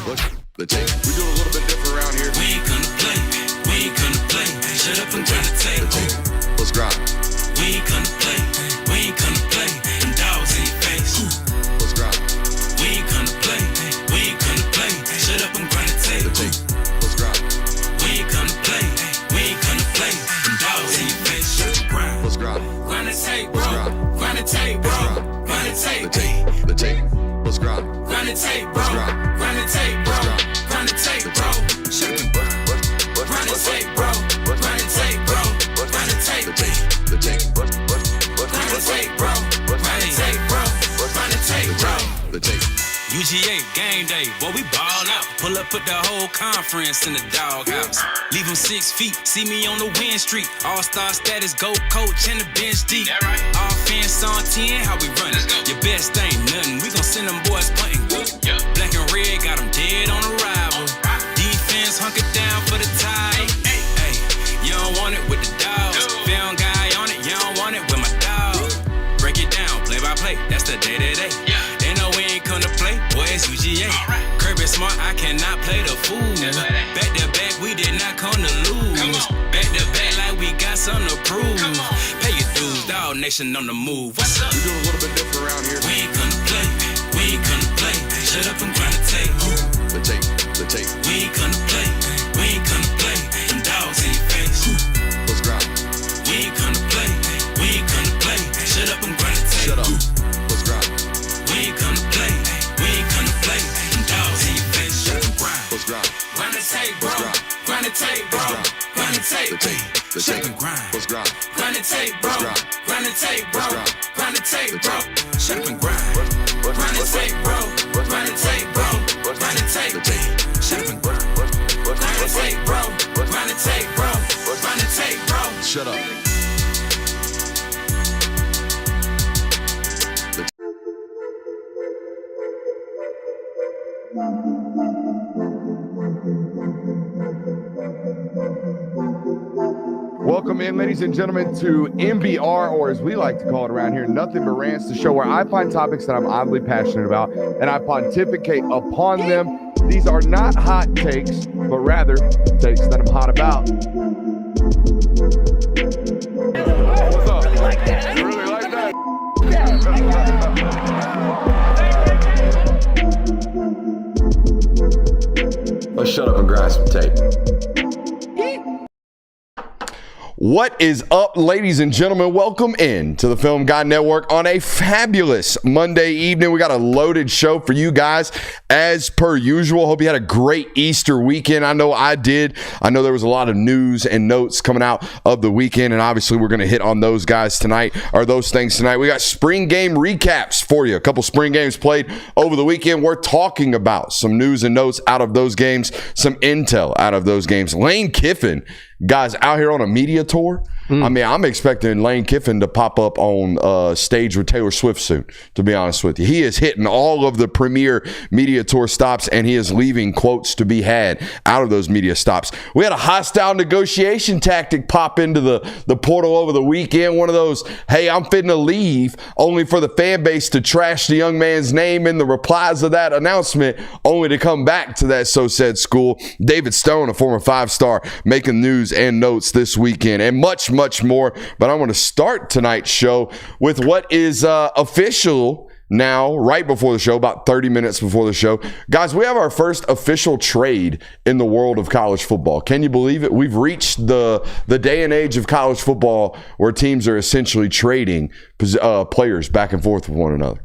The tape. We do a little bit different around here. We ain't gonna play. We ain't gonna play. Shut up and grind the tape. Let's grind. We ain't gonna play. We ain't gonna play. Them dogs in your face. Let's grind. We ain't gonna play. We ain't gonna play. Shut up and grind the tape. Let's grind. We ain't gonna play. We ain't gonna play. Them dogs in your face. Shut up and grind. Let's grind. Grind the tape, bro. Grind the tape, bro. Grind the tape. The tape. Let's grind. Grind the tape, bro. Grind the tape, bro. Grind the tape, bro. Shut up and grind. Grind the tape, bro. Grind the tape, bro. Grind the tape. The tape. Grind the tape, bro. Grind the tape, bro. Grind the tape, bro. The tape. UGA game day, boy, we ball out. Pull up, put the whole conference in the doghouse. Leave them 6 feet, see me on the win streak. All-star status, go coach, and the bench deep. Offense on 10, how we run it? Your best ain't nothing, we gon' send them boys punting. Black and red, got them dead on arrival. Defense hunkered down for the tie. Hey, you don't want it with the dogs. Film guy on it, you don't want it with my dog. Break it down, play by play, that's the day-to-day. They know we ain't come to play, boy, it's UGA. Kirby smart, I cannot play the fool. Back to back, we did not come to lose. Back to back, like we got something to prove. Pay your dues, dog nation on the move. What's up? We do a little bit different around here. We ain't gonna play, we ain't gonna play. Shut up and grind the tape. The tape. The tape. We ain't gonna play, we ain't gonna play. Them dogs in your face. Let's grind. We ain't gonna play, we ain't gonna play. Shut up and grind the tape. Shut up. Let's grind. We ain't gonna play, we ain't gonna play. Them dogs in your face. Shut up and grind. Let's grind. Grind the tape, bro. Grind the tape, bro. Grind the tape. The Shut tape. up and grind. Let's grind. Grind the tape, bro. Grind the tape, bro. Grind the tape, bro. Shut up and grind. Grind the tape, bro. Grind the tape, bro. Grind the tape. Shut up and grind. Grind the tape, bro. Grind the tape, bro. Grind the tape, bro. Shut up. Welcome in, ladies and gentlemen, to MBR, or as we like to call it around here, Nothing But Rants, the show where I find topics that I'm oddly passionate about and I pontificate upon them. These are not hot takes, but rather takes that I'm hot about. What's up? You like that? You really like that? Let's shut up and grind some tape. What is up, ladies and gentlemen? Welcome in to the Film Guy Network on a fabulous Monday evening. We got a loaded show for you guys as per usual. Hope you had a great Easter weekend. I know I did. I know there was a lot of news and notes coming out of the weekend, and obviously we're going to hit on those guys tonight, or those things tonight. We got spring game recaps for you. A couple spring games played over the weekend. We're talking about some news and notes out of those games, some intel out of those games. Lane Kiffin, guys, out here on a media tour. I mean, I'm expecting Lane Kiffin to pop up on stage with Taylor Swift soon, to be honest with you. He is hitting all of the premier media tour stops, and he is leaving quotes to be had out of those media stops. We had a hostile negotiation tactic pop into the portal over the weekend. One of those, hey, I'm finna leave, only for the fan base to trash the young man's name in the replies of that announcement, only to come back to that so-said school. David Stone, a former 5-star, making news and notes this weekend, and much more. But I want to start tonight's show with what is official now, right before the show, about 30 minutes before the show. Guys, we have our first official trade in the world of college football. Can you believe it? We've reached the day and age of college football where teams are essentially trading players back and forth with one another.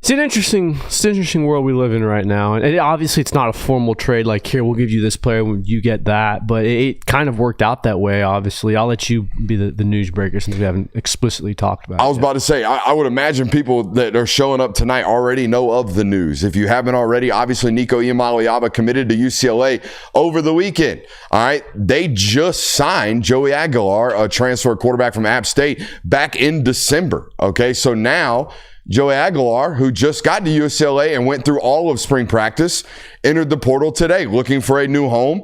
It's an interesting world we live in right now, and obviously it's not a formal trade like, here, we'll give you this player, you get that, but it kind of worked out that way. Obviously, I'll let you be the news breaker since we haven't explicitly talked about it. I was about to say, I would imagine people that are showing up tonight already know of the news. If you haven't already, obviously Nico Iamaleava committed to UCLA over the weekend. All right, they just signed Joey Aguilar, a transfer quarterback from App State, back in December. Okay, so now Joey Aguilar, who just got to UCLA and went through all of spring practice, entered the portal today looking for a new home.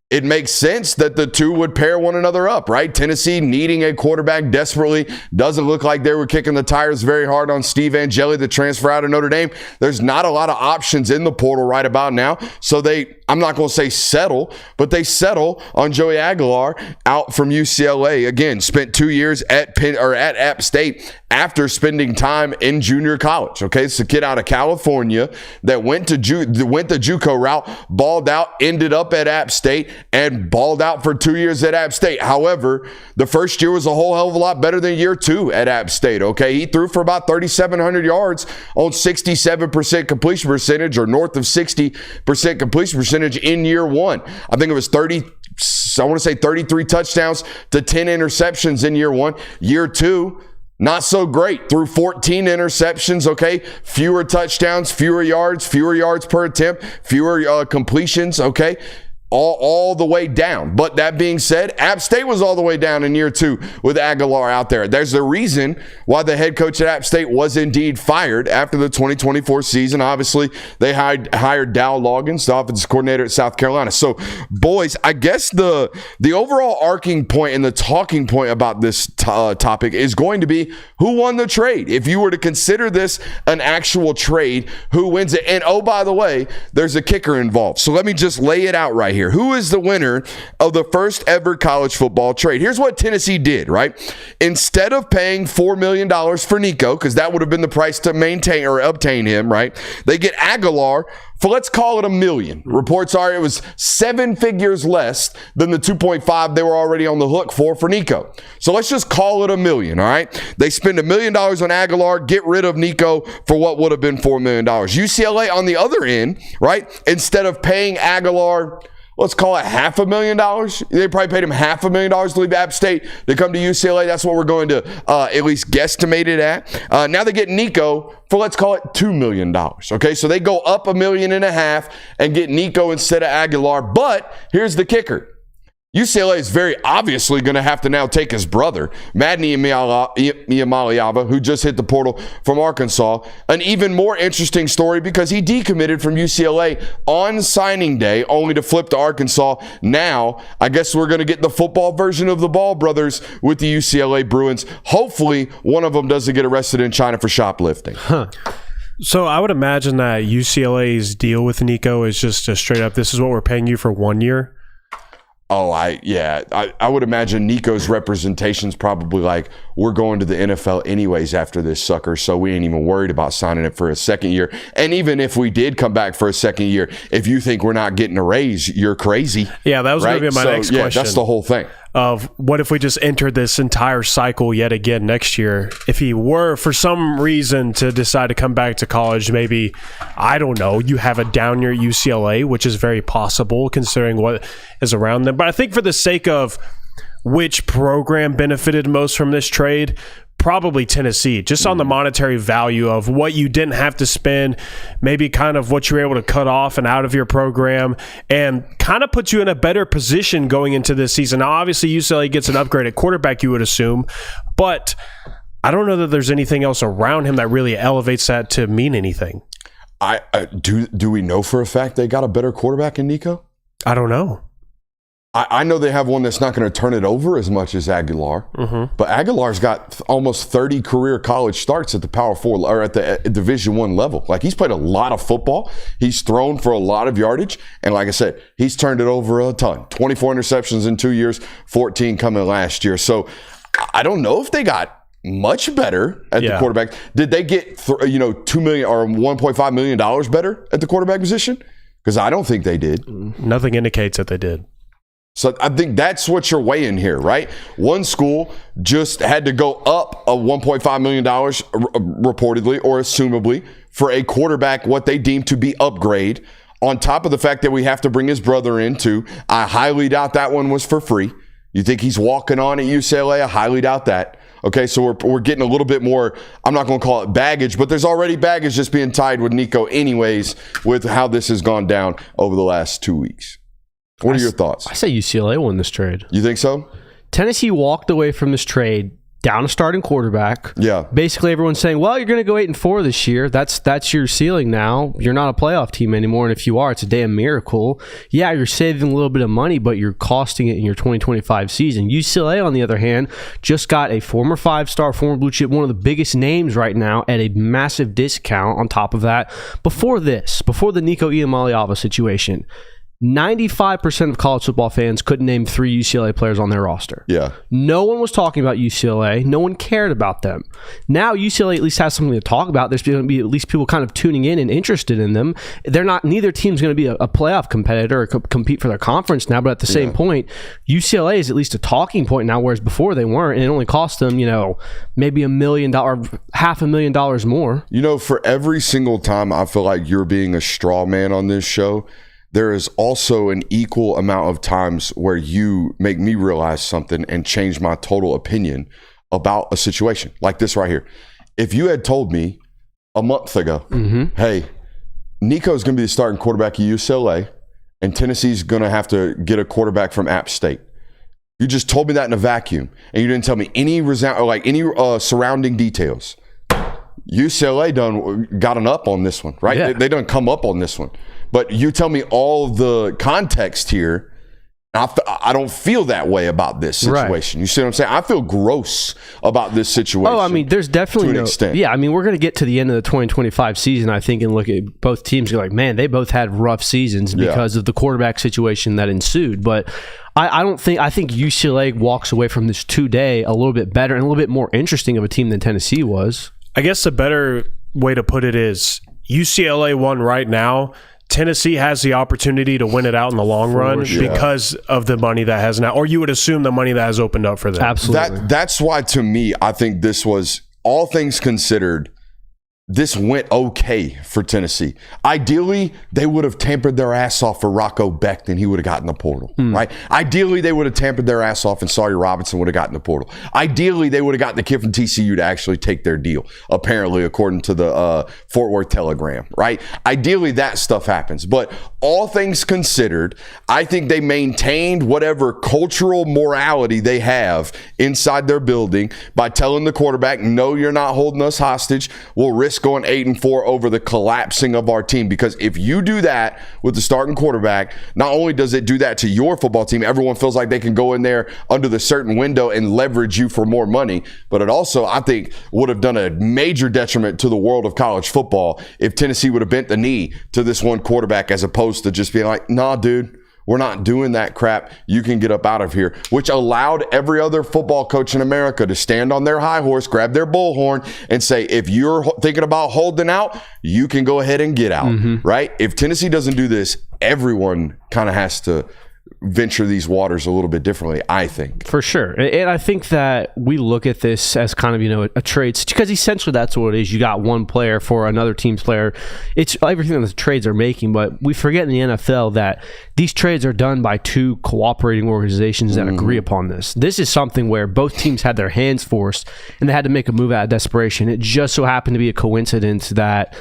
it makes sense that the two would pair one another up, right? Tennessee needing a quarterback desperately. Doesn't look like they were kicking the tires very hard on Steve Angeli, the transfer out of Notre Dame. There's not a lot of options in the portal right about now. So I'm not going to say settle, but they settle on Joey Aguilar out from UCLA. Again, spent 2 years at App State after spending time in junior college. Okay, it's a kid out of California that went the JUCO route, balled out, ended up at App State, and balled out for 2 years at App State. However, the first year was a whole hell of a lot better than year 2 at App State. Okay, he threw for about 3,700 yards on 67% completion percentage, or north of 60% completion percentage in year 1. I think it was 33 touchdowns to 10 interceptions in year 1. Year 2, not so great. Threw 14 interceptions, okay? Fewer touchdowns, fewer yards per attempt, fewer completions, okay? All the way down. But that being said, App State was all the way down in year 2 with Aguilar out there. There's a reason why the head coach at App State was indeed fired after the 2024 season. Obviously, they hired Dow Loggins, the offensive coordinator at South Carolina. So, boys, I guess the overall arcing point and the talking point about this topic is going to be who won the trade. If you were to consider this an actual trade, who wins it? And, oh, by the way, there's a kicker involved. So let me just lay it out right here. Who is the winner of the first ever college football trade? Here's what Tennessee did, right? Instead of paying $4 million for Nico, because that would have been the price to maintain or obtain him, right? They get Aguilar for, let's call it $1 million. Reports are it was 7 figures less than the 2.5 they were already on the hook for Nico. So let's just call it $1 million, all right? They spend $1 million on Aguilar, get rid of Nico for what would have been $4 million. UCLA on the other end, right? Instead of paying Aguilar, let's call it $500,000. They probably paid him $500,000 to leave App State to come to UCLA. That's what we're going to at least guesstimate it at. Now they get Nico for, let's call it $2 million. Okay, so they go up $1.5 million and get Nico instead of Aguilar. But here's the kicker. UCLA is very obviously going to have to now take his brother, Madney Iamaleava, who just hit the portal from Arkansas. An even more interesting story because he decommitted from UCLA on signing day, only to flip to Arkansas. Now, I guess we're going to get the football version of the Ball brothers with the UCLA Bruins. Hopefully, one of them doesn't get arrested in China for shoplifting. So I would imagine that UCLA's deal with Nico is just a straight up, this is what we're paying you for 1 year. Oh, I would imagine Nico's representation's probably like, we're going to the NFL anyways after this sucker, so we ain't even worried about signing it for a second year. And even if we did come back for a second year, if you think we're not getting a raise, you're crazy. Yeah, that was right? going to be my next question. That's the whole thing. Of what if we just entered this entire cycle yet again next year? If he were, for some reason, to decide to come back to college, maybe, I don't know, you have a down year at UCLA, which is very possible considering what is around them. But I think for the sake of which program benefited most from this trade, probably Tennessee, just on the monetary value of what you didn't have to spend, maybe kind of what you were able to cut off and out of your program, and kind of put you in a better position going into this season. Now, obviously, UCLA gets an upgrade at quarterback, you would assume, but I don't know that there's anything else around him that really elevates that to mean anything. Do we know for a fact they got a better quarterback in Nico? I don't know. I know they have one that's not going to turn it over as much as Aguilar, but Aguilar's got almost 30 career college starts at the Power 4 or at the Division I level. Like, he's played a lot of football. He's thrown for a lot of yardage. And like I said, he's turned it over a ton. 24 interceptions in 2 years, 14 coming last year. So I don't know if they got much better at the quarterback. Did they get $2 million or $1.5 million better at the quarterback position? Because I don't think they did. Nothing indicates that they did. So I think that's what you're weighing here, right? One school just had to go up a $1.5 million reportedly or assumably for a quarterback, what they deem to be upgrade, on top of the fact that we have to bring his brother in too. I highly doubt that one was for free. You think he's walking on at UCLA? I highly doubt that. Okay, so we're getting a little bit more, I'm not going to call it baggage, but there's already baggage just being tied with Nico anyways with how this has gone down over the last 2 weeks. What are your thoughts? I say UCLA won this trade. You think so? Tennessee walked away from this trade down a starting quarterback. Yeah. Basically, everyone's saying, well, you're going to go 8-4 this year. That's your ceiling now. You're not a playoff team anymore. And if you are, it's a damn miracle. Yeah, you're saving a little bit of money, but you're costing it in your 2025 season. UCLA, on the other hand, just got a former 5-star, former blue chip, one of the biggest names right now at a massive discount on top of that. Before the Nico Iamaleava situation, 95% of college football fans couldn't name 3 UCLA players on their roster. Yeah. No one was talking about UCLA. No one cared about them. Now UCLA at least has something to talk about. There's going to be at least people kind of tuning in and interested in them. Neither team's going to be a playoff competitor or compete for their conference now, but at the same point, UCLA is at least a talking point now, whereas before they weren't, and it only cost them, maybe $1 million, $500,000 more. For every single time I feel like you're being a straw man on this show, there is also an equal amount of times where you make me realize something and change my total opinion about a situation like this right here. If you had told me a month ago, hey, Nico's going to be the starting quarterback at UCLA and Tennessee's going to have to get a quarterback from App State. You just told me that in a vacuum and you didn't tell me any surrounding details. UCLA done got an up on this one, right? Yeah. They done come up on this one. But you tell me all the context here, I don't feel that way about this situation. Right. You see what I'm saying? I feel gross about this situation. Oh, I mean, there's definitely to an extent. Yeah, I mean, we're going to get to the end of the 2025 season, I think, and look at both teams. You're like, man, they both had rough seasons because of the quarterback situation that ensued. But I think UCLA walks away from this today a little bit better and a little bit more interesting of a team than Tennessee was. I guess the better way to put it is UCLA won right now. Tennessee has the opportunity to win it out in the long run because of the money that has now, or you would assume the money that has opened up for them. Absolutely. That's why, to me, I think this was, all things considered, this went okay for Tennessee. Ideally, they would have tampered their ass off for Rocco Becht and he would have gotten the portal, right? Ideally, they would have tampered their ass off and Sawyer Robinson would have gotten the portal. Ideally, they would have gotten the Kiffin TCU to actually take their deal, apparently, according to the Fort Worth Telegram, right? Ideally, that stuff happens. But all things considered, I think they maintained whatever cultural morality they have inside their building by telling the quarterback, no, you're not holding us hostage. We'll risk going 8-4 over the collapsing of our team, because if you do that with the starting quarterback, not only does it do that to your football team, everyone feels like they can go in there under the certain window and leverage you for more money, but it also, I think, would have done a major detriment to the world of college football if Tennessee would have bent the knee to this one quarterback as opposed to just being like, nah, dude, we're not doing that crap. You can get up out of here, which allowed every other football coach in America to stand on their high horse, grab their bullhorn, and say, if you're thinking about holding out, you can go ahead and get out, right? If Tennessee doesn't do this, everyone kind of has to venture these waters a little bit differently, I think. For sure. And I think that we look at this as kind of, a trade, because essentially that's what it is. You got one player for another team's player. It's everything that the trades are making, but we forget in the NFL that these trades are done by two cooperating organizations that agree upon this. This is something where both teams had their hands forced and they had to make a move out of desperation. It just so happened to be a coincidence that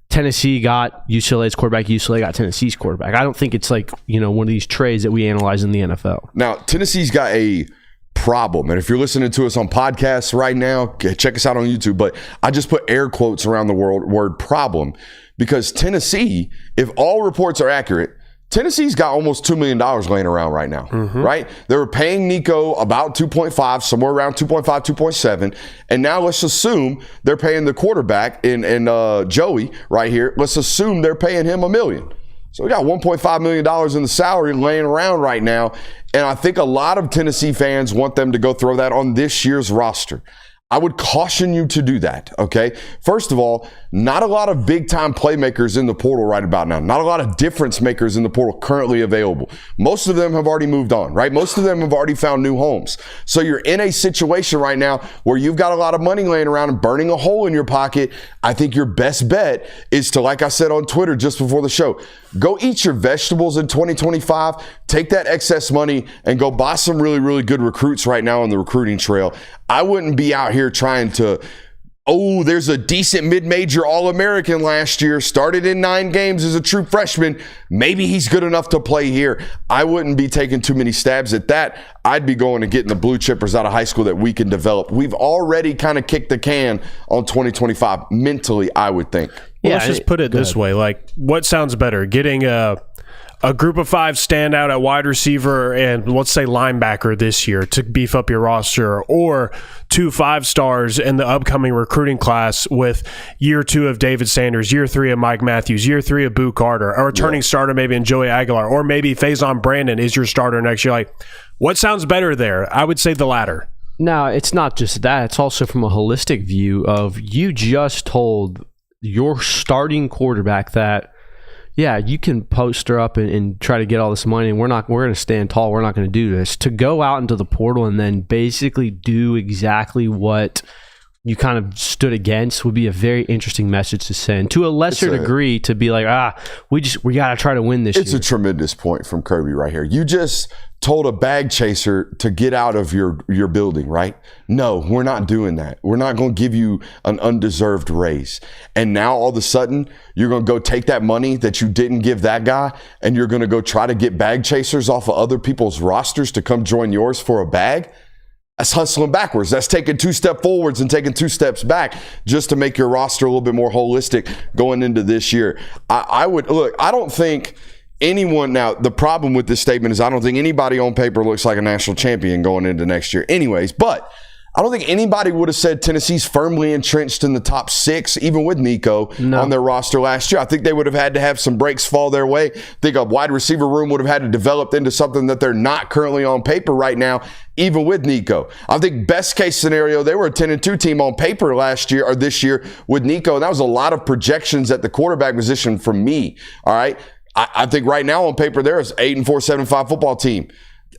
Tennessee got UCLA's quarterback, UCLA got Tennessee's quarterback. I don't think it's like, one of these trades that we analyze in the NFL. Now, Tennessee's got a problem. And if you're listening to us on podcasts right now, check us out on YouTube. But I just put air quotes around the word problem, because Tennessee, if all reports are accurate, Tennessee's got almost $2 million laying around right now, right? They were paying Nico about 2.5, somewhere around 2.5, 2.7. And now let's assume they're paying the quarterback in Joey right here. Let's assume they're paying him $1 million. So we got $1.5 million in the salary laying around right now. And I think a lot of Tennessee fans want them to go throw that on this year's roster. I would caution you to do that, okay? First of all, not a lot of big-time playmakers in the portal right about now. Not a lot of difference makers in the portal currently available. Most of them have already moved on, right? Most of them have already found new homes. So you're in a situation right now where you've got a lot of money laying around and burning a hole in your pocket. I think your best bet is to, like I said on Twitter just before the show, go eat your vegetables in 2025, take that excess money and go buy some really, really good recruits right now on the recruiting trail. I wouldn't be out here trying to oh, there's a decent mid-major All-American last year, started in 9 games as a true freshman. Maybe he's good enough to play here. I wouldn't be taking too many stabs at that. I'd be going and getting the blue chippers out of high school that we can develop. We've already kind of kicked the can on 2025 mentally, I would think. Well, let's just put it this way. Like, what sounds better? Getting a group of 5 standout at wide receiver and let's say linebacker this year to beef up your roster, or 2 5-stars in the upcoming recruiting class with year 2 of David Sanders, year 3 of Mike Matthews, year 3 of Boo Carter, or a returning starter maybe in Joey Aguilar, or maybe Faison Brandon is your starter next year. Like, what sounds better there? I would say the latter. Now, it's not just that. It's also from a holistic view of you just told your starting quarterback that, yeah, you can poster up and try to get all this money, and we're going to stand tall. We're not going to do this. To go out into the portal and then basically do exactly what you kind of stood against would be a very interesting message to send to a lesser degree, to be like, we got to try to win this year. It's a tremendous point from Kirby right here. You just told a bag chaser to get out of your building, right? No, we're not doing that. We're not going to give you an undeserved raise. And now all of a sudden, you're going to go take that money that you didn't give that guy, and you're going to go try to get bag chasers off of other people's rosters to come join yours for a bag? That's hustling backwards. That's taking 2 steps forwards and taking 2 steps back just to make your roster a little bit more holistic going into this year. I don't think anyone, now the problem with this statement is I don't think anybody on paper looks like a national champion going into next year anyways, but I don't think anybody would have said Tennessee's firmly entrenched in the top 6, even with Nico on their roster last year. I think they would have had to have some breaks fall their way. I think a wide receiver room would have had to develop into something that they're not currently on paper right now, even with Nico. I think best case scenario, they were a 10-2 team on paper last year or this year with Nico. And that was a lot of projections at the quarterback position from me. All right. I think right now on paper, there is 8-4, 7-5 football team.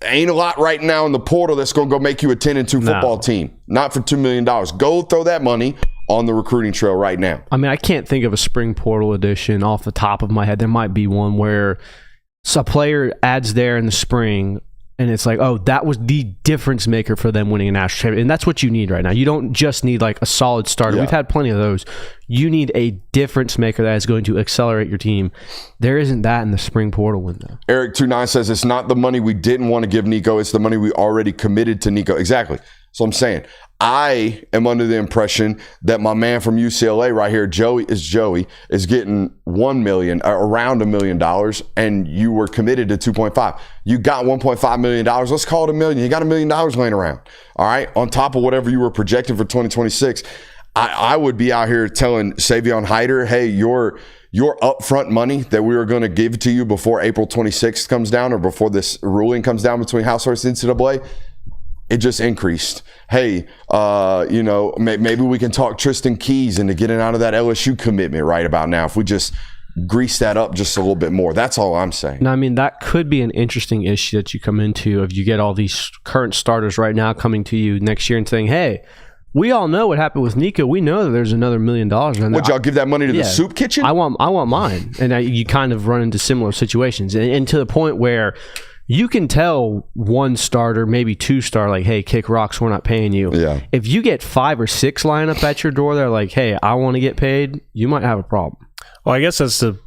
Ain't a lot right now in the portal that's going to go make you a 10-2 football team. Not for $2 million. Go throw that money on the recruiting trail right now. I mean, I can't think of a spring portal edition off the top of my head. There might be one where a player adds there in the spring, and it's like, oh, that was the difference maker for them winning a national championship. And that's what you need right now. You don't just need like a solid starter. Yeah. We've had plenty of those. You need a difference maker that is going to accelerate your team. There isn't that in the spring portal window. Eric29 says it's not the money we didn't want to give Nico. It's the money we already committed to Nico. Exactly. So I'm saying I am under the impression that my man from UCLA right here, Joey, is getting $1 million, around $1 million, and you were committed to 2.5. You got $1.5 million. Let's call it $1 million. You got $1 million laying around. All right, on top of whatever you were projecting for 2026. I would be out here telling Savion Hyder, hey, your upfront money that we were going to give to you before April 26th comes down, or before this ruling comes down between House versus NCAA, it just increased. Hey, maybe we can talk Tristan Keys into getting out of that LSU commitment right about now if we just grease that up just a little bit more. That's all I'm saying. Now, I mean, that could be an interesting issue that you come into if you get all these current starters right now coming to you next year and saying, hey, we all know what happened with Nico. We know that there's another $1 million. Would y'all give that money to the soup kitchen? I want mine. And you kind of run into similar situations. And to the point where you can tell one starter, maybe 2-star, like, hey, kick rocks, we're not paying you. Yeah. If you get 5 or 6 line up at your door, they're like, hey, I want to get paid, you might have a problem. Well, I guess that's the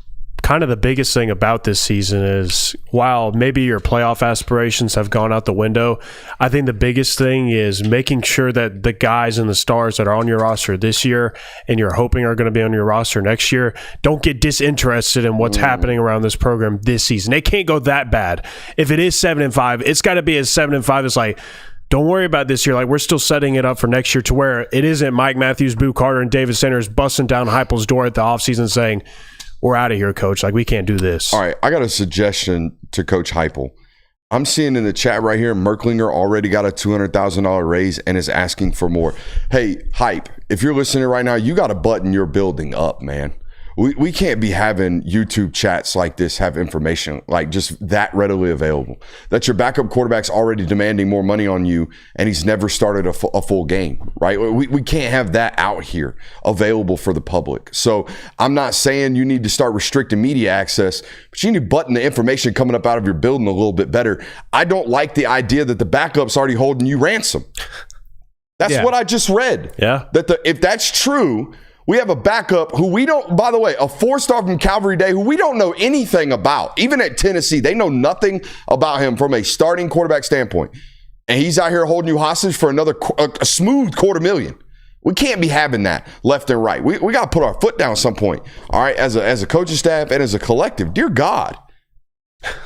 kind of the biggest thing about this season is, while maybe your playoff aspirations have gone out the window, I think the biggest thing is making sure that the guys and the stars that are on your roster this year and you're hoping are going to be on your roster next year don't get disinterested in what's happening around this program this season. It can't go that bad. If it is 7-5, it's got to be as 7-5. It's like, don't worry about this year. Like, we're still setting it up for next year to where it isn't Mike Matthews, Boo Carter, and David Sanders busting down Heupel's door at the offseason saying, we're out of here, coach. Like, we can't do this. All right, I got a suggestion to Coach Heupel. I'm seeing in the chat right here, Merklinger already got a $200,000 raise and is asking for more. Hey, Hype, if you're listening right now, you got to button your building up, man. We can't be having YouTube chats like this have information like just that readily available. That your backup quarterback's already demanding more money on you and he's never started a full game, right? We can't have that out here available for the public. So I'm not saying you need to start restricting media access, but you need to button the information coming up out of your building a little bit better. I don't like the idea that the backup's already holding you ransom. That's what I just read. Yeah. If that's true, we have a backup who we don't, by the way, a 4-star from Calvary Day who we don't know anything about. Even at Tennessee, they know nothing about him from a starting quarterback standpoint. And he's out here holding you hostage for a smooth $250,000. We can't be having that left and right. We got to put our foot down at some point, all right, as a coaching staff and as a collective. Dear God,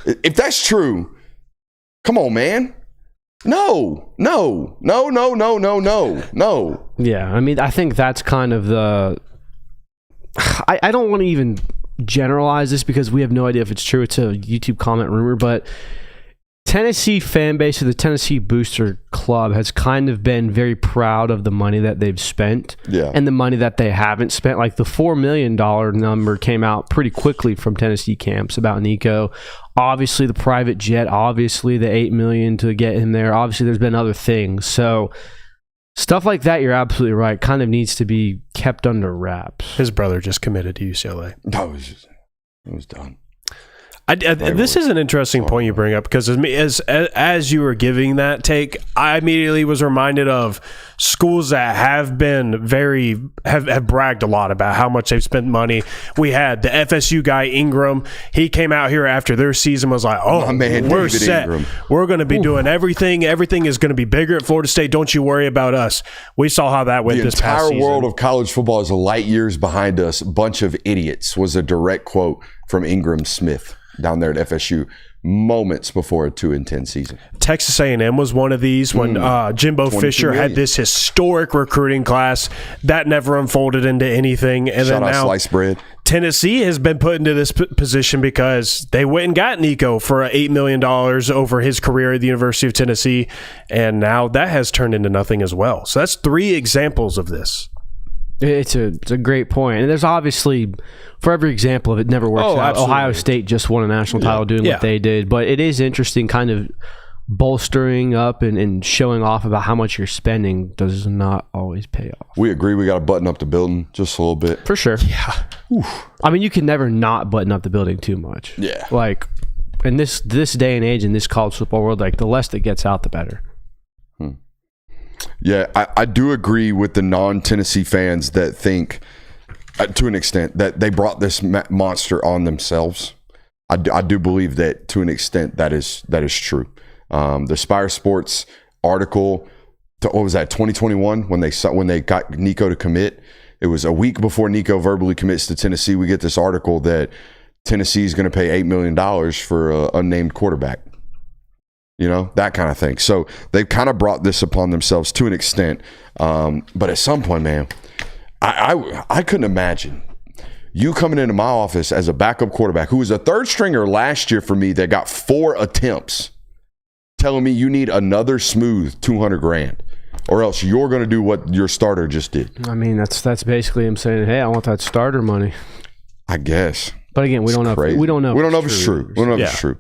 if that's true, come on, man. No. Yeah, I mean, I think that's kind of the... I don't want to even generalize this because we have no idea if it's true. It's a YouTube comment rumor, but Tennessee fan base or the Tennessee Booster Club has kind of been very proud of the money that they've spent and the money that they haven't spent. Like the $4 million number came out pretty quickly from Tennessee camps about Nico. Obviously, the private jet. Obviously, the $8 million to get him there. Obviously, there's been other things. So stuff like that, you're absolutely right, kind of needs to be kept under wraps. His brother just committed to UCLA. It was done. This is an interesting point you bring up because as you were giving that take, I immediately was reminded of schools that have been have bragged a lot about how much they've spent money. We had the FSU guy Ingram. He came out here after their season, was like, "Oh, man, we're David set. Ingram. We're going to be doing everything. Everything is going to be bigger at Florida State. Don't you worry about us." We saw how that went this past season. The entire world of college football is light years behind us. Bunch of idiots was a direct quote from Ingram Smith down there at FSU moments before a 2-10 season. Texas A&M was one of these when Jimbo Fisher had this historic recruiting class that never unfolded into anything. And Shout then out now Sliced Bread. Tennessee has been put into this position because they went and got Nico for $8 million over his career at the University of Tennessee. And now that has turned into nothing as well. So that's 3 examples of this. It's a great point. And there's obviously, for every example of it never works out. Absolutely. Ohio State just won a national title doing what they did. But it is interesting kind of bolstering up and showing off about how much you're spending does not always pay off. We agree we got to button up the building just a little bit. For sure. Yeah. Oof. I mean, you can never not button up the building too much. Yeah. Like, in this day and age, in this college football world, like the less that gets out, the better. Yeah, I do agree with the non-Tennessee fans that think, to an extent, that they brought this monster on themselves. I do believe that, to an extent, that is true. The Spire Sports article, what was that, 2021, when they got Nico to commit? It was a week before Nico verbally commits to Tennessee. We get this article that Tennessee is going to pay $8 million for an unnamed quarterback. You know, that kind of thing. So they've kind of brought this upon themselves to an extent. But at some point, man, I couldn't imagine you coming into my office as a backup quarterback who was a third stringer last year for me that got 4 attempts, telling me you need another smooth $200,000 or else you're going to do what your starter just did. I mean, that's basically him saying, "Hey, I want that starter money." I guess. But again, we don't know. We don't know if it's true. We don't know if it's true.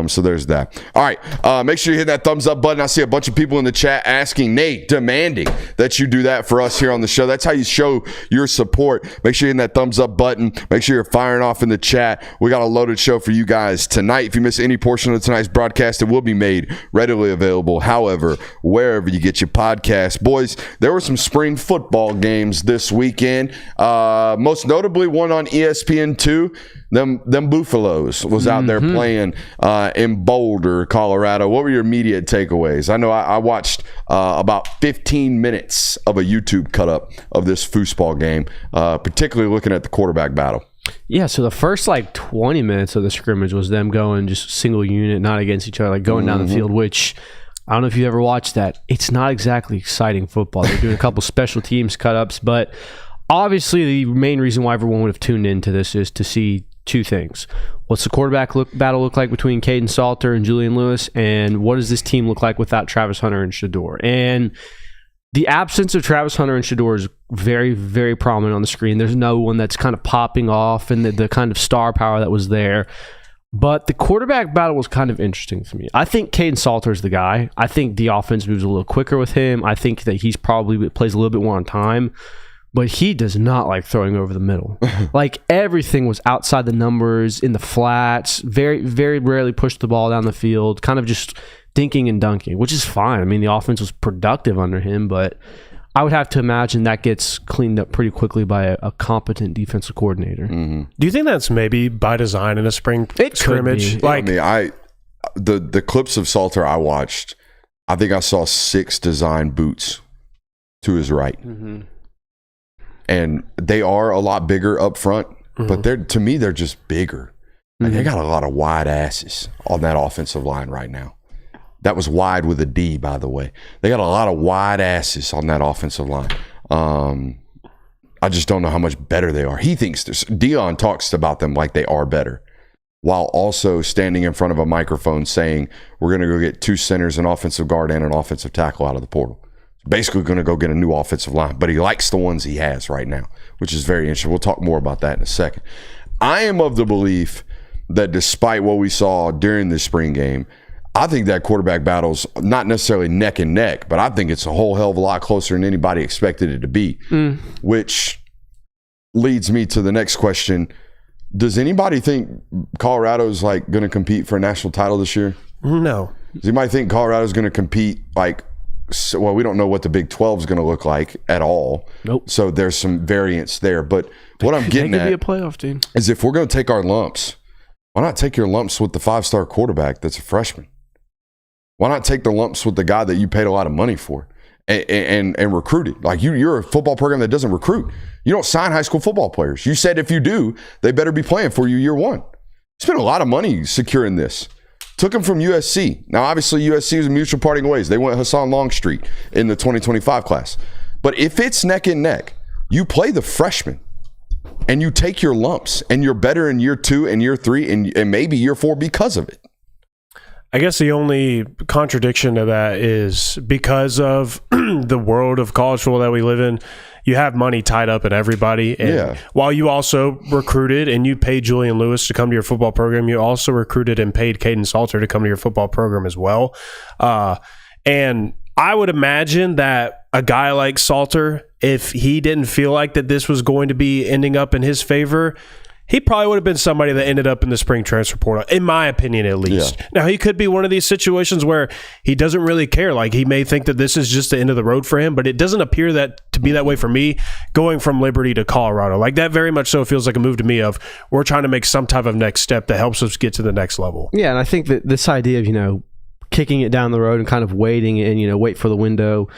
So there's that. All right. Make sure you hit that thumbs up button. I see a bunch of people in the chat asking, Nate, demanding that you do that for us here on the show. That's how you show your support. Make sure you hit that thumbs up button. Make sure you're firing off in the chat. We got a loaded show for you guys tonight. If you miss any portion of tonight's broadcast, it will be made readily available. However, wherever you get your podcast. Boys, there were some spring football games this weekend. Most notably one on ESPN2. Them Buffaloes was out there playing in Boulder, Colorado. What were your immediate takeaways? I know I watched about 15 minutes of a YouTube cut up of this foosball game, particularly looking at the quarterback battle. Yeah, so the first 20 minutes of the scrimmage was them going just single unit, not against each other, like going down the field, which I don't know if you ever watched that. It's not exactly exciting football. They're doing a couple special teams cut ups, but obviously the main reason why everyone would have tuned into this is to see 2 things. What's the quarterback battle look like between Caden Salter and Julian Lewis? And what does this team look like without Travis Hunter and Shador? And the absence of Travis Hunter and Shador is very, very prominent on the screen. There's no one that's kind of popping off and the kind of star power that was there. But the quarterback battle was kind of interesting for me. I think Caden Salter is the guy. I think the offense moves a little quicker with him. I think that he's probably plays a little bit more on time. But he does not like throwing over the middle. Like everything was outside the numbers, in the flats, very, very rarely pushed the ball down the field, kind of just dinking and dunking, which is fine. I mean, the offense was productive under him, but I would have to imagine that gets cleaned up pretty quickly by a competent defensive coordinator. Do you think that's maybe by design in a spring scrimmage? Like, the clips of Salter I watched, I think I saw 6 design boots to his right. And they are a lot bigger up front, but to me, they're just bigger. Like, they got a lot of wide asses on that offensive line right now. That was wide with a D, by the way. They got a lot of wide asses on that offensive line. I just don't know how much better they are. He thinks Dion talks about them like they are better, while also standing in front of a microphone saying, we're going to go get 2 centers, an offensive guard, and an offensive tackle out of the portal. Basically going to go get a new offensive line, but he likes the ones he has right now, which is very interesting. We'll talk more about that in a second. I am of the belief that despite what we saw during the spring game, I think that quarterback battle's not necessarily neck and neck, but I think it's a whole hell of a lot closer than anybody expected it to be, which leads me to the next question. Does anybody think Colorado's like going to compete for a national title this year? No. Does anybody think Colorado's going to compete well, we don't know what the Big 12 is going to look like at all. Nope. So there's some variance there. But what I'm getting They could at be a playoff team. is if we're going to take our lumps, why not take your lumps with the 5-star quarterback that's a freshman? Why not take the lumps with the guy that you paid a lot of money for and recruited? Like you're a football program that doesn't recruit. You don't sign high school football players. You said if you do, they better be playing for you year one. Spent a lot of money securing this. Took him from USC. Now, obviously, USC was a mutual parting ways. They went Hassan Longstreet in the 2025 class. But if it's neck and neck, you play the freshman and you take your lumps and you're better in year 2 and year 3 and maybe year 4 because of it. I guess the only contradiction to that is because of the world of college football that we live in, you have money tied up in everybody. And while you also recruited and you paid Julian Lewis to come to your football program, you also recruited and paid Caden Salter to come to your football program as well. And I would imagine that a guy like Salter, if he didn't feel like that this was going to be ending up in his favor, he probably would have been somebody that ended up in the spring transfer portal, in my opinion, at least. Yeah. Now, he could be one of these situations where he doesn't really care. Like, he may think that this is just the end of the road for him, but it doesn't appear that to be that way for me going from Liberty to Colorado. Like, that very much so feels like a move to me of we're trying to make some type of next step that helps us get to the next level. Yeah, and I think that this idea of, kicking it down the road and kind of waiting and, wait for the window.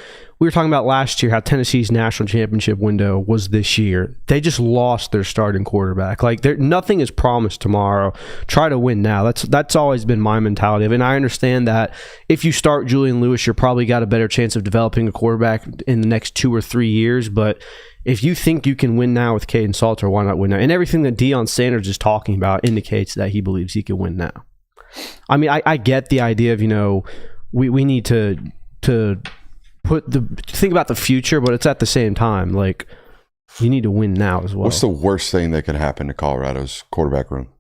We were talking about last year how Tennessee's national championship window was this year. They just lost their starting quarterback. Like, nothing is promised tomorrow. Try to win now. That's always been my mentality. And I understand that if you start Julian Lewis, you're probably got a better chance of developing a quarterback in the next 2 or 3 years. But if you think you can win now with Caden Salter, why not win now? And everything that Deion Sanders is talking about indicates that he believes he can win now. I mean, I get the idea of, we need to think about the future, but it's at the same time, like, you need to win now as well. What's the worst thing that could happen to Colorado's quarterback room?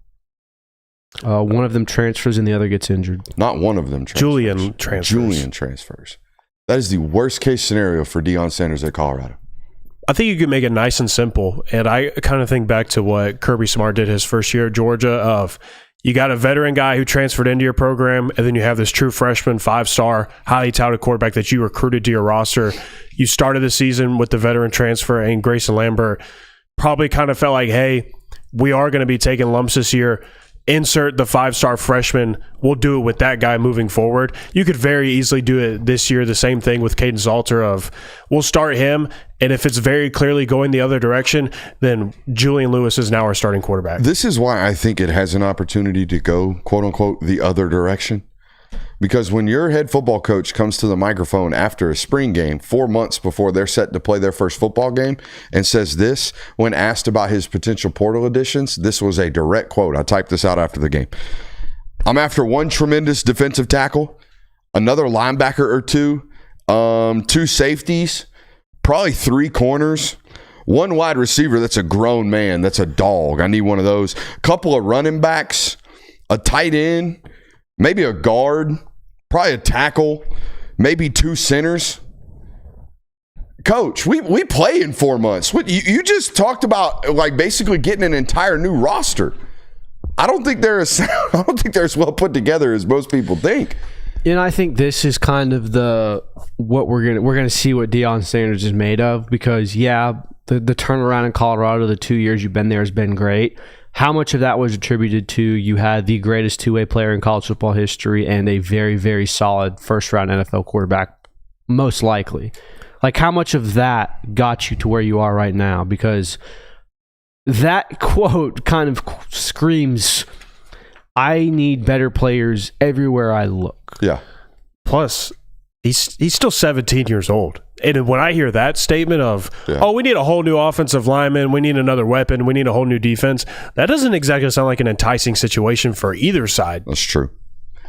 One of them transfers and the other gets injured. Not one of them transfers. Julian transfers. That is the worst case scenario for Deion Sanders at Colorado. I think you could make it nice and simple. And I kind of think back to what Kirby Smart did his first year at Georgia of, you got a veteran guy who transferred into your program, and then you have this true freshman, 5-star, highly touted quarterback that you recruited to your roster. You started the season with the veteran transfer, and Grayson Lambert probably kind of felt like, hey, we are going to be taking lumps this year. Insert the 5-star freshman. We'll do it with that guy moving forward. You could very easily do it this year. The same thing with Caden Salter of, we'll start him, and if it's very clearly going the other direction, then Julian Lewis is now our starting quarterback. This is why I think it has an opportunity to go, quote unquote, the other direction. Because when your head football coach comes to the microphone after a spring game 4 months before they're set to play their first football game and says this, when asked about his potential portal additions, this was a direct quote. I typed this out after the game. I'm after one tremendous defensive tackle, another linebacker or two, 2 safeties, probably 3 corners, 1 wide receiver that's a grown man, that's a dog. I need one of those. A couple of running backs, a tight end, maybe a guard, probably a tackle, maybe 2 centers. Coach, we play in 4 months. You just talked about, like, basically getting an entire new roster. I don't think they're as well put together as most people think. And I think this is kind of what we're gonna see what Deion Sanders is made of, because the turnaround in Colorado, the 2 years you've been there has been great. How much of that was attributed to you had the greatest two-way player in college football history and a very, very solid first-round NFL quarterback, most likely? Like, how much of that got you to where you are right now? Because that quote kind of screams, I need better players everywhere I look. Yeah. Plus, he's still 17 years old. And when I hear that statement of, we need a whole new offensive lineman, we need another weapon, we need a whole new defense, that doesn't exactly sound like an enticing situation for either side. That's true.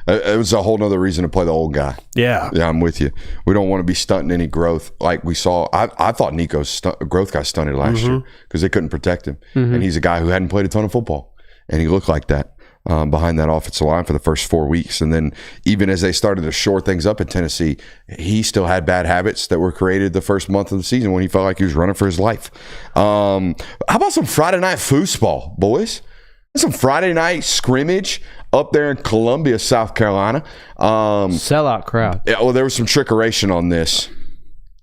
It was a whole nother reason to play the old guy. Yeah. Yeah, I'm with you. We don't want to be stunting any growth like we saw. I thought Nico's growth got stunted last year because they couldn't protect him. And he's a guy who hadn't played a ton of football. And he looked like that behind that offensive line for the first 4 weeks. And then even as they started to shore things up at Tennessee, he still had bad habits that were created the first month of the season when he felt like he was running for his life. How about some Friday night foosball, boys? Some Friday night scrimmage up there in Columbia, South Carolina. Sellout crowd. Yeah, well, there was some trickeration on this.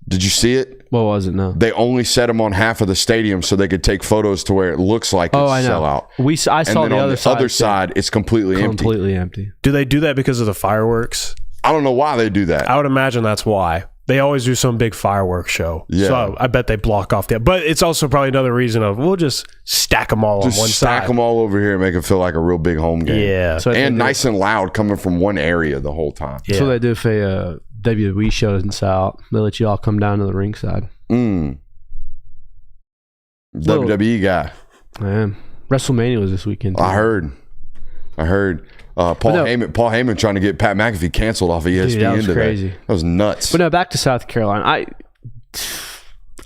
Did you see it? What was it? No. They only set them on half of the stadium so they could take photos to where it looks like it's I know. sellout. I saw and then the on other the side. Other side, it's completely empty. Do they do that because of the fireworks? I don't know why they do that. I would imagine that's why. They always do some big fireworks show. Yeah. So I bet they block off that. But it's also probably another reason of, we'll just stack them all on one side. Just stack them all over here and make it feel like a real big home game. Yeah. So and nice and loud coming from one area the whole time. Yeah. So they do if a WWE show doesn't sell out. They let you all come down to the ringside. WWE guy. Man, WrestleMania was this weekend. I heard. Paul Heyman trying to get Pat McAfee canceled off of ESPN. Dude, that was crazy. That was nuts. But no, back to South Carolina.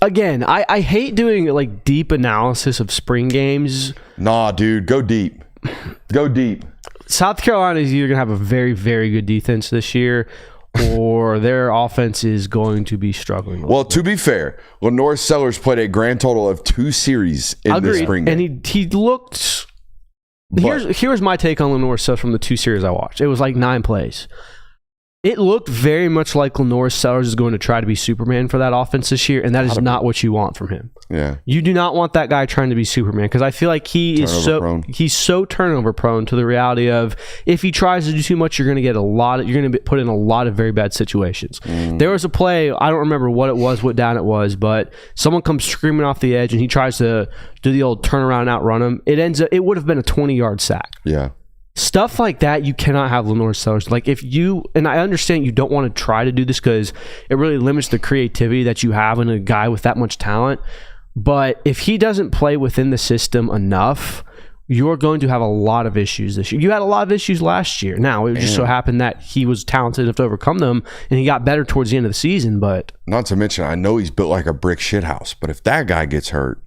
I hate doing like deep analysis of spring games. Nah, dude, go deep. Go deep. South Carolina is either going to have a very, very good defense this year, or their offense is going to be struggling. Well, to be fair, Lenore Sellers played a grand total of 2 series in the spring game. And he looked... Here's my take on Lenore Sellers from the 2 series I watched. It was like 9 plays. It looked very much like Lenore Sellers is going to try to be Superman for that offense this year, and that is not what you want from him. Yeah. You do not want that guy trying to be Superman, because I feel like he's so turnover prone to the reality of, if he tries to do too much, you're going to be put in a lot of very bad situations. There was a play, I don't remember what it was, what down it was, but someone comes screaming off the edge and he tries to do the old turnaround and outrun him. It would have been a 20-yard sack. Yeah. Stuff like that, you cannot have Lenore Sellers. Like, and I understand you don't want to try to do this because it really limits the creativity that you have in a guy with that much talent. But if he doesn't play within the system enough, you're going to have a lot of issues this year. You had a lot of issues last year. Now, it just so happened that he was talented enough to overcome them, and he got better towards the end of the season. But not to mention, I know he's built like a brick shithouse, but if that guy gets hurt,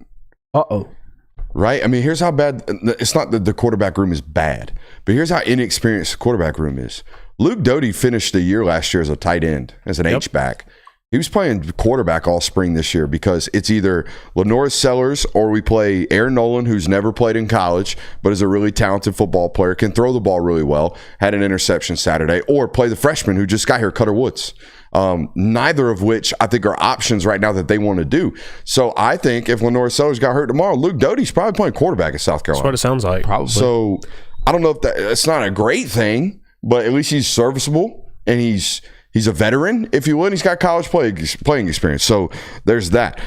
right? I mean, here's how bad. It's not that the quarterback room is bad, but here's how inexperienced the quarterback room is. Luke Doty finished the year last year as a tight end, as an H-back. He was playing quarterback all spring this year because it's either Lenore Sellers or we play Aaron Nolan, who's never played in college, but is a really talented football player, can throw the ball really well, had an interception Saturday, or play the freshman who just got here, Cutter Woods. Neither of which I think are options right now that they want to do. So I think if Lenore Sellers got hurt tomorrow, Luke Doty's probably playing quarterback at South Carolina. That's what it sounds like. Probably. So I don't know if it's not a great thing, but at least he's serviceable and he's a veteran, if you will, and he's got college playing experience. So there's that.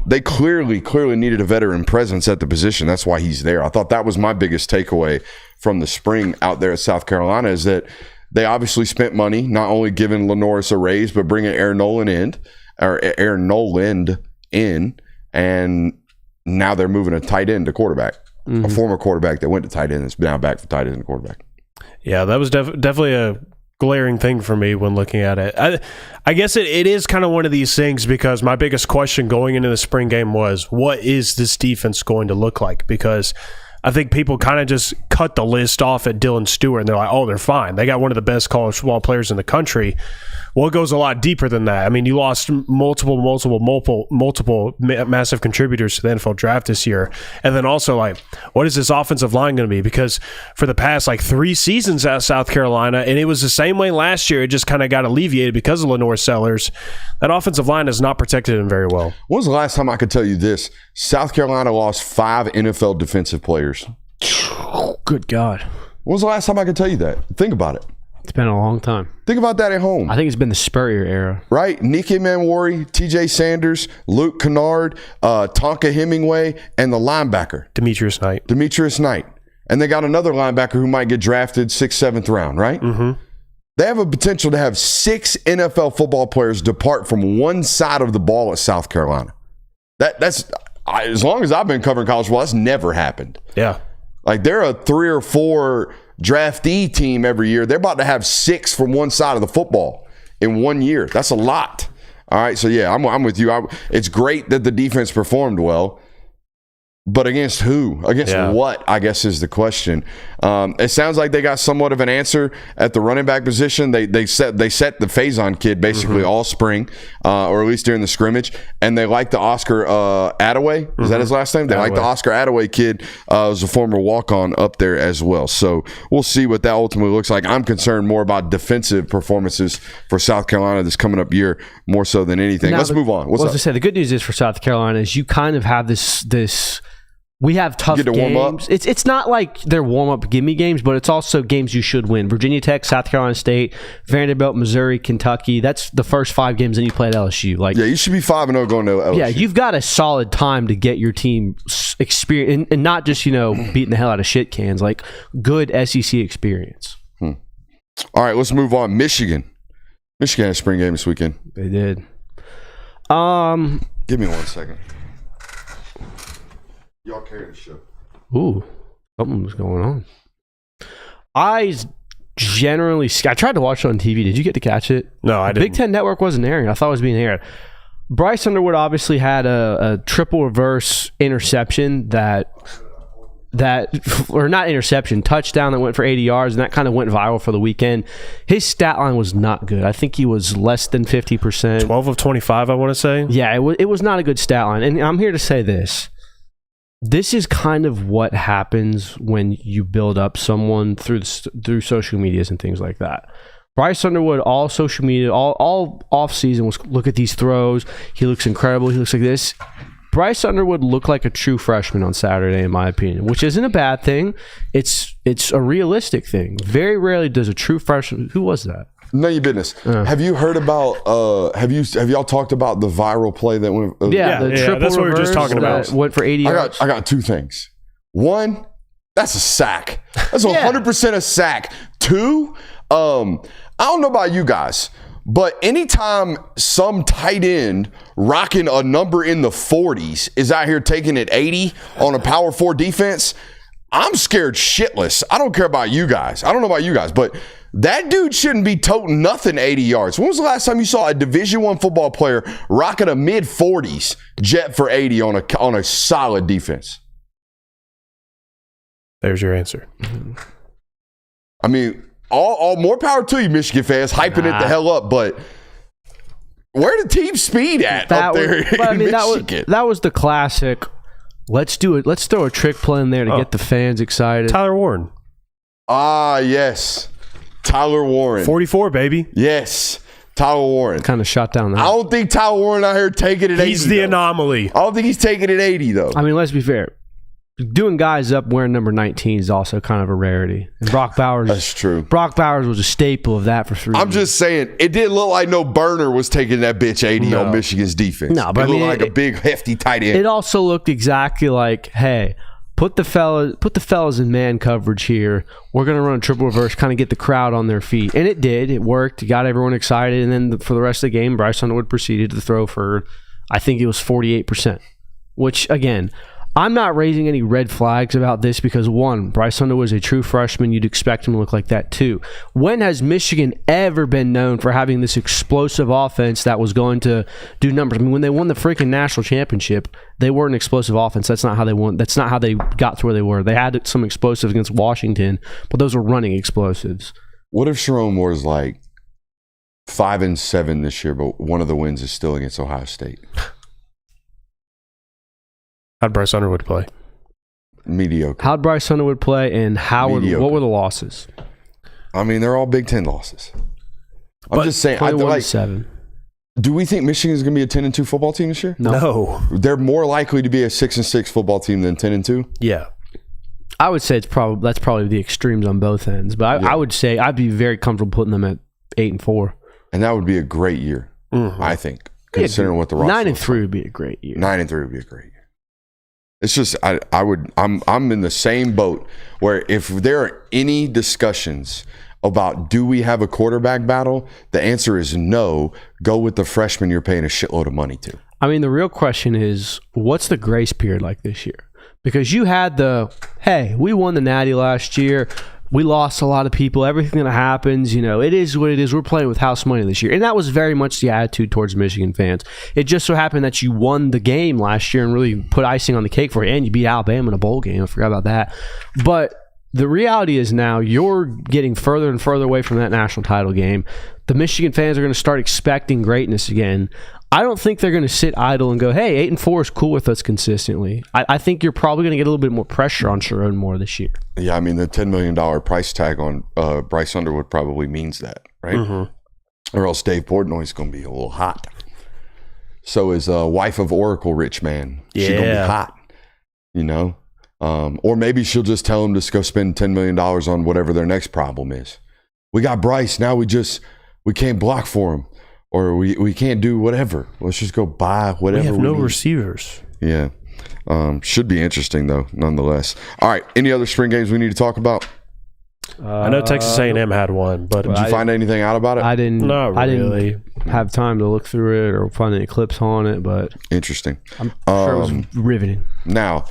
They clearly needed a veteran presence at the position. That's why he's there. I thought that was my biggest takeaway from the spring out there at South Carolina, is that they obviously spent money, not only giving Lenoris a raise, but bringing Aaron Noland in, and now they're moving a tight end to quarterback. A former quarterback that went to tight end is now back for tight end and quarterback. Yeah, that was definitely a glaring thing for me when looking at it. I guess it is kind of one of these things, because my biggest question going into the spring game was, what is this defense going to look like? Because I think people kind of just cut the list off at Dylan Stewart and they're like, oh, they're fine. They got one of the best college football players in the country. Well, it goes a lot deeper than that. I mean, you lost multiple massive contributors to the NFL draft this year. And then also, like, what is this offensive line going to be? Because for the past, 3 seasons at South Carolina, and it was the same way last year, it just kind of got alleviated because of Lenore Sellers. That offensive line has not protected him very well. When was the last time I could tell you this? South Carolina lost 5 NFL defensive players. Good God. When was the last time I could tell you that? Think about it. It's been a long time. Think about that at home. I think it's been the Spurrier era. Right? Nicky Manwari, TJ Sanders, Luke Kennard, Tonka Hemingway, and the linebacker. Demetrius Knight. And they got another linebacker who might get drafted 6th, 7th round, right? Mm-hmm. They have a potential to have 6 NFL football players depart from one side of the ball at South Carolina. That's as long as I've been covering college football, that's never happened. Yeah. Like, they're a 3 or 4 draftee team every year. They're about to have 6 from one side of the football in 1 year. That's a lot. All right, so yeah, I'm with you. It's great that the defense performed well, but against who? Against what, I guess, is the question. It sounds like they got somewhat of an answer at the running back position. They set the Faison kid basically all spring, or at least during the scrimmage, and they like the Oscar Attaway. Is that his last name? They like the Oscar Attaway kid. Was a former walk-on up there as well. So we'll see what that ultimately looks like. I'm concerned more about defensive performances for South Carolina this coming up year more so than anything. Let's move on. What's up? As I said, the good news is for South Carolina is you kind of have this. We have tough games. Warm up. It's not like they're warm-up gimme games, but it's also games you should win. Virginia Tech, South Carolina State, Vanderbilt, Missouri, Kentucky. That's the first 5 games, and you play at LSU. You should be 5-0 going to LSU. Yeah, you've got a solid time to get your team experience, and not just beating the hell out of shit cans. Like, good SEC experience. All right, let's move on. Michigan had a spring game this weekend. They did. Give me 1 second. Y'all carry the show. Ooh, something was going on. I tried to watch it on TV. Did you get to catch it? No, I didn't. Big Ten Network wasn't airing. I thought it was being aired. Bryce Underwood obviously had a triple reverse interception touchdown that went for 80 yards, and that kind of went viral for the weekend. His stat line was not good. I think he was less than 50%. 12 of 25, I want to say. Yeah, it was not a good stat line. And I'm here to say this. This is kind of what happens when you build up someone through social medias and things like that. Bryce Underwood, all social media, all off season was look at these throws. He looks incredible. He looks like this. Bryce Underwood looked like a true freshman on Saturday, in my opinion, which isn't a bad thing. It's a realistic thing. Very rarely does a true freshman. Who was that? None of your business. Have you heard about? Have y'all talked about the viral play that went? The triple that's what we were just talking about. Went for 80 yards. I got 2 things. 1, that's a sack. That's 100% a sack. 2, I don't know about you guys, but anytime some tight end rocking a number in the 40s is out here taking it 80 on a Power 4 defense, I'm scared shitless. I don't care about you guys. I don't know about you guys, but that dude shouldn't be toting nothing 80 yards. When was the last time you saw a Division I football player rocking a mid-40s jet for 80 on a solid defense? There's your answer. I mean, all more power to you, Michigan fans, hyping it the hell up, but where the team speed at up there in Michigan? That was the classic. Let's do it. Let's throw a trick play in there to get the fans excited. Tyler Warren. Ah, yes. Tyler Warren. 44, baby. Yes. Tyler Warren. Kind of shot down that. I don't think Tyler Warren out here taking it 80. He's the anomaly. I don't think he's taking it 80, though. I mean, let's be fair. Doing guys up wearing number 19 is also kind of a rarity. And Brock Bowers. That's true. Brock Bowers was a staple of that for 3 years. I'm just saying, it didn't look like no burner was taking that bitch 80 on Michigan's defense. No, but it looked like a big, hefty tight end. It also looked exactly like, hey, put the fellas in man coverage here. We're going to run a triple reverse, kind of get the crowd on their feet. And it did. It worked. It got everyone excited. And then for the rest of the game, Bryce Underwood proceeded to throw for, I think it was 48%. Which, again, I'm not raising any red flags about this because, one, Bryce Underwood is a true freshman. You'd expect him to look like that, too. When has Michigan ever been known for having this explosive offense that was going to do numbers? I mean, when they won the freaking national championship, they were an explosive offense. That's not how they won. That's not how they got to where they were. They had some explosives against Washington, but those were running explosives. What if Sharon Moore's like 5-7 this year, but one of the wins is still against Ohio State? How'd Bryce Underwood play? Mediocre. How'd Bryce Underwood play, and what were the losses? I mean, they're all Big Ten losses. I'm just saying. 21-7. Do we think Michigan's going to be a 10-2 football team this year? No. They're more likely to be a 6-6 football team than 10-2. Yeah. I would say that's probably the extremes on both ends, but I would say I'd be very comfortable putting them at 8-4. And that would be a great year, I think, considering what the roster 9-3 would be a great year. 9-3 would be a great year. It's just I'm in the same boat where if there are any discussions about do we have a quarterback battle, the answer is no. Go with the freshman you're paying a shitload of money to. I mean, the real question is, what's the grace period like this year? Because you had hey, we won the Natty last year. We lost a lot of people. Everything that happens, it is what it is. We're playing with house money this year. And that was very much the attitude towards Michigan fans. It just so happened that you won the game last year and really put icing on the cake for it. And you beat Alabama in a bowl game. I forgot about that. But the reality is now you're getting further and further away from that national title game. The Michigan fans are going to start expecting greatness again. I don't think they're going to sit idle and go, hey, 8-4 is cool with us consistently. I think you're probably going to get a little bit more pressure on Sharon Moore this year. Yeah, I mean, the $10 million price tag on Bryce Underwood probably means that, right? Mm-hmm. Or else Dave Portnoy's going to be a little hot. So is wife of Oracle rich man. Yeah. She's going to be hot, or maybe she'll just tell him to go spend $10 million on whatever their next problem is. We got Bryce, now we can't block for him. Or we can't do whatever. Let's just go buy whatever. We have no need. Receivers. Yeah. Should be interesting, though, nonetheless. All right. Any other spring games we need to talk about? I know Texas A&M had one, but did you find anything out about it? I didn't. Not really. I didn't have time to look through it or find any clips on it, but interesting. I'm sure it was riveting. Now,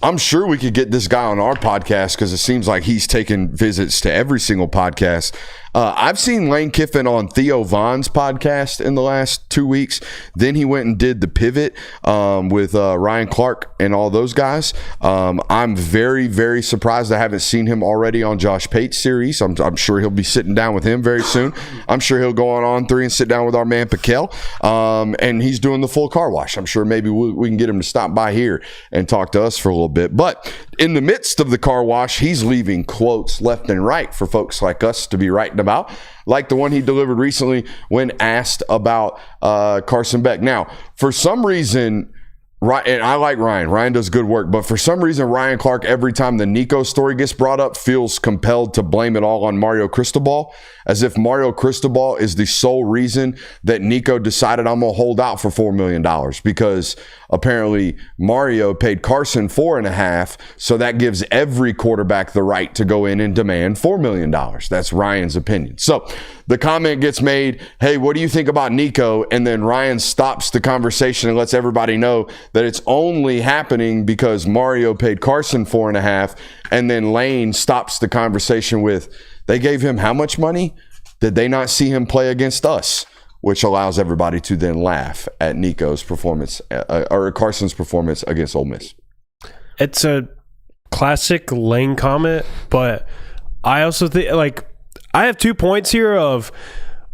I'm sure we could get this guy on our podcast because it seems like he's taking visits to every single podcast. I've seen Lane Kiffin on Theo Vaughn's podcast in the last 2 weeks. Then he went and did The Pivot with Ryan Clark and all those guys. I'm very, very surprised I haven't seen him already on Josh Pate's series. I'm sure he'll be sitting down with him very soon. I'm sure he'll go on 3 and sit down with our man Pikel. And he's doing the full car wash. I'm sure maybe we can get him to stop by here and talk to us for a little bit. But in the midst of the car wash, he's leaving quotes left and right for folks like us to be writing about, like the one he delivered recently when asked about Carson Beck. Now, for some reason, and I like Ryan. Ryan does good work. But for some reason, Ryan Clark, every time the Nico story gets brought up, feels compelled to blame it all on Mario Cristobal, as if Mario Cristobal is the sole reason that Nico decided I'm going to hold out for $4 million, because apparently Mario paid Carson $4.5 million, so that gives every quarterback the right to go in and demand $4 million. That's Ryan's opinion. So the comment gets made, hey, what do you think about Nico? And then Ryan stops the conversation and lets everybody know that it's only happening because Mario paid Carson $4.5 million. And then Lane stops the conversation with, they gave him how much money? Did they not see him play against us? Which allows everybody to then laugh at Nico's performance or Carson's performance against Ole Miss. It's a classic Lane comment, but I also think, I have 2 points here of,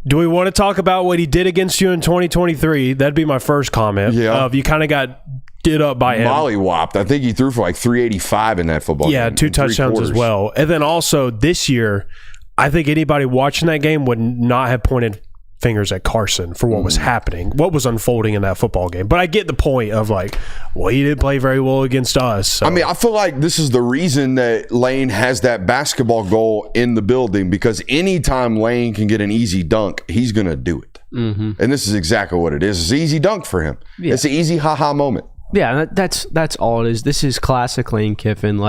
do we want to talk about what he did against you in 2023? That'd be my first comment. Yeah. You kind of got did up by him. Molly-whopped. I think he threw for 385 in that football game. Yeah, 2 touchdowns as well. And then also this year, I think anybody watching that game would not have pointed fingers at Carson for what was happening, what was unfolding in that football game. But I get the point of he didn't play very well against us. So. I mean, I feel like this is the reason that Lane has that basketball goal in the building, because anytime Lane can get an easy dunk, he's going to do it. Mm-hmm. And this is exactly what it is. It's an easy dunk for him. Yeah. It's an easy ha-ha moment. Yeah, that's all it is. This is classic Lane Kiffin.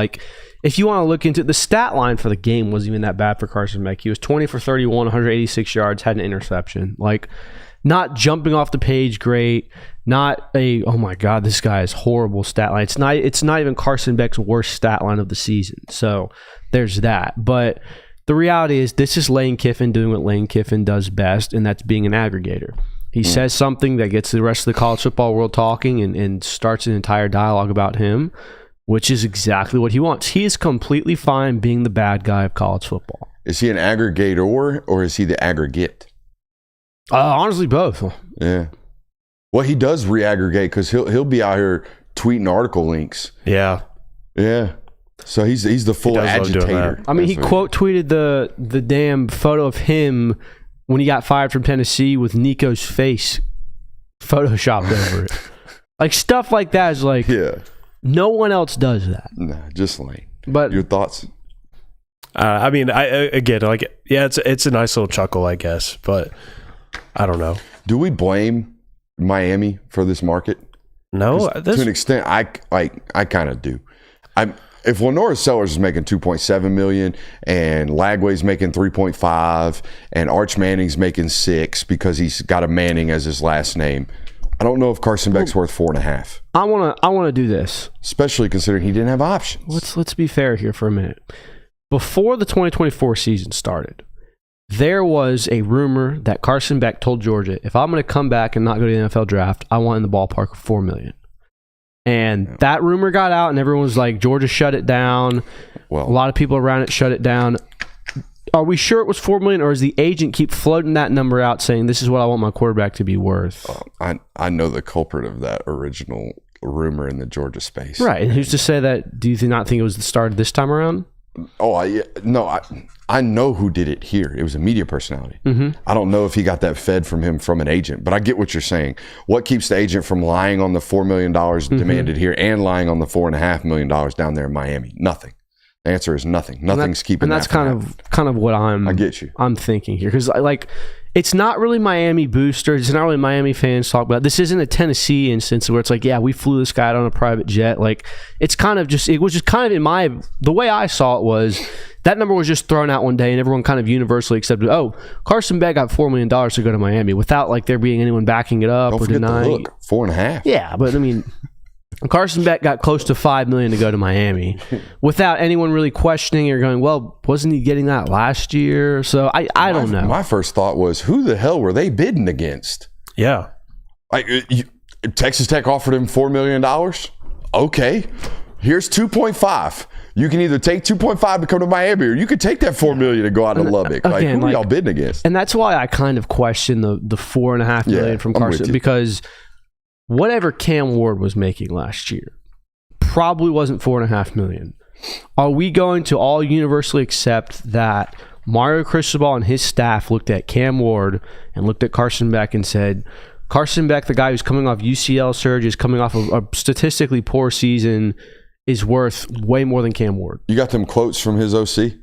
If you want to look into the stat line for the game, wasn't even that bad for Carson Beck. He was 20 for 31, 186 yards, had an interception. not jumping off the page great, not a, oh my God, this guy is horrible stat line. It's not even Carson Beck's worst stat line of the season. So there's that. But the reality is this is Lane Kiffin doing what Lane Kiffin does best, and that's being an aggregator. He says something that gets the rest of the college football world talking and starts an entire dialogue about him, which is exactly what he wants. He is completely fine being the bad guy of college football. Is he an aggregator or is he the aggregate? Honestly, both. Yeah. Well, he does re-aggregate because he'll be out here tweeting article links. Yeah. Yeah. So he's the full agitator. I mean, he quote tweeted the damn photo of him when he got fired from Tennessee with Nico's face photoshopped over it. Like, stuff like that is like, yeah. No one else does that. Nah, just Lane. But your thoughts? I mean, again, like, yeah, it's a nice little chuckle, I guess, but I don't know. Do we blame Miami for this market? No, to an extent, I kind of do. If Lenora Sellers is making $2.7 million and Lagway's making $3.5 and Arch Manning's making $6 because he's got a Manning as his last name, I don't know if Carson Beck's worth $4.5. I wanna do this, especially considering he didn't have options. Let's be fair here for a minute. Before the 2024 season started, there was a rumor that Carson Beck told Georgia, if I'm going to come back and not go to the NFL draft, I want in the ballpark of $4 million. And that rumor got out, and everyone was like, Georgia shut it down. Well, a lot of people around it shut it down. Are we sure it was $4 million, or does the agent keep floating that number out, saying this is what I want my quarterback to be worth? I know the culprit of that original rumor in the Georgia space. Right, and who's to say that? Do you not think it was the start this time around? Oh, I know who did it here. It was a media personality. Mm-hmm. I don't know if he got that fed from him from an agent, but I get what you're saying. What keeps the agent from lying on the $4 million demanded here and lying on the $4.5 million down there in Miami? Nothing. The answer is nothing. Nothing's keeping that. And that's kind of what I get you. I'm thinking here, because like, it's not really Miami boosters. It's not really Miami fans talk about. This isn't a Tennessee instance where it's like, yeah, we flew this guy out on a private jet. Like, it's kind of just, it was just kind of the way I saw it was that number was just thrown out one day and everyone kind of universally accepted, oh, Carson Beck got $4 million to go to Miami without like there being anyone backing it up or denying. Look, 4.5. Yeah, but I mean, Carson Beck got close to $5 million to go to Miami without anyone really questioning or going, well, wasn't he getting that last year? So I don't know. My first thought was, who the hell were they bidding against? Yeah. Like, Texas Tech offered him $4 million. Okay, here's 2.5. You can either take 2.5 to come to Miami, or you could take that $4 million to go out to Lubbock. Like, who are y'all bidding against? And that's why I kind of question the $4.5 million from Carson, because whatever Cam Ward was making last year probably wasn't $4.5 million. Are we going to all universally accept that Mario Cristobal and his staff looked at Cam Ward and looked at Carson Beck and said, Carson Beck, the guy who's coming off UCL surgeries, coming off of a statistically poor season, is worth way more than Cam Ward? You got them quotes from his OC?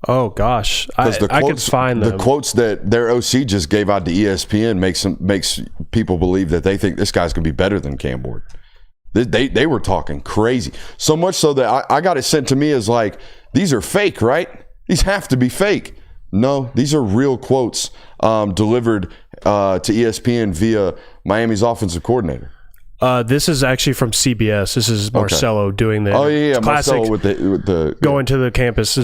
Oh gosh, I could find them. The quotes that their OC just gave out to ESPN makes people believe that they think this guy's going to be better than Cam Ward. They were talking crazy, so much so that I got it sent to me as like, these are fake, right? These have to be fake. No, these are real quotes delivered to ESPN via Miami's offensive coordinator. This is actually from CBS. This is Marcelo doing the classic Marcelo with the going to the campus.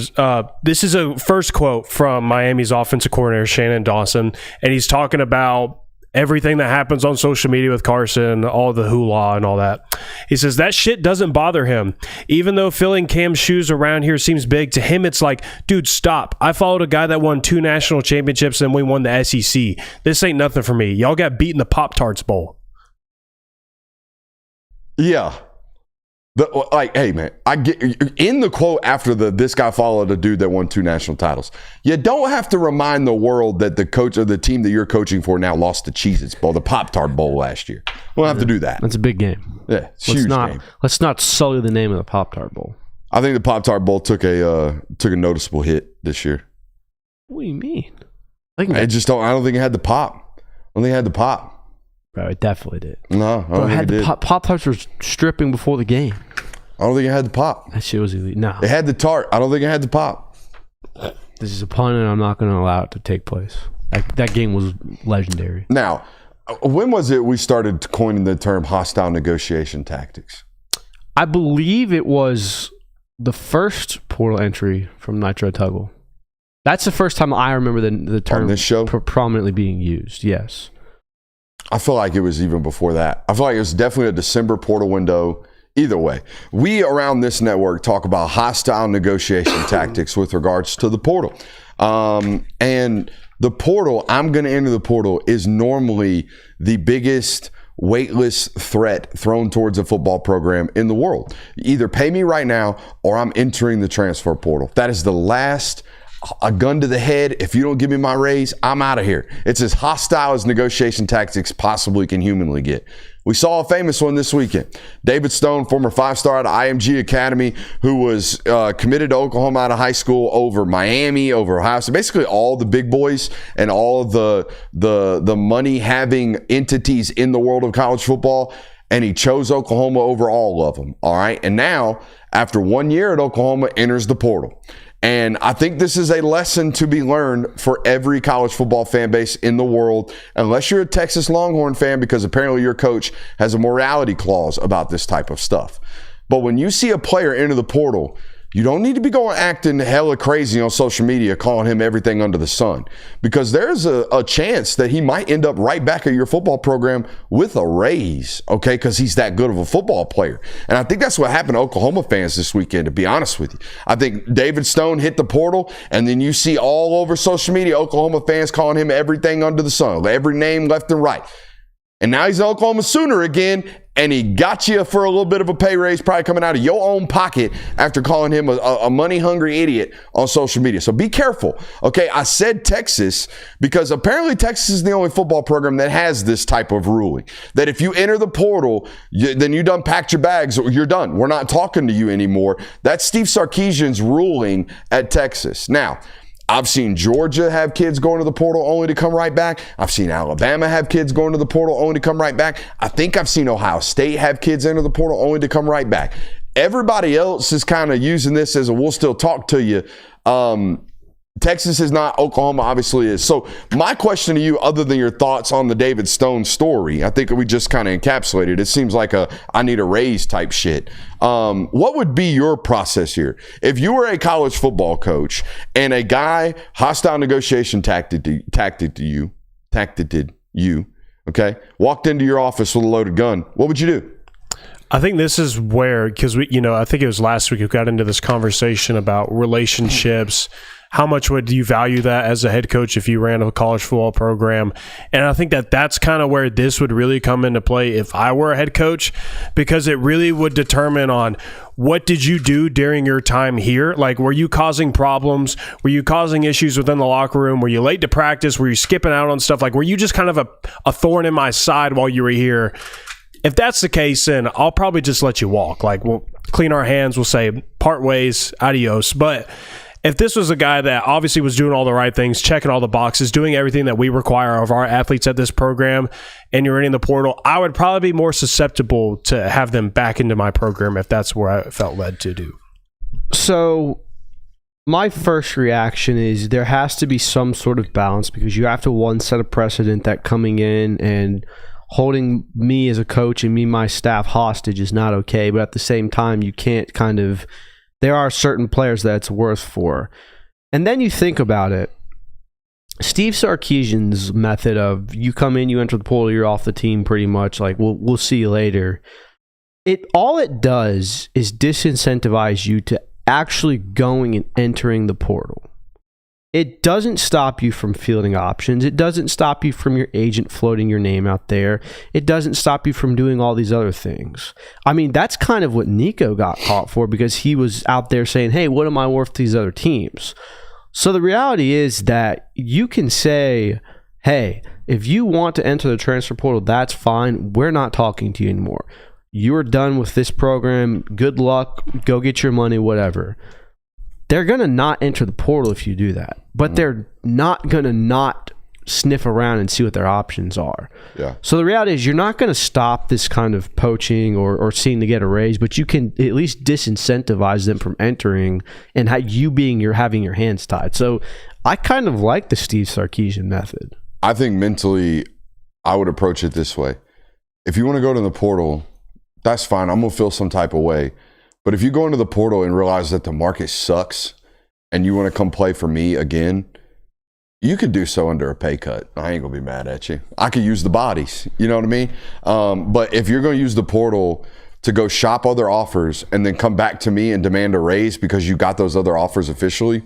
This is a first quote from Miami's offensive coordinator, Shannon Dawson, and he's talking about everything that happens on social media with Carson, all the hoolah and all that. He says, that shit doesn't bother him. Even though filling Cam's shoes around here seems big, to him it's like, dude, stop. I followed a guy that won 2 national championships and we won the SEC. This ain't nothing for me. Y'all got beat in the Pop-Tarts Bowl. Yeah. Hey man, I get in the quote after this guy followed a dude that won 2 national titles. You don't have to remind the world that the coach of the team that you're coaching for now lost the Cheez-Its Bowl, the Pop-Tart Bowl last year. We don't have to do that. That's a big game. Yeah, it's a huge game. Let's not sully the name of the Pop-Tart Bowl. I think the Pop-Tart Bowl took a noticeable hit this year. What do you mean? I don't think it had the pop. I don't think it had the pop. Bro, it definitely did. No, I don't think it did. Pop-Tarts were stripping before the game. I don't think it had the pop. That shit was elite. No. It had the tart. I don't think it had the pop. This is a pun, and I'm not going to allow it to take place. That game was legendary. Now, when was it we started coining the term hostile negotiation tactics? I believe it was the first portal entry from Nitro Tuggle. That's the first time I remember the term On this show? prominently being used. Yes. I feel like it was even before that. I feel like it was definitely a December portal window. Either way, we around this network talk about hostile negotiation tactics with regards to the portal. And the portal, I'm going to enter the portal, is normally the biggest weightless threat thrown towards a football program in the world. Either pay me right now or I'm entering the transfer portal. That is the last, a gun to the head. If you don't give me my raise, I'm out of here. It's as hostile as negotiation tactics possibly can humanly get. We saw a famous one this weekend. David Stone, former 5-star out of IMG Academy, who was committed to Oklahoma out of high school over Miami, over Ohio State, basically all the big boys and all the money-having entities in the world of college football, and he chose Oklahoma over all of them, all right? And now, after 1 year at Oklahoma, enters the portal. And I think this is a lesson to be learned for every college football fan base in the world, unless you're a Texas Longhorn fan, because apparently your coach has a morality clause about this type of stuff. But when you see a player enter the portal, you don't need to be going acting hella crazy on social media, calling him everything under the sun, because there's a chance that he might end up right back at your football program with a raise, okay, because he's that good of a football player. And I think that's what happened to Oklahoma fans this weekend, to be honest with you. I think David Stone hit the portal, and then you see all over social media Oklahoma fans calling him everything under the sun, every name left and right. And now he's an Oklahoma Sooner again, and he got you for a little bit of a pay raise, probably coming out of your own pocket after calling him a money-hungry idiot on social media. So be careful. Okay, I said Texas because apparently Texas is the only football program that has this type of ruling, that if you enter the portal, then you done packed your bags, you're done. We're not talking to you anymore. That's Steve Sarkisian's ruling at Texas. Now, I've seen Georgia have kids going to the portal only to come right back. I've seen Alabama have kids going to the portal only to come right back. I think I've seen Ohio State have kids enter the portal only to come right back. Everybody else is kind of using this as a we'll still talk to you. Texas is not, Oklahoma obviously is. So my question to you, other than your thoughts on the David Stone story, I think we just kind of encapsulated. It seems like a I need a raise type shit. What would be your process here? If you were a college football coach and a guy hostile negotiation tactic you, okay, walked into your office with a loaded gun, what would you do? I think this is where, because I think it was last week we got into this conversation about relationships. How much would you value that as a head coach if you ran a college football program? And I think that's kind of where this would really come into play if I were a head coach, because it really would determine on what did you do during your time here? Like, were you causing problems? Were you causing issues within the locker room? Were you late to practice? Were you skipping out on stuff? Like, were you just kind of a thorn in my side while you were here? If that's the case, then I'll probably just let you walk. Like, we'll clean our hands. We'll say part ways, adios. But if this was a guy that obviously was doing all the right things, checking all the boxes, doing everything that we require of our athletes at this program, and you're in the portal, I would probably be more susceptible to have them back into my program if that's where I felt led to do. So my first reaction is there has to be some sort of balance, because you have to, one, set a precedent that coming in and holding me as a coach and my staff hostage is not okay. But at the same time, you can't there are certain players that it's worth for. And then you think about it. Steve Sarkisian's method of you come in, you enter the portal, you're off the team pretty much, like we'll see you later. All it does is disincentivize you to actually going and entering the portal. It doesn't stop you from fielding options. It doesn't stop you from your agent floating your name out there. It doesn't stop you from doing all these other things. I mean, that's kind of what Nico got caught for, because he was out there saying, hey, what am I worth to these other teams? So the reality is that you can say, hey, if you want to enter the transfer portal, that's fine. We're not talking to you anymore. You're done with this program. Good luck. Go get your money, whatever. They're going to not enter the portal if you do that. But they're not going to not sniff around and see what their options are. Yeah. So the reality is you're not going to stop this kind of poaching or seeing to get a raise, but you can at least disincentivize them from entering and having your hands tied. So I kind of like the Steve Sarkisian method. I think mentally, I would approach it this way. If you want to go to the portal, that's fine. I'm going to feel some type of way. But if you go into the portal and realize that the market sucks and you want to come play for me again, you could do so under a pay cut. I ain't going to be mad at you. I could use the bodies. You know what I mean? But if you're going to use the portal to go shop other offers and then come back to me and demand a raise because you got those other offers officially,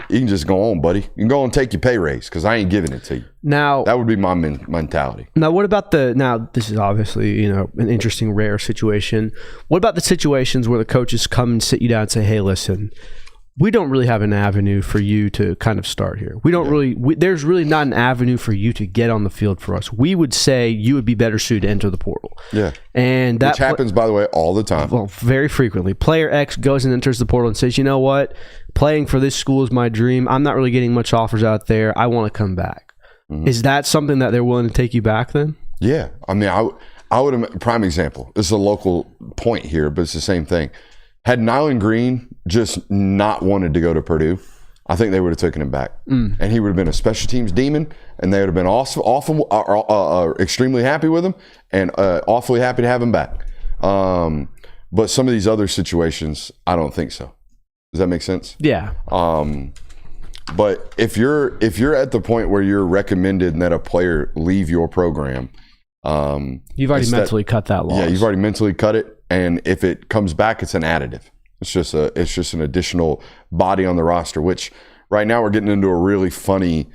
you can just go on, buddy. You can go and take your pay raise because I ain't giving it to you. Now, that would be my mentality. Now, what about now this is obviously, an interesting, rare situation. What about the situations where the coaches come and sit you down and say, hey, listen, we don't really have an avenue for you to kind of start here. We don't there's really not an avenue for you to get on the field for us. We would say you would be better suited to enter the portal. Yeah. And that which happens, by the way, all the time. Well, very frequently. Player X goes and enters the portal and says, you know what? Playing for this school is my dream. I'm not really getting much offers out there. I want to come back. Mm-hmm. Is that something that they're willing to take you back then? Yeah. I mean, I would, prime example. This is a local point here, but it's the same thing. Had Nyland Green just not wanted to go to Purdue, I think they would have taken him back. And he would have been a special teams demon, and they would have been extremely happy with him and awfully happy to have him back. But some of these other situations, I don't think so. Does that make sense? Yeah. But if you're at the point where you're recommended and that a player leave your program, you've already mentally cut that loss. Yeah, you've already mentally cut it. And if it comes back, it's an additive. It's just an additional body on the roster, which right now we're getting into a really funny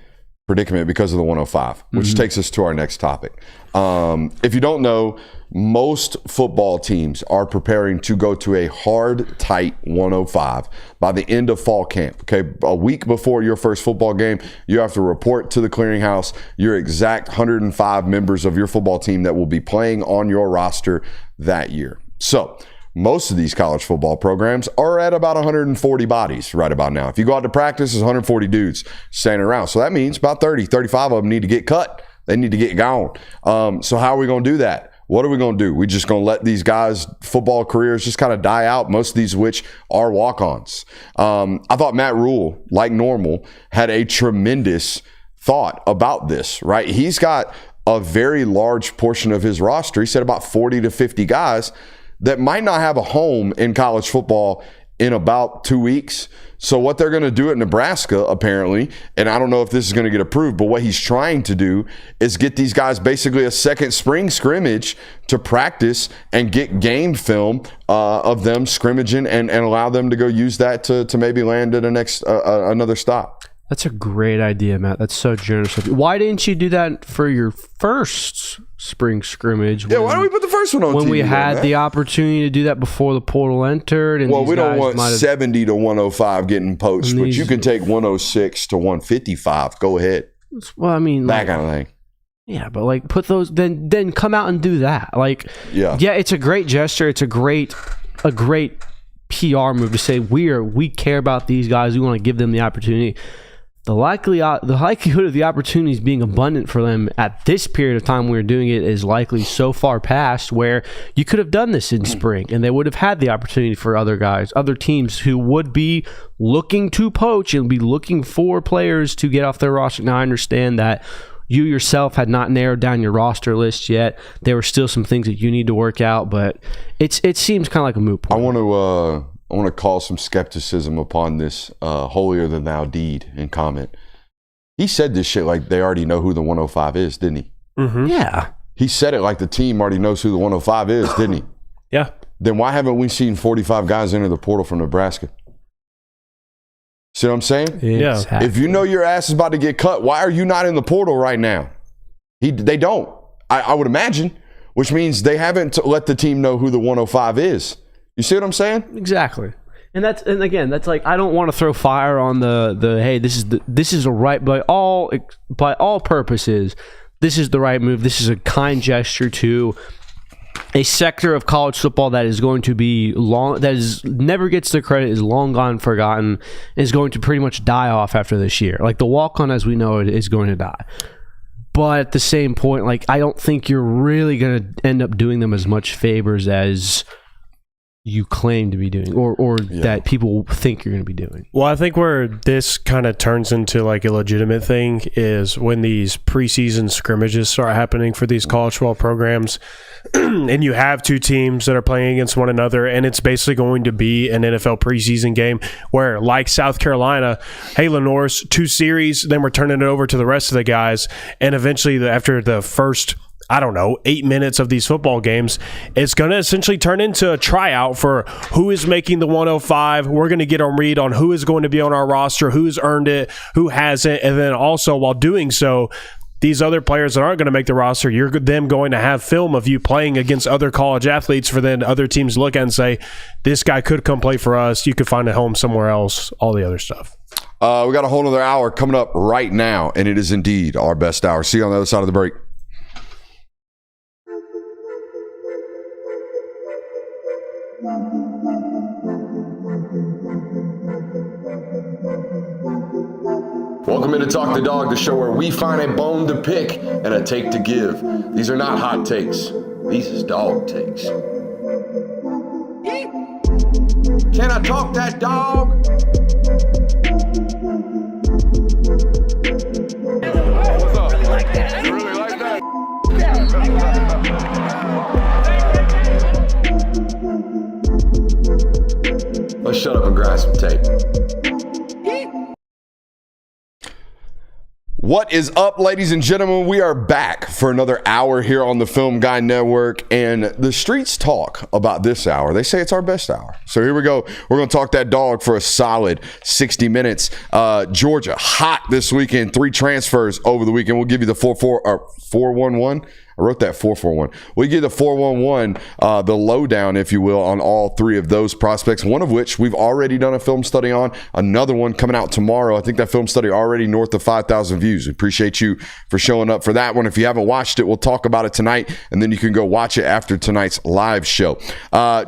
predicament because of the 105, which takes us to our next topic. If you don't know, most football teams are preparing to go to a hard, tight 105 by the end of fall camp. Okay, a week before your first football game, you have to report to the clearinghouse your exact 105 members of your football team that will be playing on your roster that year. So most of these college football programs are at about 140 bodies right about now. If you go out to practice, there's 140 dudes standing around. So that means about 30, 35 of them need to get cut. They need to get gone. So how are we going to do that? What are we going to do? We just going to let these guys' football careers just kind of die out, most of these which are walk-ons. I thought Matt Rule, like normal, had a tremendous thought about this, right? He's got a very large portion of his roster. He said about 40 to 50 guys that might not have a home in college football in about 2 weeks. So what they're going to do at Nebraska, apparently, and I don't know if this is going to get approved, but what he's trying to do is get these guys basically a second spring scrimmage to practice and get game film of them scrimmaging and allow them to go use that to maybe land at another stop. That's a great idea, Matt. That's so generous of you. Why didn't you do that for your first spring scrimmage? Yeah, why don't we put the first one on when TV we had then, the opportunity to do that before the portal entered? And well, we don't want 70 to 105 getting poached, but you can take 106 to 155. Go ahead. Well, I mean, that kind of thing. Yeah, but like put those, then come out and do that. Like, yeah, it's a great gesture. It's a great PR move to say we care about these guys. We want to give them the opportunity. The likelihood of the opportunities being abundant for them at this period of time we're doing it is likely so far past where you could have done this in spring and they would have had the opportunity for other guys, other teams who would be looking to poach and be looking for players to get off their roster. Now, I understand that you yourself had not narrowed down your roster list yet. There were still some things that you need to work out, but it seems kind of like a moot point. I want to call some skepticism upon this holier than thou deed in comment. He said this shit like they already know who the 105 is, didn't he? Mm-hmm. Yeah. He said it like the team already knows who the 105 is, didn't he? Yeah. Then why haven't we seen 45 guys enter the portal from Nebraska? See what I'm saying? Yeah. Exactly. If you know your ass is about to get cut, why are you not in the portal right now? They don't. I would imagine, which means they haven't let the team know who the 105 is. You see what I'm saying? Exactly. And again, that's like, I don't want to throw fire on the hey, this is a right by all purposes. This is the right move. This is a kind gesture to a sector of college football that is going to be never gets the credit, is long gone forgotten, is going to pretty much die off after this year. Like the walk-on as we know it is going to die. But at the same point, like I don't think you're really going to end up doing them as much favors as you claim to be doing or that people think you're going to be doing. Well, I think where this kind of turns into like a legitimate thing is when these preseason scrimmages start happening for these college football programs and you have two teams that are playing against one another, and it's basically going to be an NFL preseason game where, like South Carolina, hey, Lenore's 2 series, then we're turning it over to the rest of the guys, and eventually after the first 8 minutes of these football games, it's going to essentially turn into a tryout for who is making the 105. We're going to get a read on who is going to be on our roster, who's earned it, who hasn't. And then also while doing so, these other players that aren't going to make the roster, you're them going to have film of you playing against other college athletes for then other teams to look at and say, this guy could come play for us. You could find a home somewhere else, all the other stuff. We got a whole nother hour coming up right now, and it is indeed our best hour. See you on the other side of the break. Welcome into Talk the Dog, the show where we find a bone to pick and a take to give. These are not hot takes. These is dog takes. Can I talk that dog? What's up? You really like that? Let's shut up and grind some tape. What is up, ladies and gentlemen? We are back for another hour here on the Film Guy Network, and the streets talk about this hour. They say it's our best hour. So here we go. We're going to talk that dog for a solid 60 minutes. Georgia, hot this weekend. 3 transfers over the weekend. We'll give you the 411. I wrote that 441. We give the 411, the lowdown, if you will, on all 3 of those prospects, one of which we've already done a film study on. Another one coming out tomorrow. I think that film study already north of 5,000 views. We appreciate you for showing up for that one. If you haven't watched it, we'll talk about it tonight, and then you can go watch it after tonight's live show.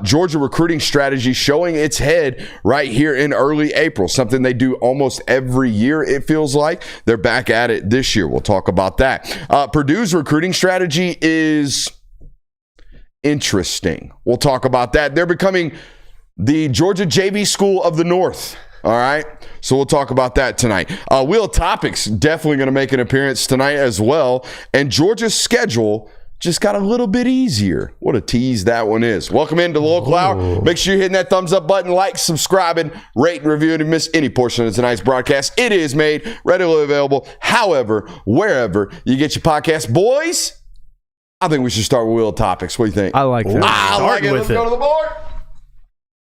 Georgia recruiting strategy showing its head right here in early April, something they do almost every year, it feels like. They're back at it this year. We'll talk about that. Purdue's recruiting strategy is interesting. We'll talk about that. They're becoming the Georgia JV School of the North. All right. So we'll talk about that tonight. Wheel Topics definitely going to make an appearance tonight as well. And Georgia's schedule just got a little bit easier. What a tease that one is. Welcome into the local hour. Make sure you're hitting that thumbs up button, like, subscribing, rate, and review, and if you miss any portion of tonight's broadcast. It is made readily available, however, wherever you get your podcast. Boys, I think we should start with Wheel Topics. What do you think? I like that. I like it. Let's go to the board.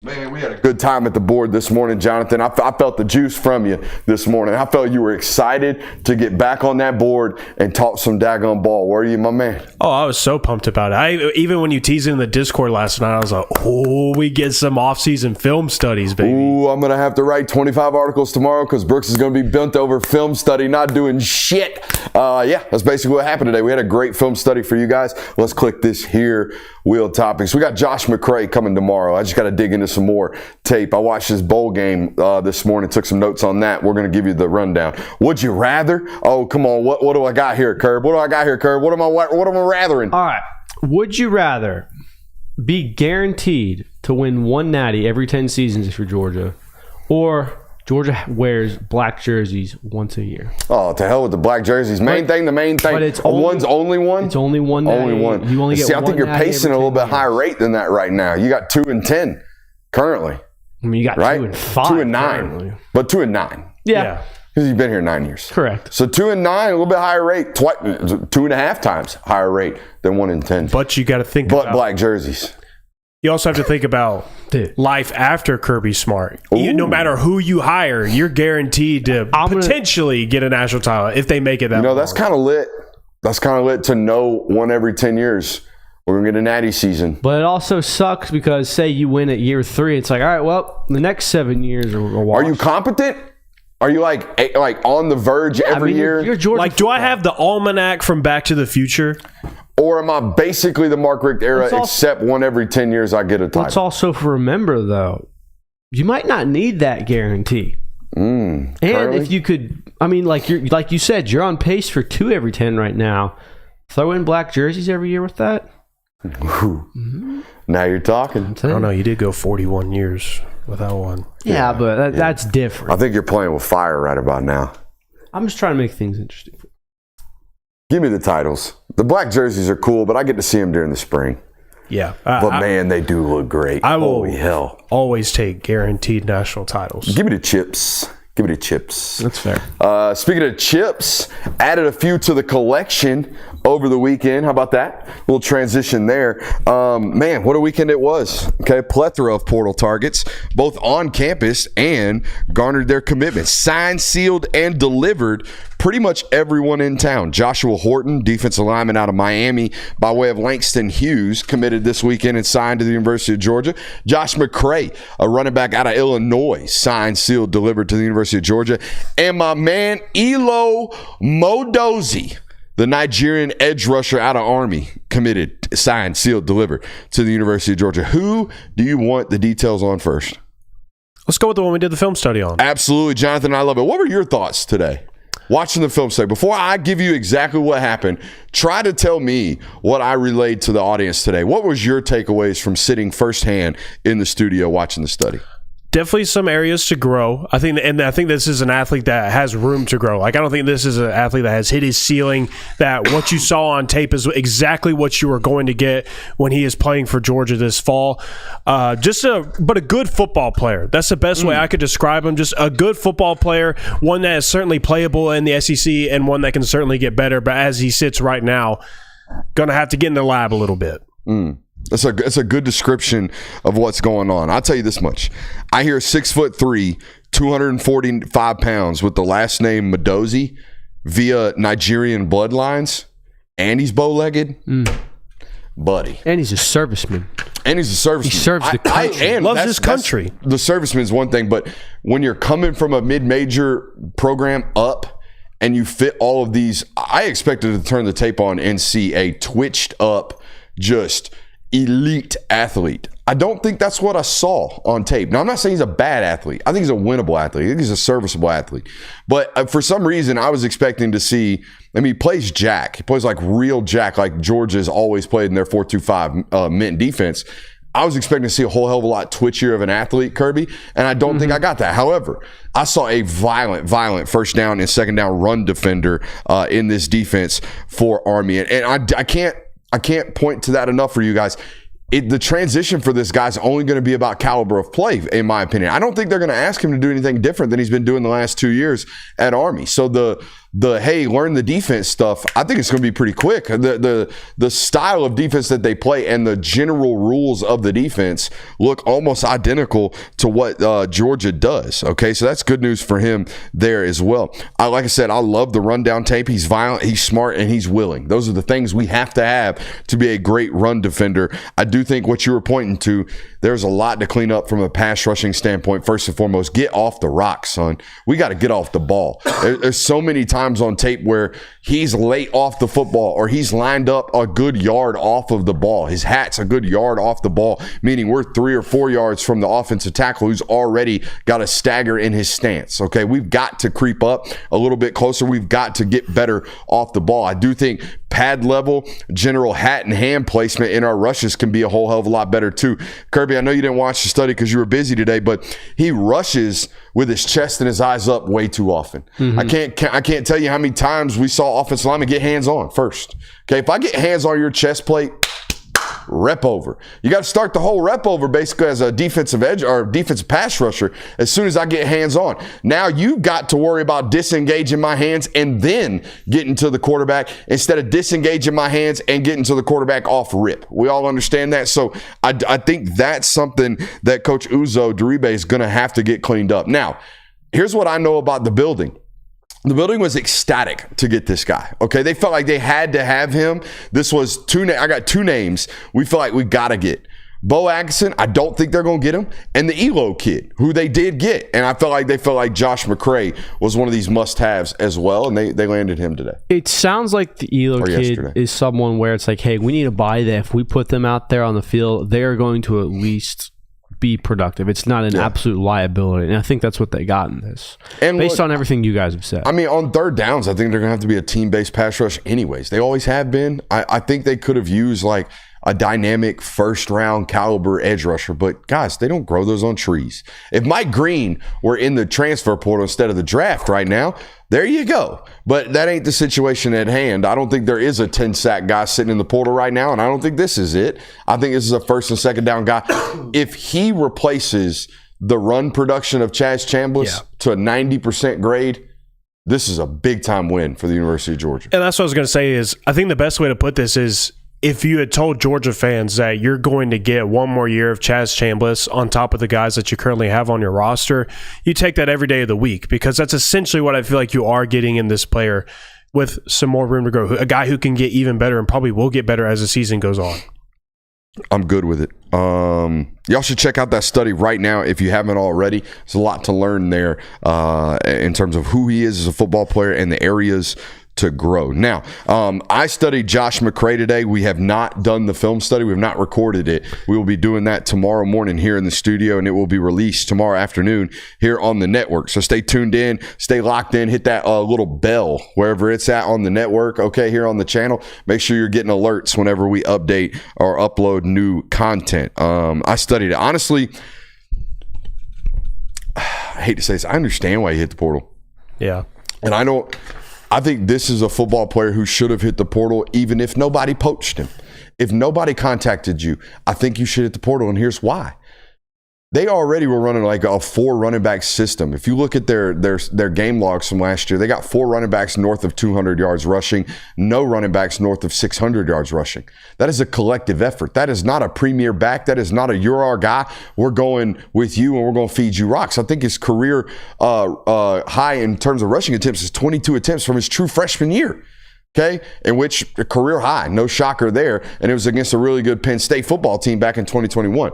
Man, we had a good time at the board this morning, Jonathan. I felt the juice from you this morning. I felt you were excited to get back on that board and talk some daggone ball. Were you, my man? Oh, I was so pumped about it. Even when you teased in the Discord last night, I was like, oh, we get some off-season film studies, baby. Ooh, I'm going to have to write 25 articles tomorrow because Brooks is going to be bent over film study, not doing shit. Yeah, that's basically what happened today. We had a great film study for you guys. Let's click this here, Wheel Topics. We got Josh McCray coming tomorrow. I just got to dig into some more tape. I watched his bowl game this morning, took some notes on that. We're going to give you the rundown. Would you rather? Oh, come on. What do I got here, Curb? What am I rathering? All right. Would you rather be guaranteed to win one natty every 10 seasons if you're Georgia, or Georgia wears black jerseys once a year? Oh, to hell with the black jerseys. The main thing. But it's one's only one? It's only one natty. Only one. You only get See, I one think you're natty pacing every a little 10 bit higher rate than that right now. You got 2 and 10 currently. I mean, you got right? 2 and 5. 2 and 9. Currently. But 2 and 9. Yeah. Because you've been here 9 years. Correct. So 2 and 9, a little bit higher rate, 2.5 times higher rate than 1 and 10. But you got to think about black jerseys. You also have to think about life after Kirby Smart. No matter who you hire, you're guaranteed to potentially get a national title if they make it that. That's kind of lit. That's kind of lit to know one every 10 years. We're going to get a natty season. But it also sucks because, say you win at year 3, it's like, all right, well, the next 7 years are washed. Are you competent? Are you like on the verge every year? You're Georgia like, do I have the almanac from Back to the Future? Or am I basically the Mark Richt era, except one every 10 years I get a title? Let's also remember, though, you might not need that guarantee. And if you could, I mean, like you said, you're on pace for 2 every 10 right now. Throw in black jerseys every year with that. Now you're talking. I don't know. You did go 41 years without one. Yeah, but that's different. I think you're playing with fire right about now. I'm just trying to make things interesting. Give me the titles. The black jerseys are cool, but I get to see them during the spring. Yeah. But man, they do look great. I will Holy hell. always take guaranteed national titles. Give me the chips. Give me the chips. That's fair. Speaking of chips, added a few to the collection over the weekend. How about that? Little transition there. Man, what a weekend it was. Okay, plethora of portal targets, both on campus and garnered their commitments. Signed, sealed, and delivered pretty much everyone in town. Joshua Horton, defensive lineman out of Miami by way of Langston Hughes, committed this weekend and signed to the University of Georgia. Josh McCray, a running back out of Illinois, signed, sealed, delivered to the University of Georgia. And my man, Elo Modozi, the Nigerian edge rusher out of Army, committed, signed, sealed, delivered to the University of Georgia. Who do you want the details on first? Let's go with the one we did the film study on. Absolutely, Jonathan. I love it. What were your thoughts today? Watching the film study. Before I give you exactly what happened, try to tell me what I relayed to the audience today. What was your takeaways from sitting firsthand in the studio watching the study? Definitely some areas to grow. I think this is an athlete that has room to grow. Like, I don't think this is an athlete that has hit his ceiling, that what you saw on tape is exactly what you are going to get when he is playing for Georgia this fall. But a good football player. That's the best way I could describe him. Just a good football player, one that is certainly playable in the SEC and one that can certainly get better. But as he sits right now, going to have to get in the lab a little bit. It's a good description of what's going on. I'll tell you this much. I hear 6'3", 245 pounds with the last name Modozi via Nigerian bloodlines, and he's bow-legged. Buddy. And he's a serviceman. He serves the country. Loves his country. The serviceman is one thing, but when you're coming from a mid-major program up and you fit all of these, I expected to turn the tape on and see a twitched up, just elite athlete. I don't think that's what I saw on tape. Now, I'm not saying he's a bad athlete. I think he's a winnable athlete. I think he's a serviceable athlete. But for some reason, I was expecting to see, he plays jack. He plays like real jack, like Georgia's always played in their 4-2-5 mint defense. I was expecting to see a whole hell of a lot twitchier of an athlete, Kirby, and I don't think I got that. However, I saw a violent first down and second down run defender in this defense for Army. And I can't point to that enough for you guys. The transition for this guy's only going to be about caliber of play, in my opinion. I don't think they're going to ask him to do anything different than he's been doing the last 2 years at Army. So the hey, learn the defense stuff, I think it's going to be pretty quick. The style of defense that they play and the general rules of the defense look almost identical to what Georgia does. Okay, so that's good news for him there as well. Like I said, I love the rundown tape. He's violent, he's smart, and he's willing. Those are the things we have to be a great run defender. I do think what you were pointing to, there's a lot to clean up from a pass rushing standpoint. First and foremost, get off the rock, son. We got to get off the ball. There's so many times on tape where he's late off the football or he's lined up a good yard off of the ball. His hat's a good yard off the ball, meaning we're 3 or 4 yards from the offensive tackle who's already got a stagger in his stance. Okay, we've got to creep up a little bit closer. We've got to get better off the ball. I do think pad level, general hat and hand placement in our rushes can be a whole hell of a lot better too. Kirby, I know you didn't watch the study because you were busy today, but he rushes with his chest and his eyes up way too often. I can't tell you how many times we saw offensive linemen get hands on first. Okay, if I get hands on your chest plate, rep over. You got to start the whole rep over basically as a defensive edge or defensive pass rusher as soon as I get hands on. Now you've got to worry about disengaging my hands and then getting to the quarterback instead of disengaging my hands and getting to the quarterback off rip. We all understand that. So I think that's something that Coach Uzo Duribe is going to have to get cleaned up. Now, here's what I know about the building. The building was ecstatic to get this guy. Okay, they felt like they had to have him. This was I got 2 names. We feel like we got to get Bo Atkinson. I don't think they're going to get him, and the Elo kid, who they did get. And I felt like Josh McCray was one of these must-haves as well, and they landed him today. It sounds like the Elo kid yesterday is someone where it's like, hey, we need to buy that. If we put them out there on the field, they are going to at least be productive. It's not an absolute liability, and I think that's what they got in this. And based on everything you guys have said, I mean, on third downs, I think they're gonna have to be a team-based pass rush anyways. They always have been. I think they could have used like a dynamic first-round caliber edge rusher. But, guys, they don't grow those on trees. If Mike Green were in the transfer portal instead of the draft right now, there you go. But that ain't the situation at hand. I don't think there is a 10-sack guy sitting in the portal right now, and I don't think this is it. I think this is a first and second down guy. If he replaces the run production of Chaz Chambliss to a 90% grade, this is a big-time win for the University of Georgia. And that's what I was going to say is I think the best way to put this is if you had told Georgia fans that you're going to get one more year of Chaz Chambliss on top of the guys that you currently have on your roster, you take that every day of the week because that's essentially what I feel like you are getting in this player with some more room to grow. A guy who can get even better and probably will get better as the season goes on. I'm good with it. Y'all should check out that study right now if you haven't already. There's a lot to learn there in terms of who he is as a football player and the areas to grow. Now, I studied Josh McCray today. We have not done the film study. We have not recorded it. We will be doing that tomorrow morning here in the studio, and it will be released tomorrow afternoon here on the network. So stay tuned in, stay locked in, hit that little bell wherever it's at on the network, okay, here on the channel. Make sure you're getting alerts whenever we update or upload new content. I studied it. Honestly, I hate to say this, I understand why he hit the portal. Yeah. And I think this is a football player who should have hit the portal even if nobody poached him. If nobody contacted you, I think you should hit the portal, and here's why. They already were running like a 4 running back system. If you look at their game logs from last year, they got 4 running backs north of 200 yards rushing, no running backs north of 600 yards rushing. That is a collective effort. That is not a premier back. That is not a you're our guy. We're going with you and we're going to feed you rocks. I think his career high in terms of rushing attempts is 22 attempts from his true freshman year. Okay, in which a career high, no shocker there. And it was against a really good Penn State football team back in 2021.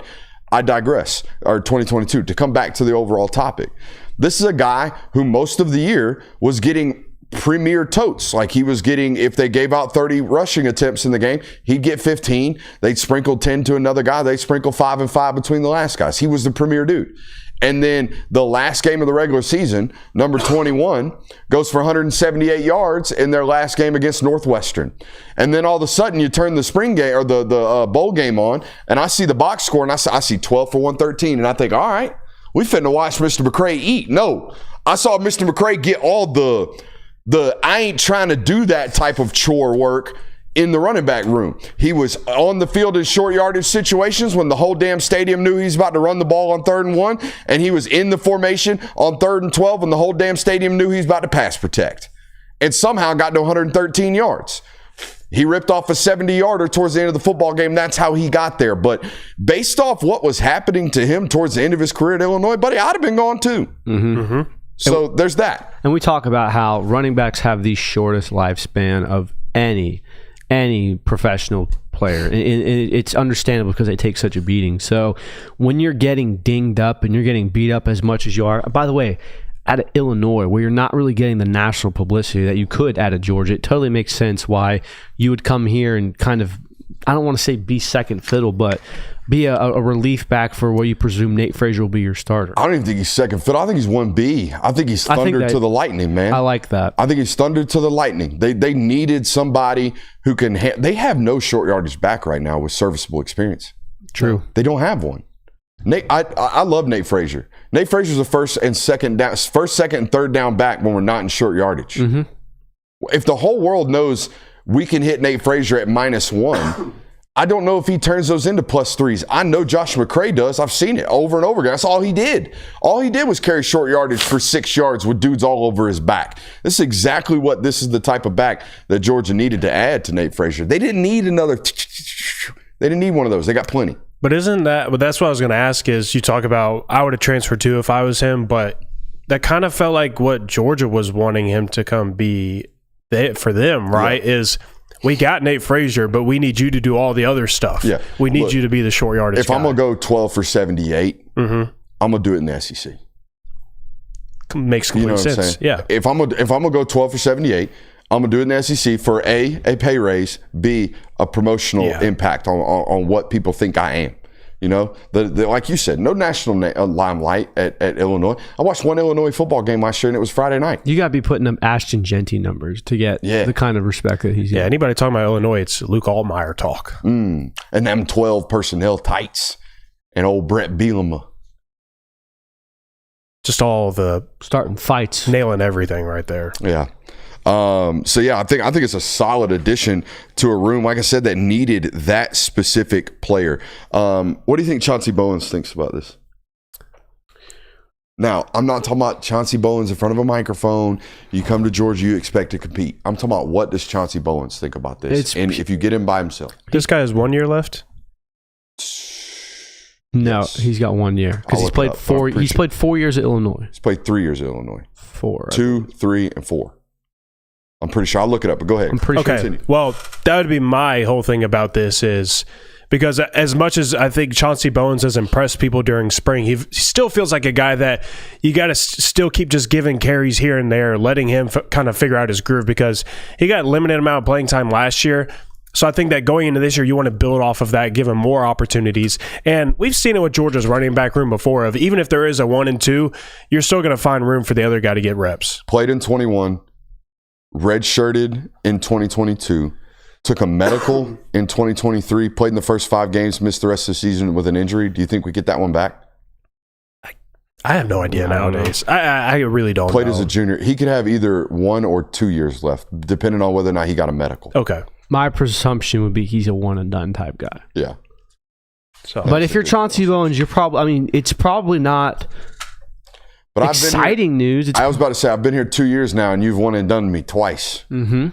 I digress, or 2022, to come back to the overall topic. This is a guy who most of the year was getting premier totes. Like he was getting, if they gave out 30 rushing attempts in the game, he'd get 15. They'd sprinkle 10 to another guy. They'd sprinkle 5 and 5 between the last guys. He was the premier dude. And then the last game of the regular season, number 21, goes for 178 yards in their last game against Northwestern. And then all of a sudden you turn the spring game or the bowl game on, and I see the box score, and I see 12 for 113. And I think, all right, we finna watch Mr. McCray eat. No, I saw Mr. McCray get all the I ain't trying to do that type of chore work in the running back room. He was on the field in short yardage situations when the whole damn stadium knew he was about to run the ball on 3rd and 1, and he was in the formation on 3rd and 12 when the whole damn stadium knew he was about to pass protect, and somehow got to 113 yards. He ripped off a 70-yarder towards the end of the football game. That's how he got there. But based off what was happening to him towards the end of his career at Illinois, buddy, I'd have been gone too. Mm-hmm. So there's that. And we talk about how running backs have the shortest lifespan of any professional player. And it's understandable because they take such a beating. So when you're getting dinged up and you're getting beat up as much as you are, by the way, out of Illinois, where you're not really getting the national publicity that you could out of Georgia, it totally makes sense why you would come here and kind of, I don't want to say be second fiddle, but be a relief back for what you presume Nate Frazier will be your starter. I don't even think he's second fiddle. I think he's 1B. I think he's thunder to the lightning, man. I like that. I think he's thunder to the lightning. They needed somebody who can they have no short yardage back right now with serviceable experience. True. They don't have one. Nate, I love Nate Frazier. Nate Frazier's a first, second, and third down back when we're not in short yardage. Mm-hmm. If the whole world knows we can hit Nate Frazier at -1, I don't know if he turns those into +3s. I know Josh McCray does. I've seen it over and over again. That's all he did. All he did was carry short yardage for 6 yards with dudes all over his back. This is exactly what this is the type of back that Georgia needed to add to Nate Frazier. They didn't need another. They didn't need one of those. They got plenty. But that's what I was going to ask is you talk about I would have transferred too if I was him, but that kind of felt like what Georgia was wanting him to come be for them, right? Yeah. Is we got Nate Frazier, but we need you to do all the other stuff. Yeah. We need you to be the short yardage guy. I'm going to go 12 for 78, I'm going to do it in the SEC. Makes complete sense. Yeah. If I'm going to go 12 for 78, I'm going to do it in the SEC for A pay raise, B, a promotional impact on what people think I am. You know, like you said, no national limelight at Illinois. I watched one Illinois football game last year, and it was Friday night. You got to be putting up Ashton Genty numbers to get the kind of respect that he's getting. Anybody talking about Illinois, it's Luke Altmaier talk. And them 12 personnel tights and old Brett Bielema. Just all the starting fights, nailing everything right there. Yeah. So yeah, I think it's a solid addition to a room, like I said, that needed that specific player. What do you think Chauncey Bowens thinks about this? Now, I'm not talking about Chauncey Bowens in front of a microphone. You come to Georgia, you expect to compete. I'm talking about what does Chauncey Bowens think about this? And if you get him by himself. This guy has 1 year left? No, he's got 1 year because he's played 4. He's played 4 years at Illinois. He's played 3 years at Illinois. 4, 2, 3, and 4. I'm pretty sure. I'll look it up, but go ahead. I'm pretty sure. Continue. Well, that would be my whole thing about this is because as much as I think Chauncey Bowens has impressed people during spring, he still feels like a guy that you got to still keep just giving carries here and there, letting him kind of figure out his groove because he got limited amount of playing time last year. So I think that going into this year, you want to build off of that, give him more opportunities. And we've seen it with Georgia's running back room before of even if there is a 1 and 2, you're still going to find room for the other guy to get reps. Played in 21. Redshirted in 2022, took a medical in 2023, played in the first 5 games, missed the rest of the season with an injury. Do you think we get that one back? I have no idea nowadays. I really don't Played know. as a junior. He could have either 1 or 2 years left, depending on whether or not he got a medical. Okay. My presumption would be he's a one and done type guy. Yeah. So, but if you're Chauncey Bowens, you're probably, I mean, it's probably not exciting news. I was about to say, I've been here 2 years now, and you've won and done me twice. Mm-hmm.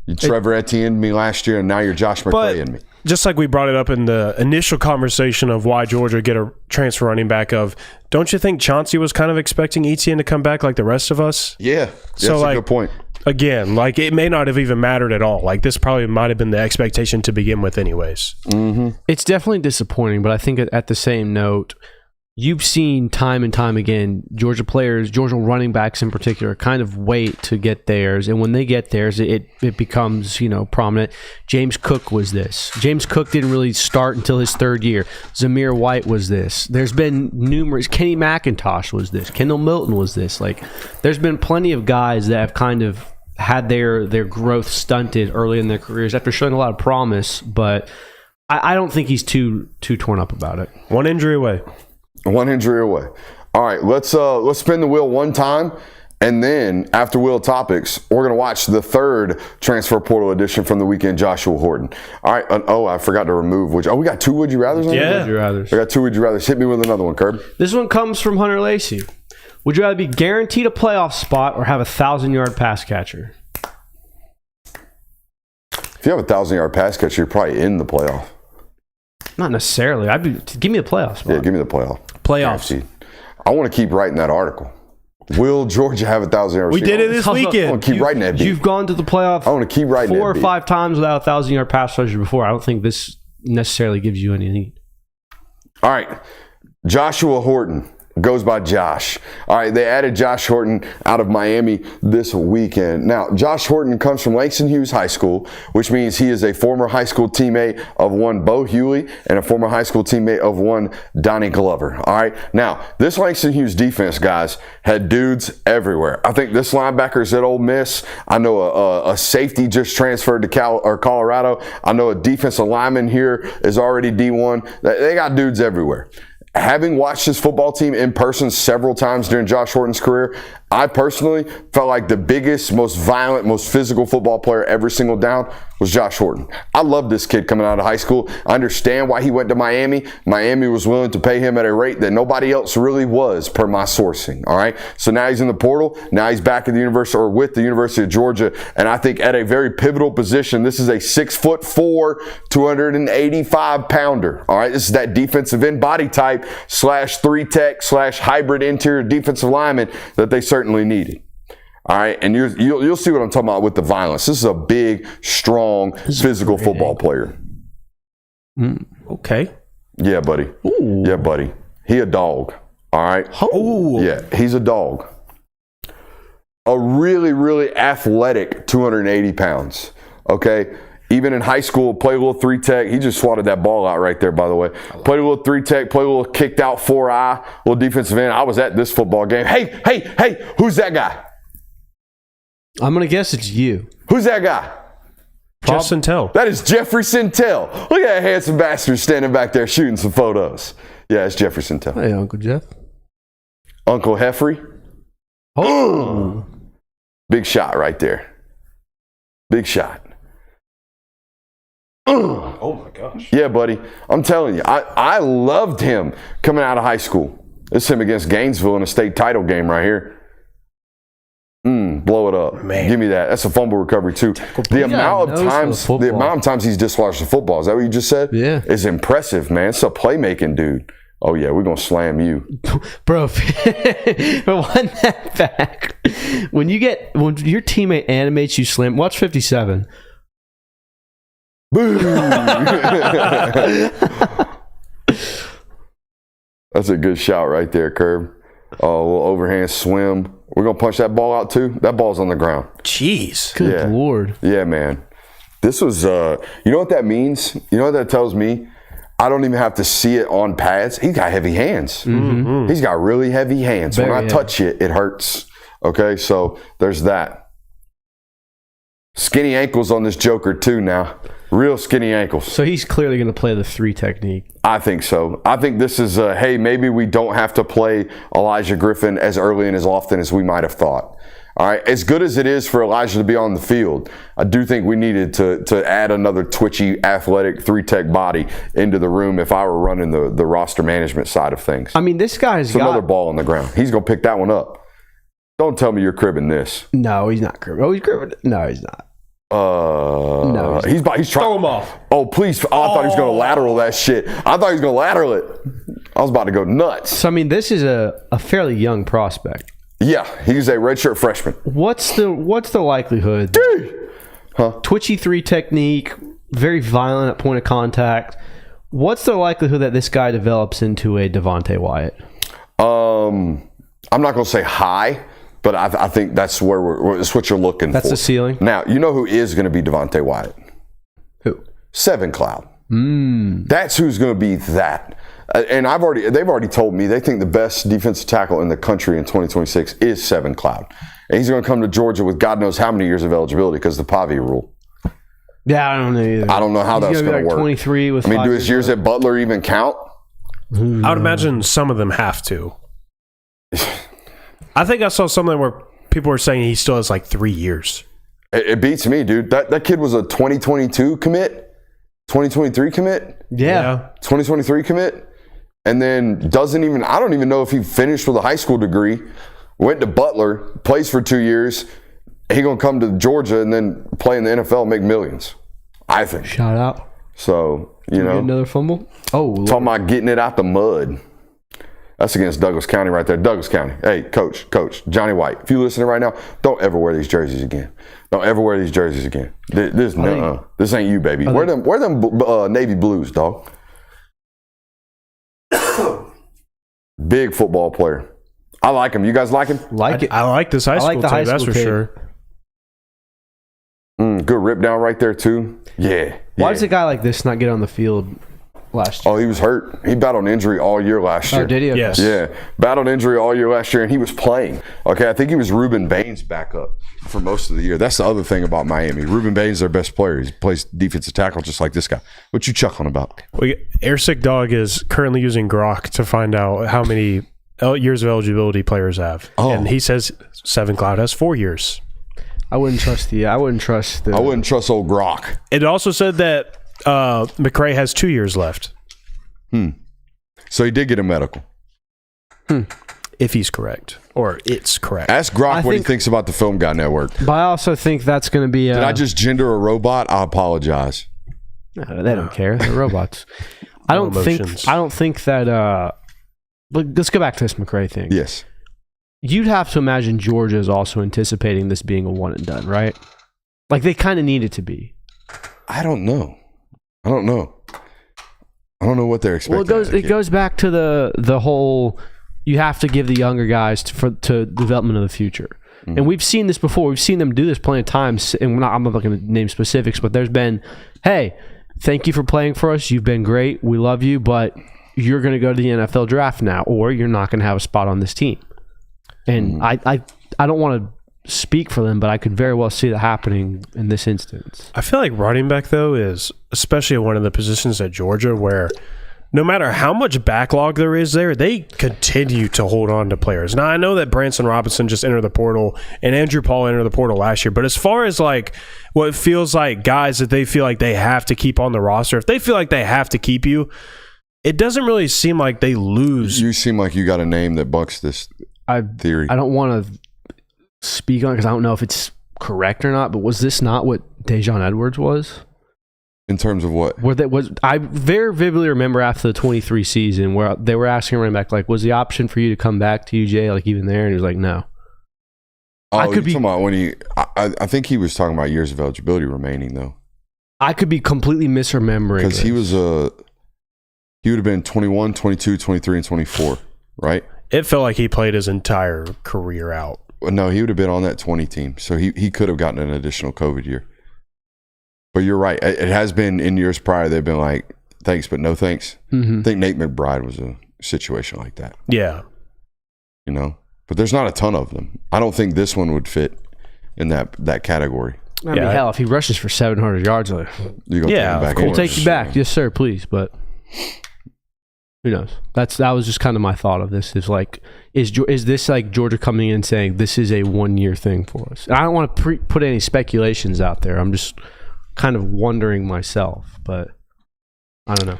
You Trevor Etienne me last year, and now you're Josh McCray in me. Just like we brought it up in the initial conversation of why Georgia get a transfer running back of, don't you think Chauncey was kind of expecting Etienne to come back like the rest of us? Yeah. That's a good point. Again, like it may not have even mattered at all. Like this probably might have been the expectation to begin with anyways. Mm-hmm. It's definitely disappointing, but I think at the same note, you've seen time and time again, Georgia players, Georgia running backs in particular, kind of wait to get theirs. And when they get theirs, it becomes, prominent. James Cook was this. James Cook didn't really start until his 3rd year. Zamir White was this. There's been numerous. Kenny McIntosh was this. Kendall Milton was this. Like, there's been plenty of guys that have kind of had their growth stunted early in their careers after showing a lot of promise. But I don't think he's too torn up about it. One injury away. One injury away. All right, let's spin the wheel one time, and then after wheel topics, we're gonna watch the 3rd transfer portal edition from the weekend, Joshua Horton. All right. I forgot to remove we got 2 would you rather's on Yeah. there? Would you rathers? I got 2 would you rather's. Hit me with another one, Curb. This one comes from Hunter Lacey. Would you rather be guaranteed a playoff spot or have a 1,000-yard pass catcher? If you have a 1,000-yard pass catcher, you're probably in the playoff. Not necessarily. Give me a playoff spot. Yeah, give me the playoff. Playoffs. Guaranteed. I want to keep writing that article. Will Georgia have a 1,000-yard We did it this I weekend. want to keep writing that beat. You've gone to the playoff I want to keep writing 4 or that beat. 5 times without a 1,000-yard pass rusher before. I don't think this necessarily gives you anything. All right. Joshua Horton goes by Josh. All right, they added Josh Horton out of Miami this weekend. Now, Josh Horton comes from Langston Hughes High School, which means he is a former high school teammate of one Bo Hewley and a former high school teammate of one Donnie Glover. All right, now, this Langston Hughes defense, guys, had dudes everywhere. I think this linebacker's at Ole Miss. I know a safety just transferred to Colorado. I know a defensive lineman here is already D1. They got dudes everywhere. Having watched his football team in person several times during Josh Horton's career, I personally felt like the biggest, most violent, most physical football player every single down was Josh Horton. I love this kid coming out of high school. I understand why he went to Miami. Miami was willing to pay him at a rate that nobody else really was, per my sourcing. All right. So now he's in the portal. Now he's back at the university or with the University of Georgia. And I think at a very pivotal position, this is a 6'4", 285 pounder. All right. This is that defensive end body type / 3-tech / hybrid interior defensive lineman that they certainly needed. All right, and you'll see what I'm talking about with the violence. This is a big, strong, physical football player. Okay. Yeah, buddy. Ooh. Yeah, buddy. He a dog. All right. Ooh. Yeah, he's a dog. A really, really athletic 280 pounds. Okay. Even in high school, played a little 3-tech. He just swatted that ball out right there, by the way. Played a little 3-tech, played a little kicked out 4-eye, little defensive end. I was at this football game. Hey, who's that guy? I'm going to guess it's you. Who's that guy? Jeff Sintel. That is Jeffrey Sintel. Look at that handsome bastard standing back there shooting some photos. Yeah, it's Jeffrey Sintel. Hey, Uncle Jeff. Uncle Heffrey. Oh. Big shot right there. Big shot. Oh my gosh. Yeah, buddy. I'm telling you, I loved him coming out of high school. This is him against Gainesville in a state title game right here. Blow it up. Man. Give me that. That's a fumble recovery too. The amount of times he's dislodged the football, is that what you just said? Yeah. Is impressive, man. It's a playmaking dude. Oh yeah, we're gonna slam you. Bro, run that back. When your teammate animates you slam, watch 57. Boo! That's a good shot right there, Curb. Oh, a little overhand swim. We're going to punch that ball out too. That ball's on the ground. Jeez. Good Lord. Yeah, man. This was, you know what that means? You know what that tells me? I don't even have to see it on pads. He's got heavy hands. Mm-hmm. He's got really heavy hands. Very when I touch it, it hurts. Okay, so there's that. Skinny ankles on this Joker too now. Real skinny ankles. So he's clearly going to play the 3 technique. I think so. I think this is, hey, maybe we don't have to play Elijah Griffin as early and as often as we might have thought. All right, as good as it is for Elijah to be on the field, I do think we needed to add another twitchy, athletic, 3-tech body into the room if I were running the roster management side of things. I mean, this guy's got another ball on the ground. He's going to pick that one up. Don't tell me you're cribbing this. No, he's not cribbing. Oh, he's cribbing. No, he's not. No, he's trying. Throw him off. Oh, please. I thought he was going to lateral that shit. I thought he was going to lateral it. I was about to go nuts. So, I mean, this is a fairly young prospect. Yeah, he's a redshirt freshman. What's the likelihood? Twitchy 3 technique, very violent at point of contact. What's the likelihood that this guy develops into a Devontae Wyatt? I'm not going to say high, but I think that's that's what you're looking for. That's the ceiling. Now, you know who is going to be Devontae Wyatt? Who? 7 Cloud. That's who's going to be that. And they've already told me they think the best defensive tackle in the country in 2026 is 7 Cloud. And he's going to come to Georgia with God knows how many years of eligibility because of the Pavi rule. Yeah, I don't know either. I don't know how that's going to work. 23 with do his years at Butler even count? I would imagine some of them have to. I think I saw something where people were saying he still has like 3 years. It beats me, dude. That kid was a 2022 commit, 2023 commit. Yeah. 2023 commit. And then I don't even know if he finished with a high school degree, went to Butler, plays for 2 years. He going to come to Georgia and then play in the NFL and make millions, I think. Shout out. So, you know. Another fumble? Oh, Lord. Talking about getting it out the mud. That's against Douglas County right there. Douglas County. Hey, Coach, Johnny White, if you're listening right now, don't ever wear these jerseys again. Don't ever wear these jerseys again. This ain't you, baby. Wear them navy blues, dog. Big football player. I like him. You guys like him? I like this high school team, that's for sure. Good rip down right there, too. Yeah. Why does a guy like this not get on the field last year? Oh, he was hurt. He battled injury all year last year. Oh, did he? Okay. Yes. Yeah. Battled injury all year last year, and he was playing. Okay, I think he was Ruben Baines' backup for most of the year. That's the other thing about Miami. Ruben Baines is their best player. He plays defensive tackle just like this guy. What you chuckling about? Airsick Dog is currently using Grok to find out how many years of eligibility players have. Oh. And he says 7 Cloud has 4 years. I wouldn't trust I wouldn't trust old Grok. It also said that McCray has 2 years left. So he did get a medical. If he's correct. Or it's correct. Ask Grok what he thinks about the Film Guy Network. But I also think that's going to be... Did I just gender a robot? I apologize. No, they don't care. They're robots. I don't think that... But let's go back to this McCray thing. Yes. You'd have to imagine Georgia is also anticipating this being a one and done, right? Like they kind of need it to be. I don't know. I don't know what they're expecting. Well, it goes back to the whole. You have to give the younger guys to development of the future. And we've seen this before. We've seen them do this plenty of times. And I'm not going to name specifics, but there's been, hey, thank you for playing for us. You've been great. We love you, but you're going to go to the NFL draft now, or you're not going to have a spot on this team. And I don't want to speak for them, but I could very well see that happening in this instance. I feel like running back, though, is especially one of the positions at Georgia where no matter how much backlog there is there, they continue to hold on to players. Now, I know that Branson Robinson just entered the portal and Andrew Paul entered the portal last year, but as far as like what feels like guys that they feel like they have to keep on the roster, if they feel like they have to keep you, it doesn't really seem like they lose. You seem like you got a name that bucks this theory. I don't want to speak on it because I don't know if it's correct or not, but was this not what Dejon Edwards was? In terms of what? I very vividly remember after the 23 season where they were asking running back, like, was the option for you to come back to UJ, like, even there? And he was like, no. Oh, I talking about when I think he was talking about years of eligibility remaining, though. I could be completely misremembering. Because he would have been 21, 22, 23, and 24, right? It felt like he played his entire career out. No, he would have been on that 20 team. So he could have gotten an additional COVID year. But you're right. It has been in years prior, they've been like, thanks, but no thanks. I think Nate McBride was a situation like that. Yeah. You know? But there's not a ton of them. I don't think this one would fit in that category. I mean, hell, if he rushes for 700 yards, You're gonna take him back we'll take you back. Yes, sir, please. But who knows? That was just kind of my thought of this. Is like, is this like Georgia coming in and saying this is a 1-year thing for us? And I don't want to put any speculations out there. I'm just kind of wondering myself, but I don't know.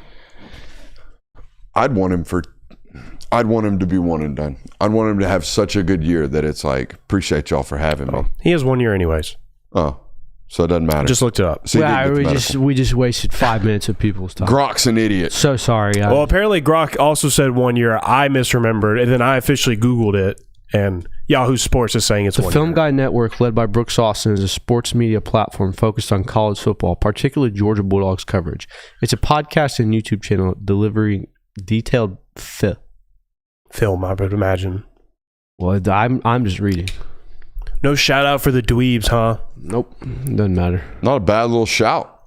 I'd want him to be one and done. I'd want him to have such a good year that it's like, appreciate y'all for having me. He has 1 year anyways. Oh, so it doesn't matter. Just looked it up. So we just wasted 5 minutes of people's time. Grok's an idiot. So sorry. Well, apparently Grok also said 1 year. I misremembered, and then I officially Googled it, and Yahoo Sports is saying it's the 1 Film year. Guy Network, led by Brooks Austin, is a sports media platform focused on college football, particularly Georgia Bulldogs coverage. It's a podcast and YouTube channel delivering detailed film, I would imagine. Well, I'm just reading. No shout out for the dweebs, huh? Nope, doesn't matter. Not a bad little shout.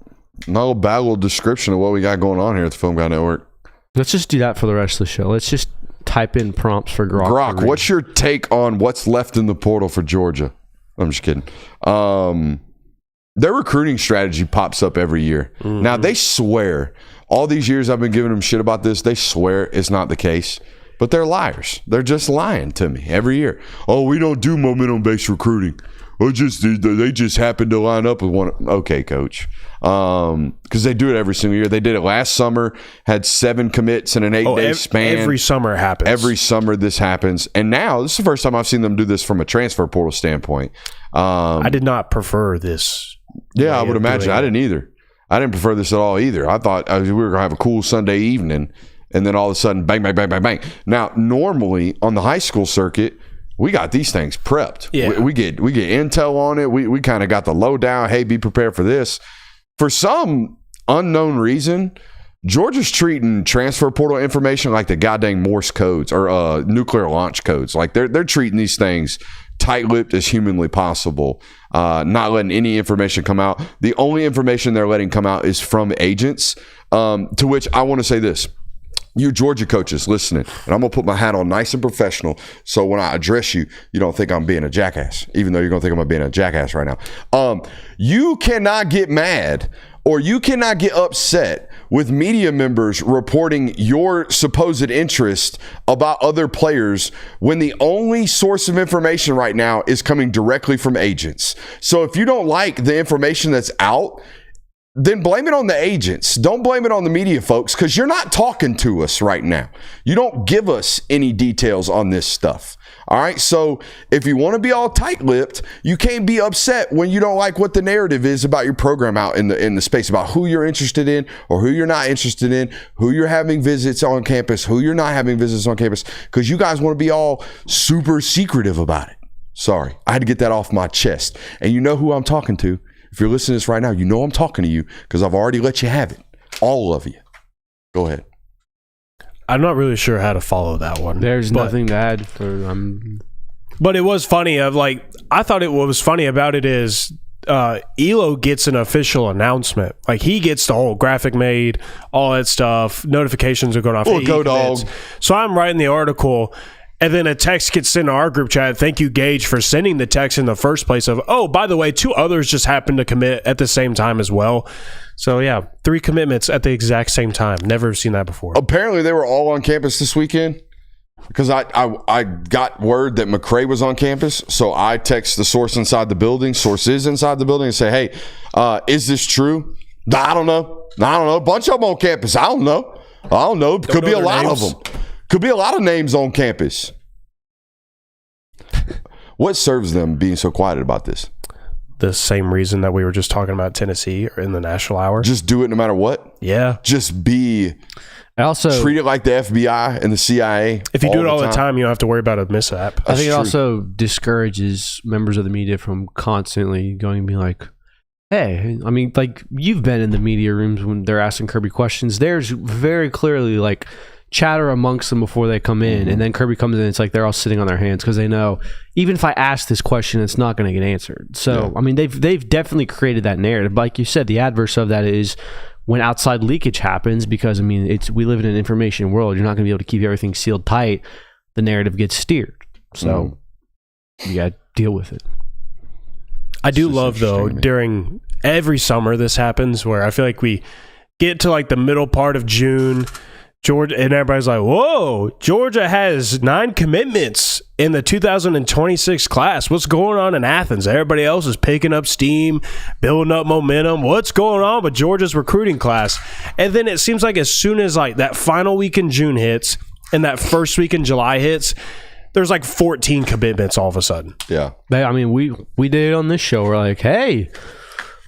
Not a bad little description of what we got going on here at the Film Guy Network. Let's just do that for the rest of the show. Let's just type in prompts for Grok. Grok, what's your take on what's left in the portal for Georgia? I'm just kidding. Their recruiting strategy pops up every year. Mm-hmm. Now, they swear, all these years I've been giving them shit about this, they swear it's not the case. But they're liars. They're just lying to me every year. Oh, we don't do momentum-based recruiting. They just happen to line up with one. Okay, coach. Because they do it every single year. They did it last summer, had 7 commits in an 8-day span. Every summer it happens. Every summer this happens. And now, this is the first time I've seen them do this from a transfer portal standpoint. I did not prefer this. Yeah, I would imagine. I didn't either. I didn't prefer this at all either. I thought we were going to have a cool Sunday evening. And then all of a sudden, bang, bang, bang, bang, bang. Now, normally on the high school circuit, we got these things prepped. Yeah. We get intel on it. We kind of got the lowdown. Hey, be prepared for this. For some unknown reason, Georgia's treating transfer portal information like the goddamn Morse codes or nuclear launch codes. Like they're treating these things tight-lipped as humanly possible, not letting any information come out. The only information they're letting come out is from agents, to which I want to say this. You Georgia coaches listening, and I'm going to put my hat on nice and professional so when I address you, you don't think I'm being a jackass, even though you're going to think I'm being a jackass right now. You cannot get mad or you cannot get upset with media members reporting your supposed interest about other players when the only source of information right now is coming directly from agents. So if you don't like the information that's out, then blame it on the agents. Don't blame it on the media folks because you're not talking to us right now. You don't give us any details on this stuff. All right. So if you want to be all tight-lipped, you can't be upset when you don't like what the narrative is about your program out in the space about who you're interested in or who you're not interested in, who you're having visits on campus, who you're not having visits on campus, because you guys want to be all super secretive about it. Sorry. I had to get that off my chest. And you know who I'm talking to. If you're listening to this right now, you know I'm talking to you because I've already let you have it. All of you. Go ahead. I'm not really sure how to follow that one. There's nothing to add. But it was funny. I thought what was funny about it is Elo gets an official announcement. Like, he gets the whole graphic made, all that stuff. Notifications are going off. Well, Hey, go dog. So I'm writing the article, and then a text gets sent to our group chat. Thank you, Gage, for sending the text in the first place of, oh, by the way, 2 others just happened to commit at the same time as well. So, yeah, 3 commitments at the exact same time. Never seen that before. Apparently, they were all on campus this weekend because I got word that McCray was on campus. So I text the source inside the building, sources inside the building, and say, hey, is this true? I don't know. A bunch of them on campus. I don't know. Could be a lot of them. Could be a lot of names on campus. What serves them being so quiet about this? The same reason that we were just talking about Tennessee or in the National Hour. Just do it no matter what? Yeah. Just be treat it like the FBI and the CIA. If you do it all the time, you don't have to worry about a mishap. I think it also discourages members of the media from constantly going and being like, hey, I mean, like, you've been in the media rooms when they're asking Kirby questions. There's very clearly like chatter amongst them before they come in, and then Kirby comes in, it's like they're all sitting on their hands because they know even if I ask this question, it's not going to get answered. So I mean, they've definitely created that narrative. Like you said, the adverse of that is when outside leakage happens, because I mean, we live in an information world. You're not going to be able to keep everything sealed tight. The narrative gets steered, so you got to deal with it. I do love, though, during every summer this happens where I feel like we get to like the middle part of June, Georgia, and everybody's like, whoa, Georgia has 9 commitments in the 2026 class. What's going on in Athens? Everybody else is picking up steam, building up momentum. What's going on with Georgia's recruiting class? And then it seems like as soon as like that final week in June hits and that first week in July hits, there's like 14 commitments all of a sudden. Yeah. I mean, we did it on this show. We're like, hey,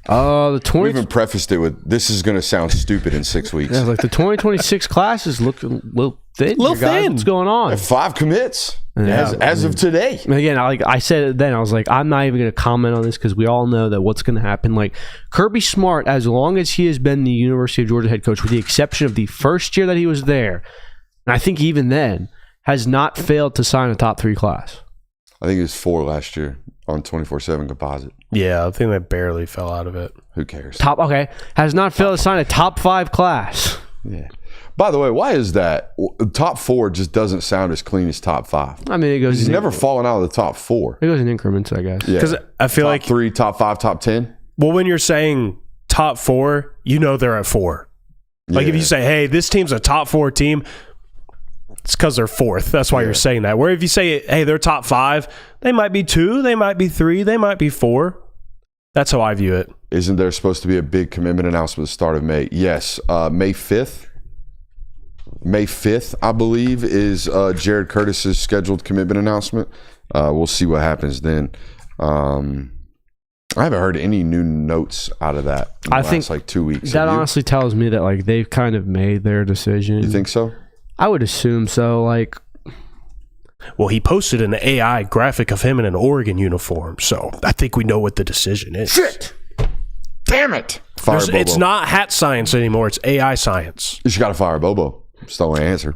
the 20. We even prefaced it with, "This is going to sound stupid in 6 weeks." Yeah, like the 2026 classes look a little thin. Little here, guys. thin. What's going on? 5 commits as of today. And again, like I said it then, I was like, I'm not even going to comment on this because we all know that what's going to happen. Like Kirby Smart, as long as he has been the University of Georgia head coach, with the exception of the first year that he was there, and I think even then, has not failed to sign a top 3 class. I think it was 4 last year on 24/7 composite. Yeah, I think they barely fell out of it. Who cares? Has not failed to sign a top 5 class. Yeah. By the way, why is that? Top 4 just doesn't sound as clean as top 5. I mean, it goes. He's never fallen out of the top 4. It goes in increments, I guess. Yeah. Because I feel top like 3, top 5, top 10. Well, when you're saying top 4, you know they're at 4. Like if you say, hey, this team's a top 4 team, it's because they're 4th. That's why you're saying that. Where if you say, hey, they're top 5, they might be 2, they might be 3, they might be 4. That's how I view it. Isn't there supposed to be a big commitment announcement at the start of May? Yes. May 5th. May 5th, I believe, is Jared Curtis's scheduled commitment announcement. We'll see what happens then. I haven't heard any new notes out of that in the last, like 2 weeks. That honestly tells me that like they've kind of made their decision. You think so? I would assume so. Like, well, he posted an AI graphic of him in an Oregon uniform, so I think we know what the decision is. Shit! Damn it! Fire Bobo. It's not hat science anymore. It's AI science. You just got to fire Bobo. That's the only answer.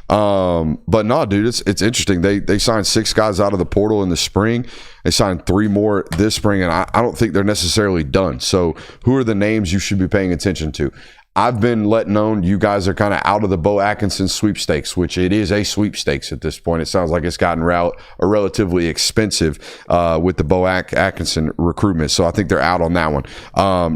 But no, dude, it's interesting. They signed 6 guys out of the portal in the spring. They signed 3 more this spring, and I don't think they're necessarily done. So who are the names you should be paying attention to? I've been let known you guys are kind of out of the Bo Atkinson sweepstakes, which it is a sweepstakes at this point. It sounds like it's gotten relatively expensive with the Bo Atkinson recruitment. So I think they're out on that one.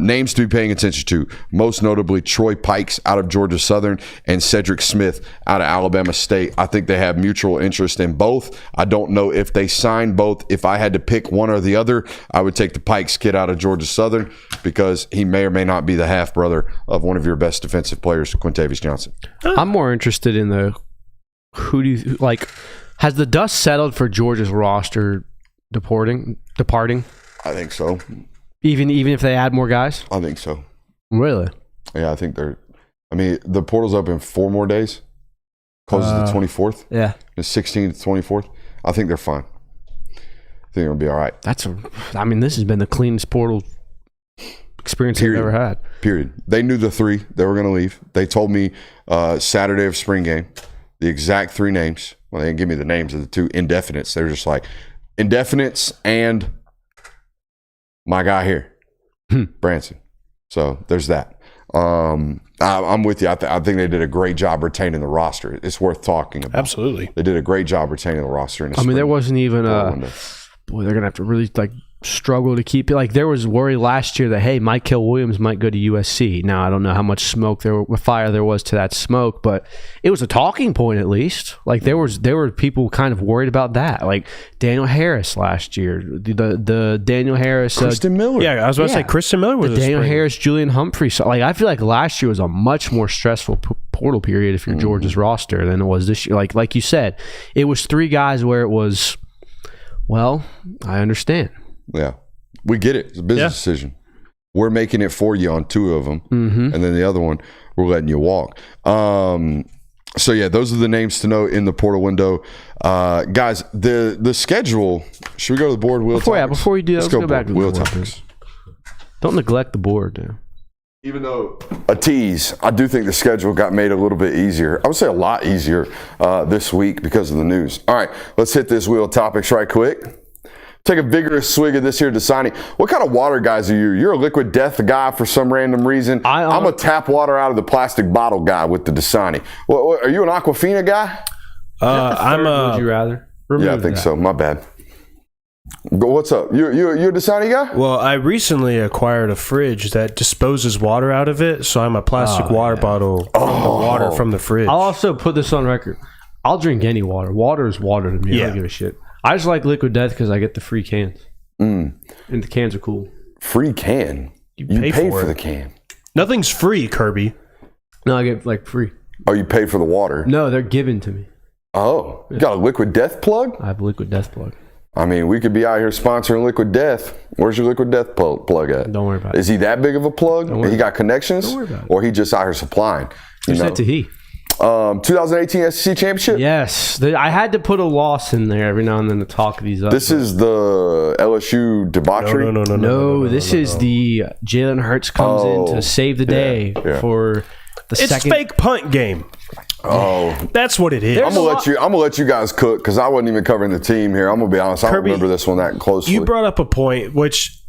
Names to be paying attention to, most notably Troy Pikes out of Georgia Southern and Cedric Smith out of Alabama State. I think they have mutual interest in both. I don't know if they sign both. If I had to pick one or the other, I would take the Pikes kid out of Georgia Southern because he may or may not be the half brother of one of your best defensive players, Quintavious Johnson. I'm more interested in has the dust settled for Georgia's roster departing? I think so. Even if they add more guys? I think so. Really? Yeah, I think the portal's open 4 more days. Closes the 24th. Yeah. The 16th to 24th. I think they're fine. I think it'll be all right. This has been the cleanest portal experience I've ever had. Period. They knew the 3 they were going to leave. They told me Saturday of spring game, the exact 3 names. Well, they didn't give me the names of the 2 indefinites. They were just like, indefinites and my guy here, Branson. So there's that. I'm with you. I think they did a great job retaining the roster. It's worth talking about. Absolutely. They did a great job retaining the roster. I mean, there wasn't even boy, they're going to have to really struggle to keep it. Like, there was worry last year that, hey, Michael Williams might go to USC. Now, I don't know how much fire there was to that smoke, but it was a talking point at least. Like, there were people kind of worried about that. Like Daniel Harris last year, the Daniel Harris, Kristen Miller. Yeah, I was about to say Kristen Miller was Daniel Harris, Julian Humphrey. So, like, I feel like last year was a much more stressful portal period if you're Georgia's roster than it was this year. Like you said, it was 3 guys where it was, well, I understand. Yeah, we get it. It's a business decision. We're making it for you on 2 of them, and then the other one, we're letting you walk. So, yeah, those are the names to know in the portal window. Guys, the schedule, should we go to the board wheel topics? Before we do that, let's go back to the wheel board. topics. Don't neglect the board, dude. Even though a tease, I do think the schedule got made a little bit easier. I would say a lot easier this week because of the news. All right, let's hit this wheel topics right quick. Take a vigorous swig of this here Dasani. What kind of water guys are you? You're a liquid death guy for some random reason. I'm a tap water out of the plastic bottle guy with the Dasani. Are you an Aquafina guy? I'm a. Would you rather? Yeah, I think so. My bad. What's up? You're a Dasani guy? Well, I recently acquired a fridge that disposes water out of it, so I'm a plastic water bottle water from the fridge. I'll also put this on record. I'll drink any water. Water is water to me. I don't give a shit. I just like Liquid Death because I get the free cans. And the cans are cool. Free can? You paid for the can. Nothing's free, Kirby. No, I get free. Oh, you paid for the water? No, they're given to me. Oh, you got a Liquid Death plug? I have a Liquid Death plug. I mean, we could be out here sponsoring Liquid Death. Where's your Liquid Death plug at? Don't worry about it. Is he that big of a plug? He got connections? Don't worry about it. Or he just out here supplying? Who said to he? 2018 SEC Championship? Yes. I had to put a loss in there every now and then to talk these up. This is the LSU debauchery? No, this is the Jalen Hurts comes in to save the day for the second. It's fake punt game. Oh, that's what it is. I'm gonna let you guys cook because I wasn't even covering the team here. I'm gonna be honest. I don't remember this one that closely. You brought up a point which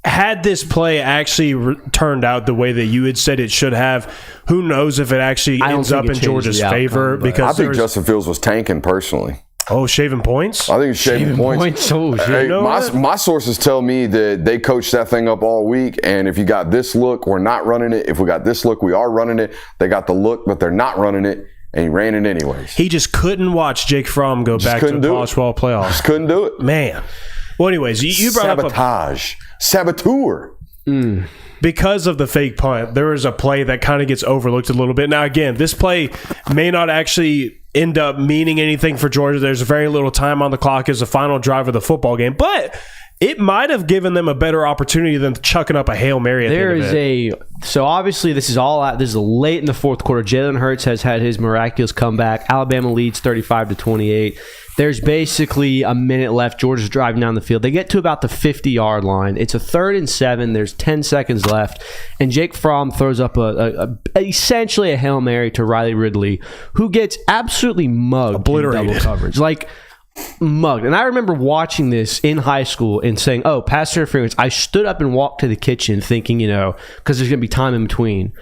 had this play actually turned out the way that you had said it should have, who knows if it actually ends up in Georgia's favor? Because I think Justin Fields was tanking personally. Oh, shaving points? I think it's shaving points. Oh, shit. Hey, my sources tell me that they coached that thing up all week, and if you got this look, we're not running it. If we got this look, we are running it. They got the look, but they're not running it, and he ran it anyways. He just couldn't watch Jake Fromm go back to the college football playoffs. Just couldn't do it. Man. Well, anyways, you brought up saboteur. Because of the fake punt, there was a play that kind of gets overlooked a little bit. Now, again, this play may not actually end up meaning anything for Georgia. There's very little time on the clock as the final drive of the football game, but it might have given them a better opportunity than chucking up a Hail Mary at the end of it. So obviously this is all out. This is late in the fourth quarter. Jalen Hurts has had his miraculous comeback. Alabama leads 35-28. There's basically a minute left. Georgia's driving down the field. They get to about the 50-yard line. It's a 3rd and 7. There's 10 seconds left. And Jake Fromm throws up essentially a Hail Mary to Riley Ridley, who gets absolutely mugged. Obliterated. In double coverage. Like, mugged. And I remember watching this in high school and saying, oh, pass interference. I stood up and walked to the kitchen thinking, because there's going to be time in between.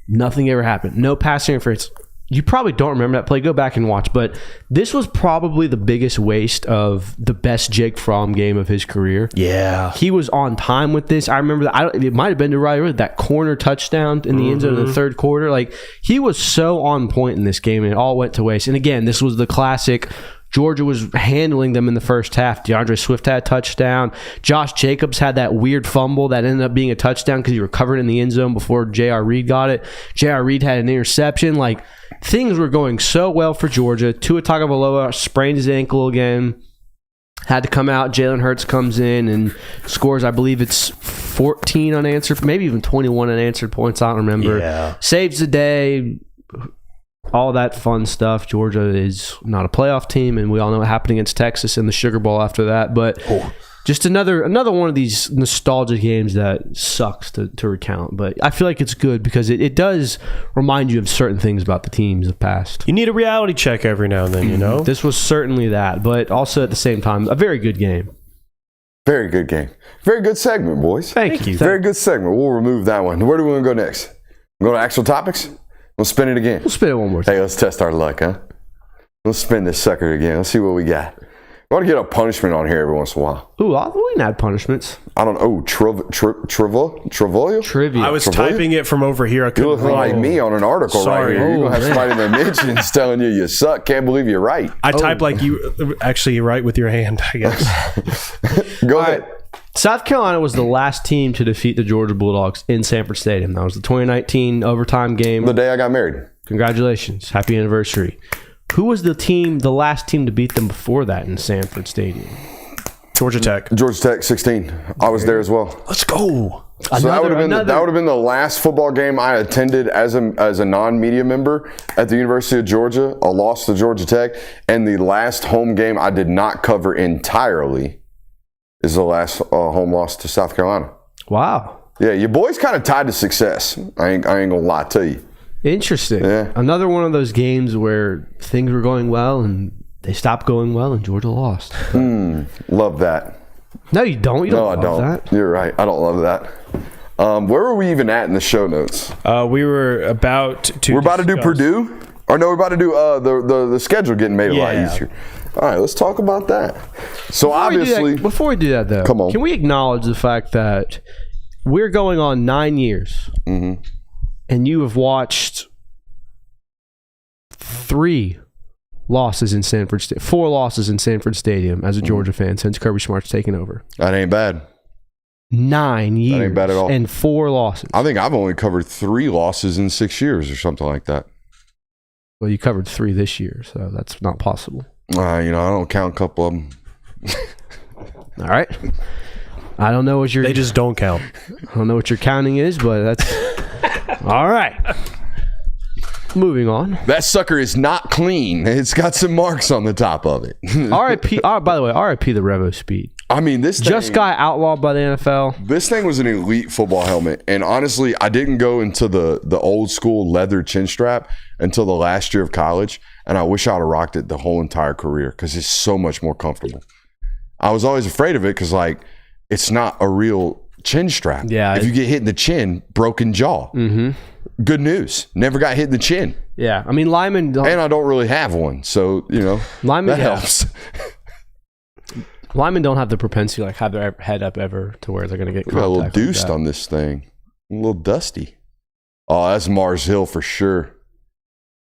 Nothing ever happened. No pass interference. You probably don't remember that play. Go back and watch. But this was probably the biggest waste of the best Jake Fromm game of his career. Yeah. He was on time with this. I remember that. It might have been to Riley Ridley, that corner touchdown in the end zone in the third quarter. Like, he was so on point in this game, and it all went to waste. And again, this was the classic. Georgia was handling them in the first half. DeAndre Swift had a touchdown. Josh Jacobs had that weird fumble that ended up being a touchdown because he recovered in the end zone before J.R. Reed got it. J.R. Reed had an interception. Like, things were going so well for Georgia. Tua Tagovailoa sprained his ankle again. Had to come out. Jalen Hurts comes in and scores, I believe it's 14 unanswered, maybe even 21 unanswered points. I don't remember. Yeah. Saves the day. All that fun stuff. Georgia is not a playoff team, and we all know what happened against Texas in the Sugar Bowl after that. But Just another one of these nostalgia games that sucks to recount, but I feel like it's good because it does remind you of certain things about the teams of past. You need a reality check every now and then, you know? This was certainly that, but also at the same time, a very good game. Very good game. Very good segment, boys. Thank you. Very good segment. We'll remove that one. Where do we want to go next? Go to actual topics? We'll spin it again. We'll spin it one more time. Hey, let's test our luck, huh? Let's spin this sucker again. Let's see what we got. We want to get a punishment on here every once in a while. Ooh, we can add punishments. I don't know. Trivia? Trivia. I was Trivia? typing it from over here. I You couldn't look read. like me on an article Sorry. right here. You're going to have Oh, somebody in the mentions telling you suck. Can't believe you're right. I type like you actually write with your hand, I guess. Go ahead. South Carolina was the last team to defeat the Georgia Bulldogs in Sanford Stadium. That was the 2019 overtime game. The day I got married. Congratulations. Happy anniversary. Who was the last team to beat them before that in Sanford Stadium? Georgia Tech. Georgia Tech 16. I was there as well. Let's go. So that would have been the last football game I attended as a non-media member at the University of Georgia. A loss to Georgia Tech, and the last home game I did not cover entirely is the last home loss to South Carolina. Wow. Yeah, your boy's kind of tied to success. I ain't gonna lie to you. Interesting. Yeah. Another one of those games where things were going well and they stopped going well and Georgia lost. Love that. No, you don't. You No, I don't don't. love that. You're right. I don't love that. Where were we even at in the show notes? We were about to. We're about to do discuss- Purdue? Or no, we're about to do the schedule getting made a lot Yeah. easier. All right, let's talk about that. So obviously, Before we do that, though, Come on. can we acknowledge the fact that we're going on 9 years and you have watched 4 losses in Sanford Stadium as a Georgia fan since Kirby Smart's taken over. that ain't bad. 9 years ain't bad at all. and 4 losses. I think I've only covered 3 losses in 6 years or something like that. Well, you covered 3 this year, so that's not possible. I don't count a couple of them. All right. I don't know what They just don't count. I don't know what your counting is, but that's all right. Moving on. That sucker is not clean. It's got some marks on the top of it. RIP. By the way, RIP the Revo Speed. I mean, this thing, Just got outlawed by the NFL. This thing was an elite football helmet, and honestly, I didn't go into the old school leather chin strap until the last year of college, and I wish I'd have rocked it the whole entire career because it's so much more comfortable. I was always afraid of it because, like, it's not a real chin strap. Yeah, if you get hit in the chin, broken jaw. Mm-hmm. Good news. Never got hit in the chin. Yeah, I mean Lyman. And I don't really have one, so Lyman, that yeah. helps. Linemen don't have the propensity to like have their head up ever to where they're going to get Got a little contact like deuced that. on this thing. A little dusty. Oh, that's Mars Hill for sure.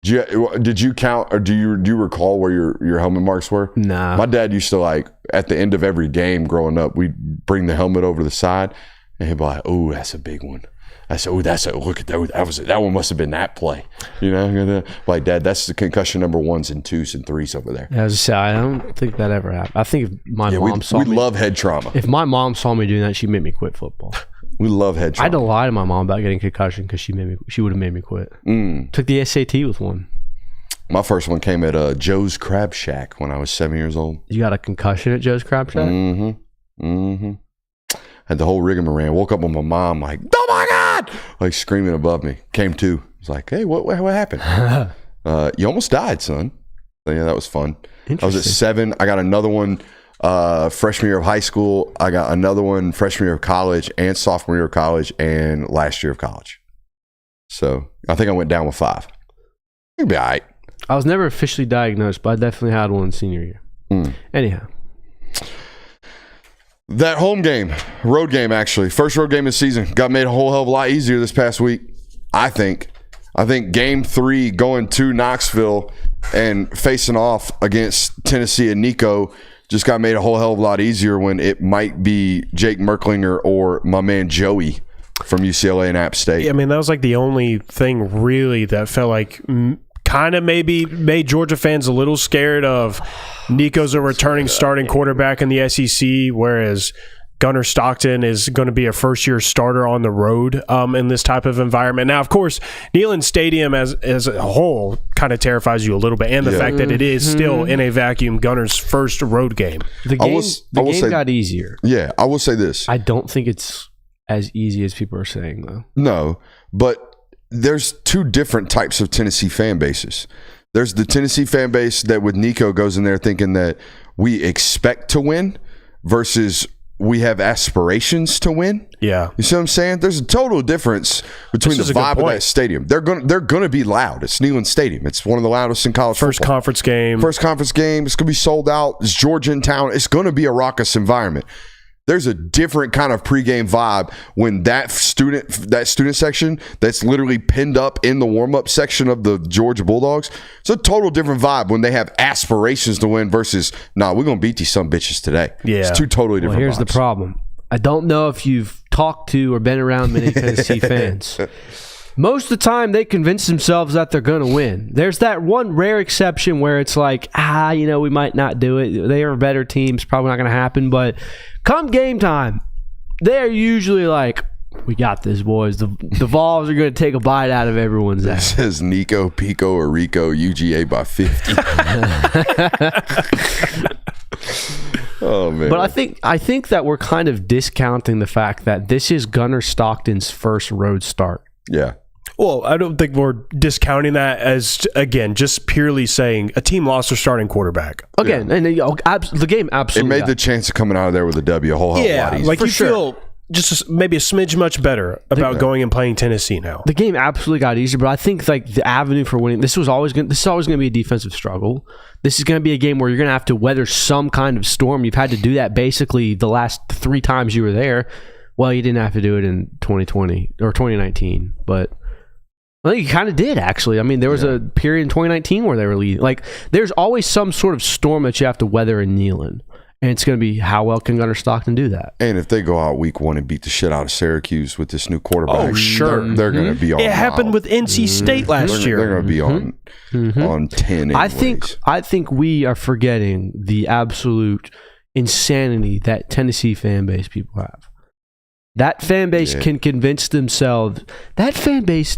Did you count, or do you recall where your helmet marks were? Nah. My dad used to, like, at the end of every game growing up, we'd bring the helmet over to the side, and he'd be like, "Oh, that's a big one." I said, "Oh, look at that. That one must have been that play." Like, Dad, that's the concussion number 1s and 2s and 3s over there. I don't think that ever happened. I think if my mom saw we me, love head trauma. if my mom saw me doing that, she'd make me quit football. We love head I trauma. had to lie to my mom about getting concussion because she would have made me quit. Took the SAT with one. My first one came at Joe's Crab Shack when I was 7 years old. You got a concussion at Joe's Crab Shack? Had the whole rigmarole. Woke up with my mom like, "Oh my God!" like screaming above me. Came to. Was like, "Hey, what happened?" You almost died, son. So, yeah, that was fun. I was at 7. I got another one freshman year of high school. I got another one freshman year of college and sophomore year of college and last year of college. So I think I went down with 5. It'll be all right. I was never officially diagnosed, but I definitely had one senior year. Anyhow. That home game, road game actually, first road game of the season, got made a whole hell of a lot easier this past week, I think. I think game 3 going to Knoxville and facing off against Tennessee and Nico just got made a whole hell of a lot easier when it might be Jake Merklinger or my man Joey from UCLA and App State. I mean, that was like the only thing really that felt like kind of maybe made Georgia fans a little scared of Nico's a returning starting quarterback in the SEC, whereas Gunnar Stockton is going to be a first-year starter on the road in this type of environment. Now, of course, Neyland Stadium as a whole kind of terrifies you a little bit, and the fact that it is still in a vacuum Gunnar's first road game. The game got easier. Yeah, I will say this. I don't think it's as easy as people are saying, though. No, but there's two different types of Tennessee fan bases. There's the Tennessee fan base that with Nico goes in there thinking that we expect to win versus we have aspirations to win. Yeah. You see what I'm saying? There's a total difference between the vibe of that stadium. They're gonna be loud. It's Neyland Stadium. It's one of the loudest in college First football. conference game. First conference game. It's gonna be sold out. It's Georgia in town. It's gonna be a raucous environment. There's a different kind of pregame vibe when that student section that's literally pinned up in the warm-up section of the Georgia Bulldogs. It's a total different vibe when they have aspirations to win versus, we're going to beat these some bitches today. Yeah. It's two totally different Here's vibes. the problem. I don't know if you've talked to or been around many Tennessee fans. Most of the time, they convince themselves that they're going to win. There's that one rare exception where it's like, we might not do it. They are better teams. Probably not going to happen. But come game time, they're usually like, we got this, boys. The Vols are going to take a bite out of everyone's ass. It says Nico, Pico, or Rico, UGA by 50. Oh, man. But I think that we're kind of discounting the fact that this is Gunnar Stockton's first road start. Yeah. Well, I don't think we're discounting that as, again, just purely saying a team lost their starting quarterback. Again, and the game absolutely It made the chance of coming out of there with a W a whole hell of a lot easier. Like you feel just maybe a smidge much better about going and playing Tennessee now. The game absolutely got easier, but I think like the avenue for winning, this is always going to be a defensive struggle. This is going to be a game where you're going to have to weather some kind of storm. You've had to do that basically the last 3 times you were there. Well, you didn't have to do it in 2020 or 2019, but I think you kind of did, actually. I mean, there was a period in 2019 where they were leading. Like, there's always some sort of storm that you have to weather in Neyland. And it's going to be how well can Gunnar Stockton do that. And if they go out week 1 and beat the shit out of Syracuse with this new quarterback, they're going to be on. It happened with NC State last year. They're going to be on 10. Anyways. I think we are forgetting the absolute insanity that Tennessee fan base people have. That fan base can convince themselves. That fan base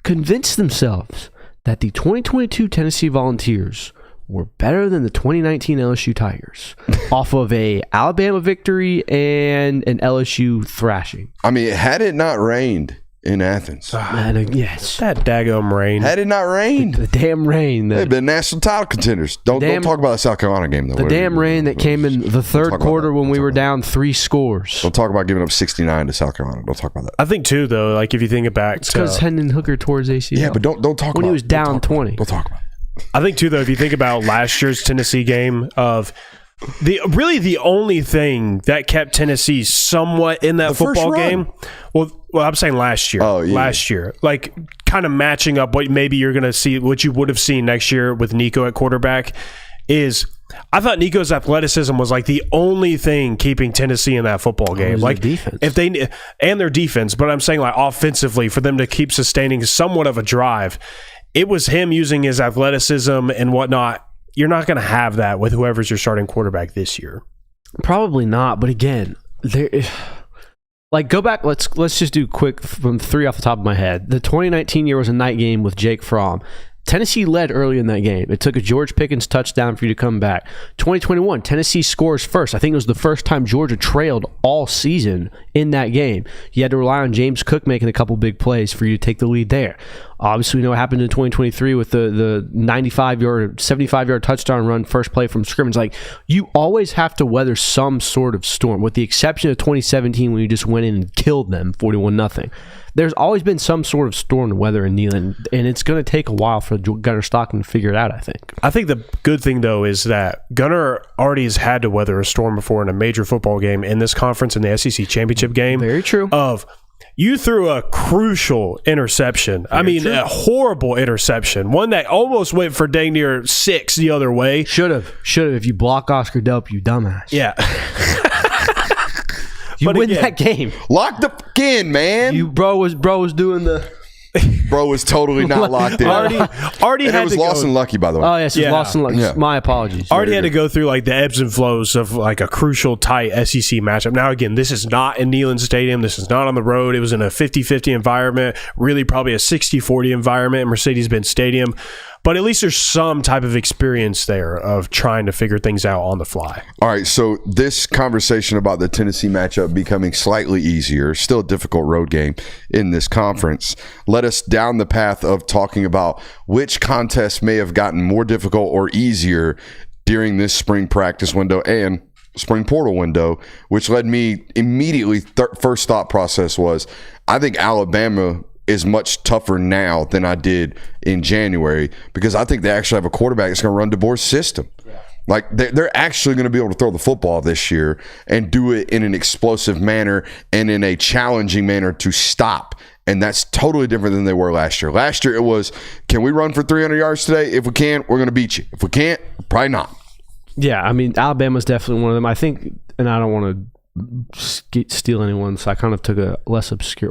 convinced themselves that the 2022 Tennessee Volunteers were better than the 2019 LSU Tigers off of a Alabama victory and an LSU thrashing. I mean, had it not rained in Athens. Yes. That daggum rain. Had it not rained. The damn rain. They've been national title contenders. Don't talk about the South Carolina game, though. The damn rain that came in the third quarter when we were down 3 scores. Don't talk about giving up 69 to South Carolina. Don't talk about that. I think, too, though, like if you think back to... because Hendon Hooker tore his ACL. Yeah, but don't talk about it. When he was down 20. Don't talk about it. I think, too, though, if you think about last year's Tennessee game of... the only thing that kept Tennessee somewhat in that football game, well, I'm saying last year. Oh, yeah. Last year. Like, kind of matching up what maybe you're going to see, what you would have seen next year with Nico at quarterback is... I thought Nico's athleticism was like the only thing keeping Tennessee in that football game. Like defense. And their defense, but I'm saying like offensively for them to keep sustaining somewhat of a drive, it was him using his athleticism and whatnot. You're not going to have that with whoever's your starting quarterback this year. Probably not. But again, go back. Let's just do quick from 3 off the top of my head. The 2019 year was a night game with Jake Fromm. Tennessee led early in that game. It took a George Pickens touchdown for you to come back. 2021, Tennessee scores first. I think it was the first time Georgia trailed all season in that game. You had to rely on James Cook making a couple big plays for you to take the lead there. Obviously, we know what happened in 2023 with the 95-yard, 75-yard touchdown run, first play from scrimmage. Like, you always have to weather some sort of storm, with the exception of 2017 when you just went in and killed them 41-0. There's always been some sort of storm to weather in Neyland, and it's going to take a while for Gunnar Stockton to figure it out, I think. I think the good thing, though, is that Gunnar already has had to weather a storm before in a major football game in this conference, in the SEC championship game. Very true. You threw a crucial interception. A horrible interception. One that almost went for dang near 6 the other way. Should have. If you block Oscar Delp, you dumbass. Yeah. You win that game. Lock the fuck in, man. Bro was doing the Bro was totally not locked in. Already And had it was to Lawson go. Lucky, by the way. Oh yes, it's Yeah. lost in luck. Yeah. My apologies. Already had to go through like the ebbs and flows of like a crucial tight SEC matchup. Now again, this is not in Neyland Stadium. This is not on the road. It was in a 50-50 environment, really probably a 60-40 environment in Mercedes-Benz Stadium. But at least there's some type of experience there of trying to figure things out on the fly. All right, so this conversation about the Tennessee matchup becoming slightly easier, still a difficult road game in this conference, led us down the path of talking about which contests may have gotten more difficult or easier during this spring practice window and spring portal window, which led me immediately, first thought process was, I think Alabama is much tougher now than I did in January because I think they actually have a quarterback that's going to run DeBoer's system. Yeah. Like they're actually going to be able to throw the football this year and do it in an explosive manner and in a challenging manner to stop. And that's totally different than they were last year. Last year it was, can we run for 300 yards today? If we can, we're going to beat you. If we can't, probably not. Yeah, I mean, Alabama's definitely one of them. I think, and I don't want to steal anyone, so I kind of took a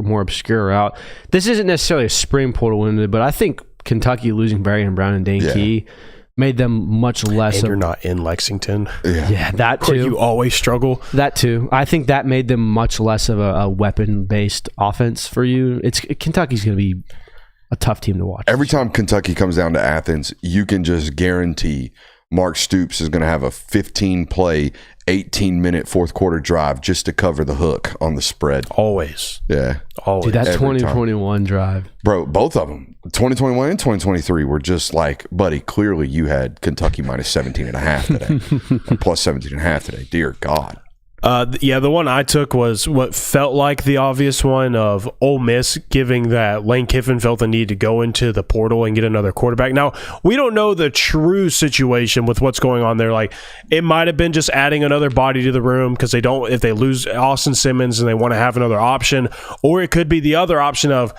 more obscure route. This isn't necessarily a spring portal window, but I think Kentucky losing Barry and Brown and Dane Key made them much less. And you're not in Lexington. Yeah, that too. Where you always struggle. That too. I think that made them much less of a weapon-based offense for you. Kentucky's going to be a tough team to watch. Every time Kentucky comes down to Athens, you can just guarantee Mark Stoops is going to have a 15-play, 18-minute fourth quarter drive just to cover the hook on the spread. Always. Yeah. Always. Dude, that Every 2021 drive. Bro, both of them, 2021 and 2023, were just like, buddy, clearly you had Kentucky minus 17.5 today. Plus 17.5 today. Dear God. The one I took was what felt like the obvious one of Ole Miss, giving that Lane Kiffin felt the need to go into the portal and get another quarterback. Now, we don't know the true situation with what's going on there. Like, it might have been just adding another body to the room because if they lose Austin Simmons and they want to have another option, or it could be the other option of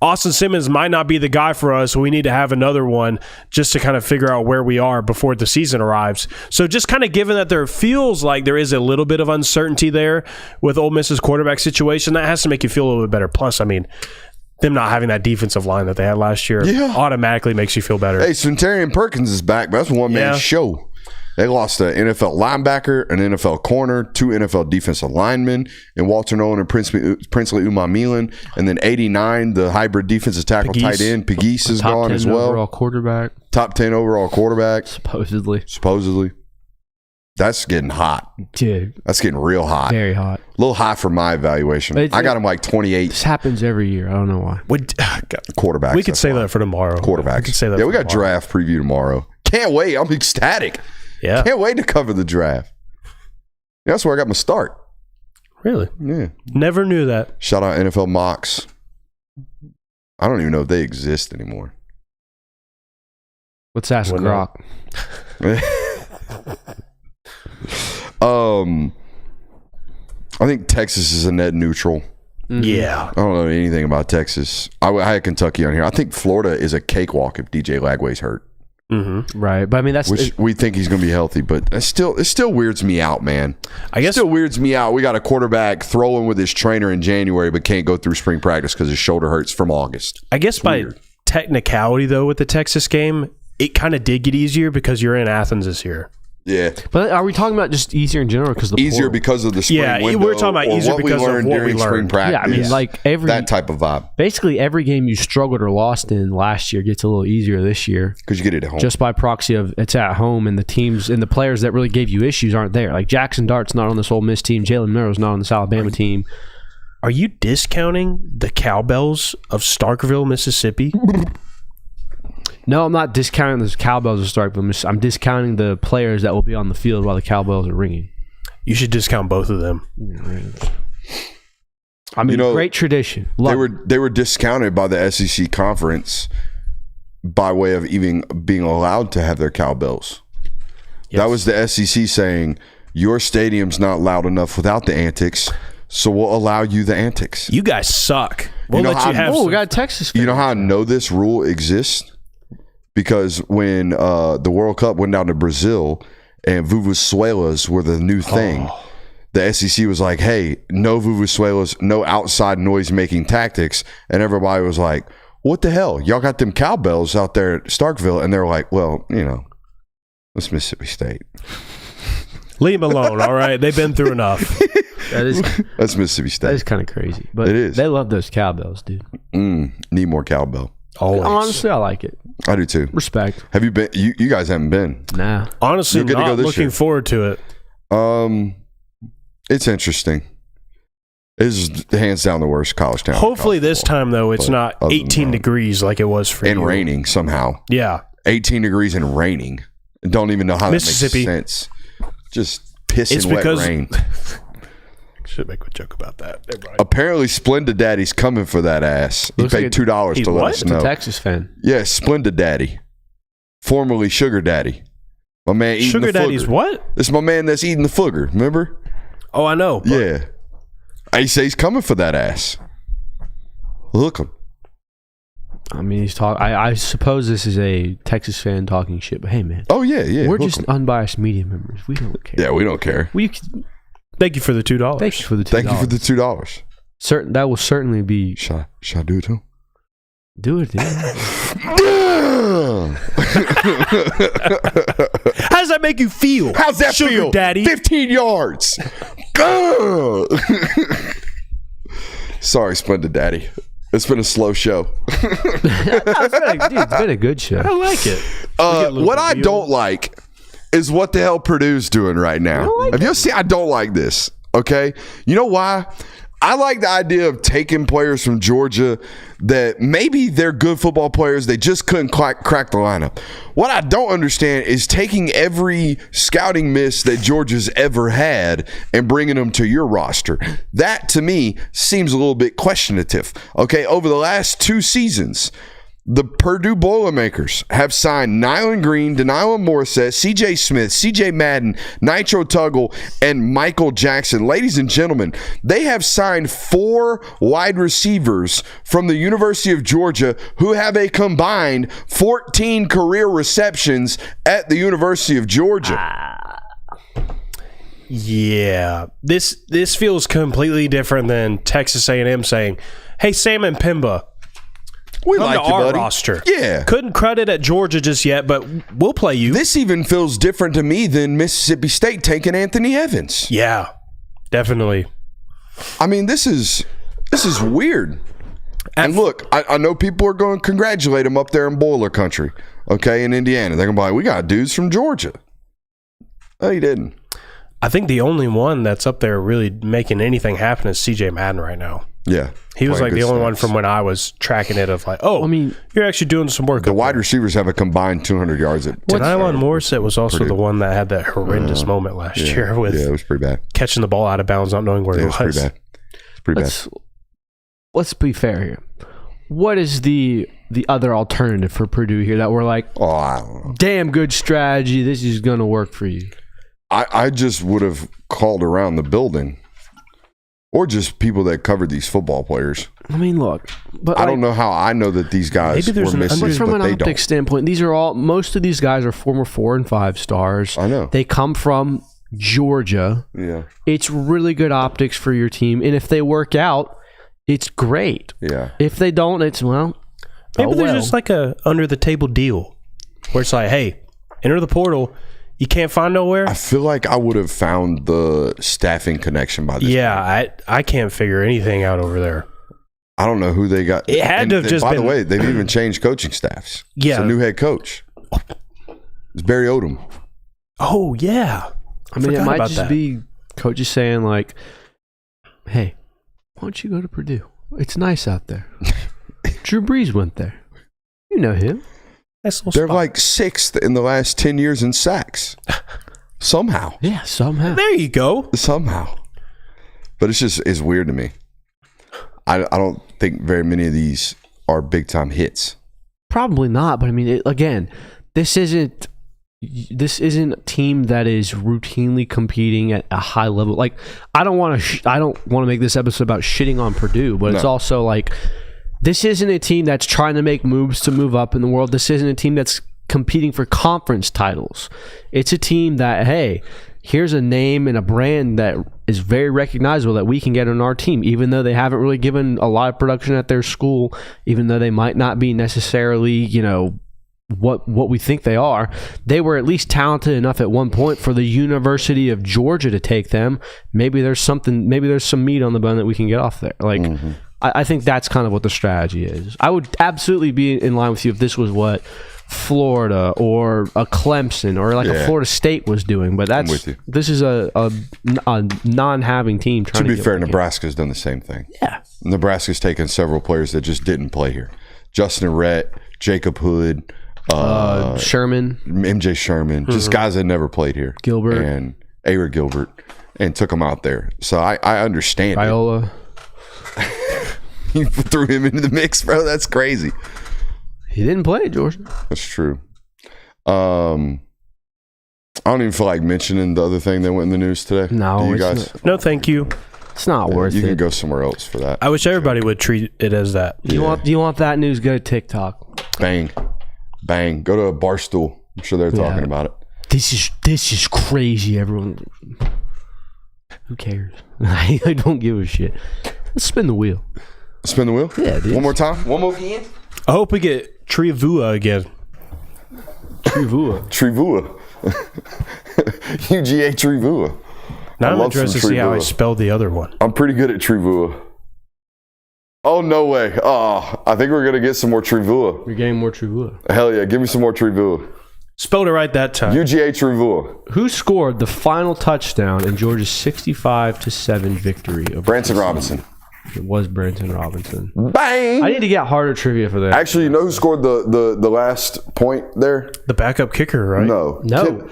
Austin Simmons might not be the guy for us, so we need to have another one just to kind of figure out where we are before the season arrives. So just kind of given that there feels like there is a little bit of uncertainty there with Ole Miss's quarterback situation, that has to make you feel a little bit better. Plus, I mean, them not having that defensive line that they had last year automatically makes you feel better. Hey, Centurion Perkins is back, but that's a one-man show. They lost an NFL linebacker, an NFL corner, 2 NFL defensive linemen, and Walter Nolan and Princely Umamilan. And then 89, the hybrid defensive tackle tight end, Pegues is gone as well. Overall quarterback. Top 10 overall quarterback. Supposedly. That's getting hot. Dude. That's getting real hot. Very hot. A little high for my evaluation. I got him like 28. This happens every year. I don't know why. Quarterbacks. We could say that for tomorrow. Quarterbacks. We could say that we got draft preview tomorrow. Can't wait. I'm ecstatic. Yeah. Can't wait to cover the draft. That's where I got my start. Really? Yeah. Never knew that. Shout out NFL mocks. I don't even know if they exist anymore. Let's ask Grok. I think Texas is a net neutral. Yeah. I don't know anything about Texas. I had Kentucky on here. I think Florida is a cakewalk if DJ Lagway's hurt. Mm-hmm. Right, but I mean we think he's going to be healthy, but it still weirds me out, man. I guess it still weirds me out. We got a quarterback throwing with his trainer in January, but can't go through spring practice because his shoulder hurts from August. I guess by technicality, though, with the Texas game, it kind of did get easier because you're in Athens this year. Yeah, but are we talking about just easier in general because easier because of the spring window? We're talking about easier because of what we learned spring practice. Yeah, I mean, like that type of vibe. Basically, every game you struggled or lost in last year gets a little easier this year because you get it at home, just by proxy of it's at home, and the teams and the players that really gave you issues aren't there. Like Jackson Dart's not on this Ole Miss team. Jalen Milroe's not on this Alabama team. Are you discounting the cowbells of Starkville, Mississippi? No, I'm not discounting the cowbells of Starkville. I'm discounting the players that will be on the field while the cowbells are ringing. You should discount both of them. I mean, great tradition. They were discounted by the SEC conference by way of even being allowed to have their cowbells. Yes. That was the SEC saying, your stadium's not loud enough without the antics, so we'll allow you the antics. You guys suck. We'll you know let you have we got Texas fans. You know how I know this rule exists? Because when the World Cup went down to Brazil and vuvuzelas were the new thing, the SEC was like, hey, no vuvuzelas, no outside noise-making tactics. And everybody was like, what the hell? Y'all got them cowbells out there at Starkville. And they're like, well, it's Mississippi State. Leave them alone, all right? They've been through enough. That's Mississippi State. That is kind of crazy. But it is. They love those cowbells, dude. Need more cowbell. Always. Honestly, I like it. I do too. Respect. Have you been? You guys haven't been. Nah. Honestly, You're good to go not this looking year. forward to it. It's interesting. It's hands down the worst college town. Hopefully this time, though, it's not other than 18 that- degrees like it was for and you. raining somehow. Yeah. 18 degrees and raining. Don't even know how that makes Mississippi. sense. Just pissing It's wet because- rain. Should make a joke about that. Apparently, Splendid Daddy's coming for that ass. He Looks paid like $2 he's to let what? us It's a know. Texas fan. Yeah, Splendid Daddy, formerly Sugar Daddy. My man eating Sugar the Daddy's fooger. what? This is my man that's eating the fooger. Remember? Oh, I know. but Yeah. He say he's coming for that ass. Look him. I mean, he's talking. I suppose this is a Texas fan talking shit, but hey, man, Oh yeah. we're hook just 'em. unbiased media members. We don't care. Yeah, we don't care. Thank you for the $2. Thank you for the $2. Thank you for the $2. That will certainly be. Should I do it too? Do it, dude. How does that make you feel? How's that Sugar feel? Daddy? 15 yards. Go. Sorry, Splendid Daddy. It's been a slow show. It's been a good show. I like it. get a little What I reveal. don't like is what the hell Purdue's doing right now. Have you seen? I don't like this. Okay, you know why? I like the idea of taking players from Georgia that maybe they're good football players. They just couldn't crack the lineup. What I don't understand is taking every scouting miss that Georgia's ever had and bringing them to your roster. That, to me, seems a little bit questionative. Okay, over the last 2 seasons, the Purdue Boilermakers have signed Nyland Green, Denylon Morissette, CJ Smith, CJ Madden, Nitro Tuggle, and Michael Jackson. Ladies and gentlemen, they have signed 4 wide receivers from the University of Georgia who have a combined 14 career receptions at the University of Georgia. Yeah. This feels completely different than Texas A&M saying, hey, Sam and Pimba, We come like to you, our buddy. roster. Yeah. Couldn't credit at Georgia just yet, but we'll play you. This even feels different to me than Mississippi State taking Anthony Evans. Yeah, definitely. I mean, this is weird. And look, I know people are going to congratulate him up there in Boiler Country, okay, in Indiana. They're going to be like, we got dudes from Georgia. No, he didn't. I think the only one that's up there really making anything happen is CJ Madden right now. Yeah. He was like playing the good only one stats. from when I was tracking it of like, oh, I mean, you're actually doing some work. The up wide there. receivers have a combined 200 yards at Denylon Morissette was also Purdue. the one that had that horrendous moment last year with Yeah, it was pretty bad. catching the ball out of bounds, not knowing where Yeah, it it was pretty was. bad. It's pretty bad. Let's be fair here. What is the other alternative for Purdue here that we're like, Oh, I don't know. damn good strategy, this is going to work for you? I just would have called around the building or just people that covered these football players. I mean, look, but I don't know how I know that these guys Maybe there's were an missing, But from but an they optic don't. standpoint, most of these guys are former 4 and 5 stars. I know. They come from Georgia. Yeah, It's really good optics for your team. And if they work out, it's great. yeah. If they don't, it's, well, Maybe oh there's well. just like a under the table deal where it's like, hey, enter the portal. You can't find nowhere. I feel like I would have found the staffing connection by this Yeah, I can't figure anything out over there. I don't know who they got. It had to have just by been- the way, they've even changed coaching staffs. Yeah. It's a new head coach. It's Barry Odom. Oh yeah, I mean, it Forgot might about just that. be coaches saying, like, hey, why don't you go to Purdue? It's nice out there. Drew Brees went there. You know him. Nice little They're spot. like 6th in the last 10 years in sacks. Somehow. Yeah, somehow. There you go. Somehow. But it's weird to me. I don't think very many of these are big time hits. Probably not, but I mean, again, this isn't a team that is routinely competing at a high level. Like, I don't want to make this episode about shitting on Purdue, but it's No. also like, this isn't a team that's trying to make moves to move up in the world. This isn't a team that's competing for conference titles. It's a team that, hey, here's a name and a brand that is very recognizable that we can get on our team, even though they haven't really given a lot of production at their school, even though they might not be necessarily, what we think they are. They were at least talented enough at one point for the University of Georgia to take them. Maybe there's some meat on the bone that we can get off there. I think that's kind of what the strategy is. I would absolutely be in line with you if this was what Florida or a Clemson or a Florida State was doing, but this is a non-having team trying to be fair, Nebraska's done the same thing. Yeah. Nebraska's taken several players that just didn't play here. Justin Rhett, Jacob Hood, Sherman, MJ Sherman, just guys that never played here. Gilbert and Aaron Gilbert, and took them out there. So I understand. Viola. You threw him into the mix, bro. That's crazy. He didn't play at Georgia. That's true. I don't even feel like mentioning the other thing that went in the news today. No, do you guys? No, thank you. It's not worth it. You can go somewhere else for that. I wish everybody would treat it as that. Do you want that news? Go to TikTok. Bang. Go to a Barstool. I'm sure they're talking about it. This is crazy, everyone. Who cares? I don't give a shit. Let's spin the wheel. Spin the wheel? Yeah, dude. One more time? One more again? I hope we get Trivua again. Trivua. UGA Trivua. Now I'm interested to see how I spelled the other one. I'm pretty good at Trivua. Oh, no way. Oh, I think we're going to get some more Trivua. You're getting more Trivua. Hell yeah. Give me some more Trivua. Spelled it right that time. UGA Trivua. Who scored the final touchdown in Georgia's 65-7 victory? Branson Robinson. It was Branson Robinson. Bang! I need to get harder trivia for that. Actually, you know who scored the last point there? The backup kicker, right? No.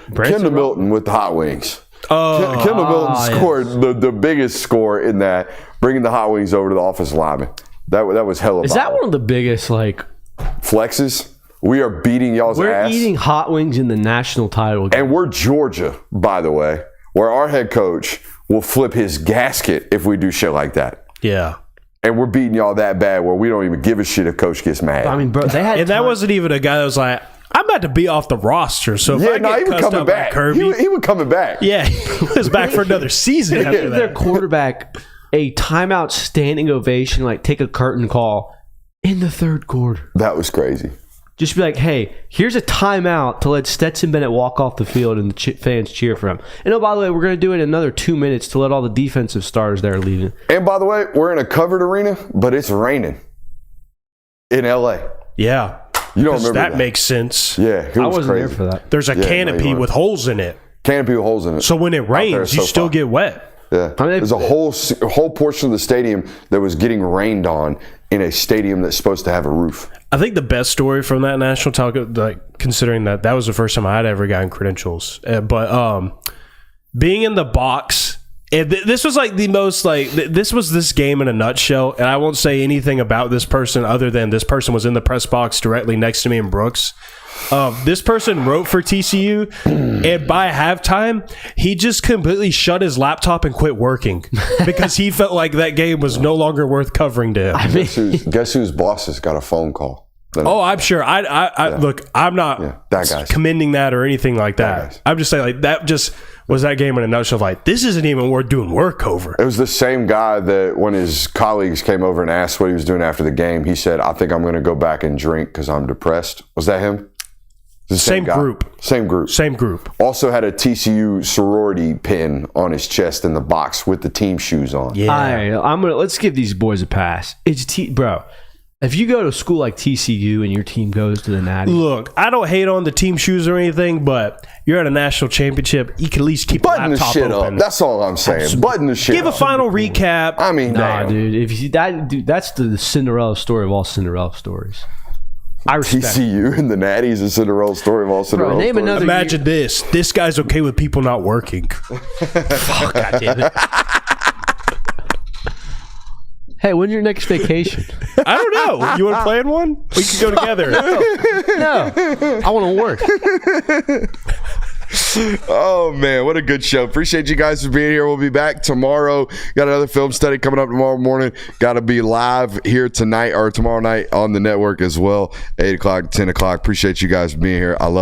Branson Kendall Milton with the Hot Wings. Oh, Kendall Milton scored the biggest score in that, bringing the Hot Wings over to the offensive lineman. That was hella. Is that one of the biggest flexes? We are beating y'all's ass. We're eating Hot Wings in the national title game. And we're Georgia, by the way, where our head coach will flip his gasket if we do shit like that. Yeah. And we're beating y'all that bad where we don't even give a shit if coach gets mad. I mean, bro, they had. And that wasn't even a guy that was like, I'm about to be off the roster. So if I get cussed out by Kirby, he would coming back. Yeah, he was back for another season after that. Their quarterback a timeout standing ovation, take a curtain call in the third quarter. That was crazy. Just be like, hey, here's a timeout to let Stetson Bennett walk off the field and the fans cheer for him. And by the way, we're going to do it in another 2 minutes to let all the defensive stars there leave. And by the way, we're in a covered arena, but it's raining in LA. Yeah. You don't remember that makes sense. Yeah, I wasn't there for that. There's a canopy with holes in it. Canopy with holes in it. So when it rains, you still get wet. Yeah. There's a whole portion of the stadium that was getting rained on in a stadium that's supposed to have a roof. I think the best story from that national talk, considering that was the first time I'd ever gotten credentials, but being in the box, and this was the most this was this game in a nutshell. And I won't say anything about this person other than this person was in the press box directly next to me in Brooks. This person wrote for TCU, and by halftime, he just completely shut his laptop and quit working because he felt like that game was no longer worth covering to him. Guess whose boss has got a phone call? I'm sure. Look, I'm not commending that or anything like that. I'm just saying, that just was that game in a nutshell. This isn't even worth doing work over. It was the same guy that when his colleagues came over and asked what he was doing after the game, he said, I think I'm going to go back and drink because I'm depressed. Was that him? Same group. Also had a TCU sorority pin on his chest in the box with the team shoes on. Yeah. Let's give these boys a pass. Bro. If you go to a school like TCU and your team goes to the Natty, look, I don't hate on the team shoes or anything, but you're at a national championship. You can at least keep button the laptop the shit open. up. That's all I'm saying. Button the shit. Give a final recap. I mean, nah, dude. If you that's the Cinderella story of all Cinderella stories. I respect TCU and the Natties is Cinderella story of all Cinderella stories. Imagine this. This guy's okay with people not working. Fuck, God damn it. Hey, when's your next vacation? I don't know. You want to plan one? We can go together. No. I want to work. Oh, man. What a good show. Appreciate you guys for being here. We'll be back tomorrow. Got another film study coming up tomorrow morning. Got to be live here tonight or tomorrow night on the network as well. 8 o'clock, 10 o'clock. Appreciate you guys for being here. I love you.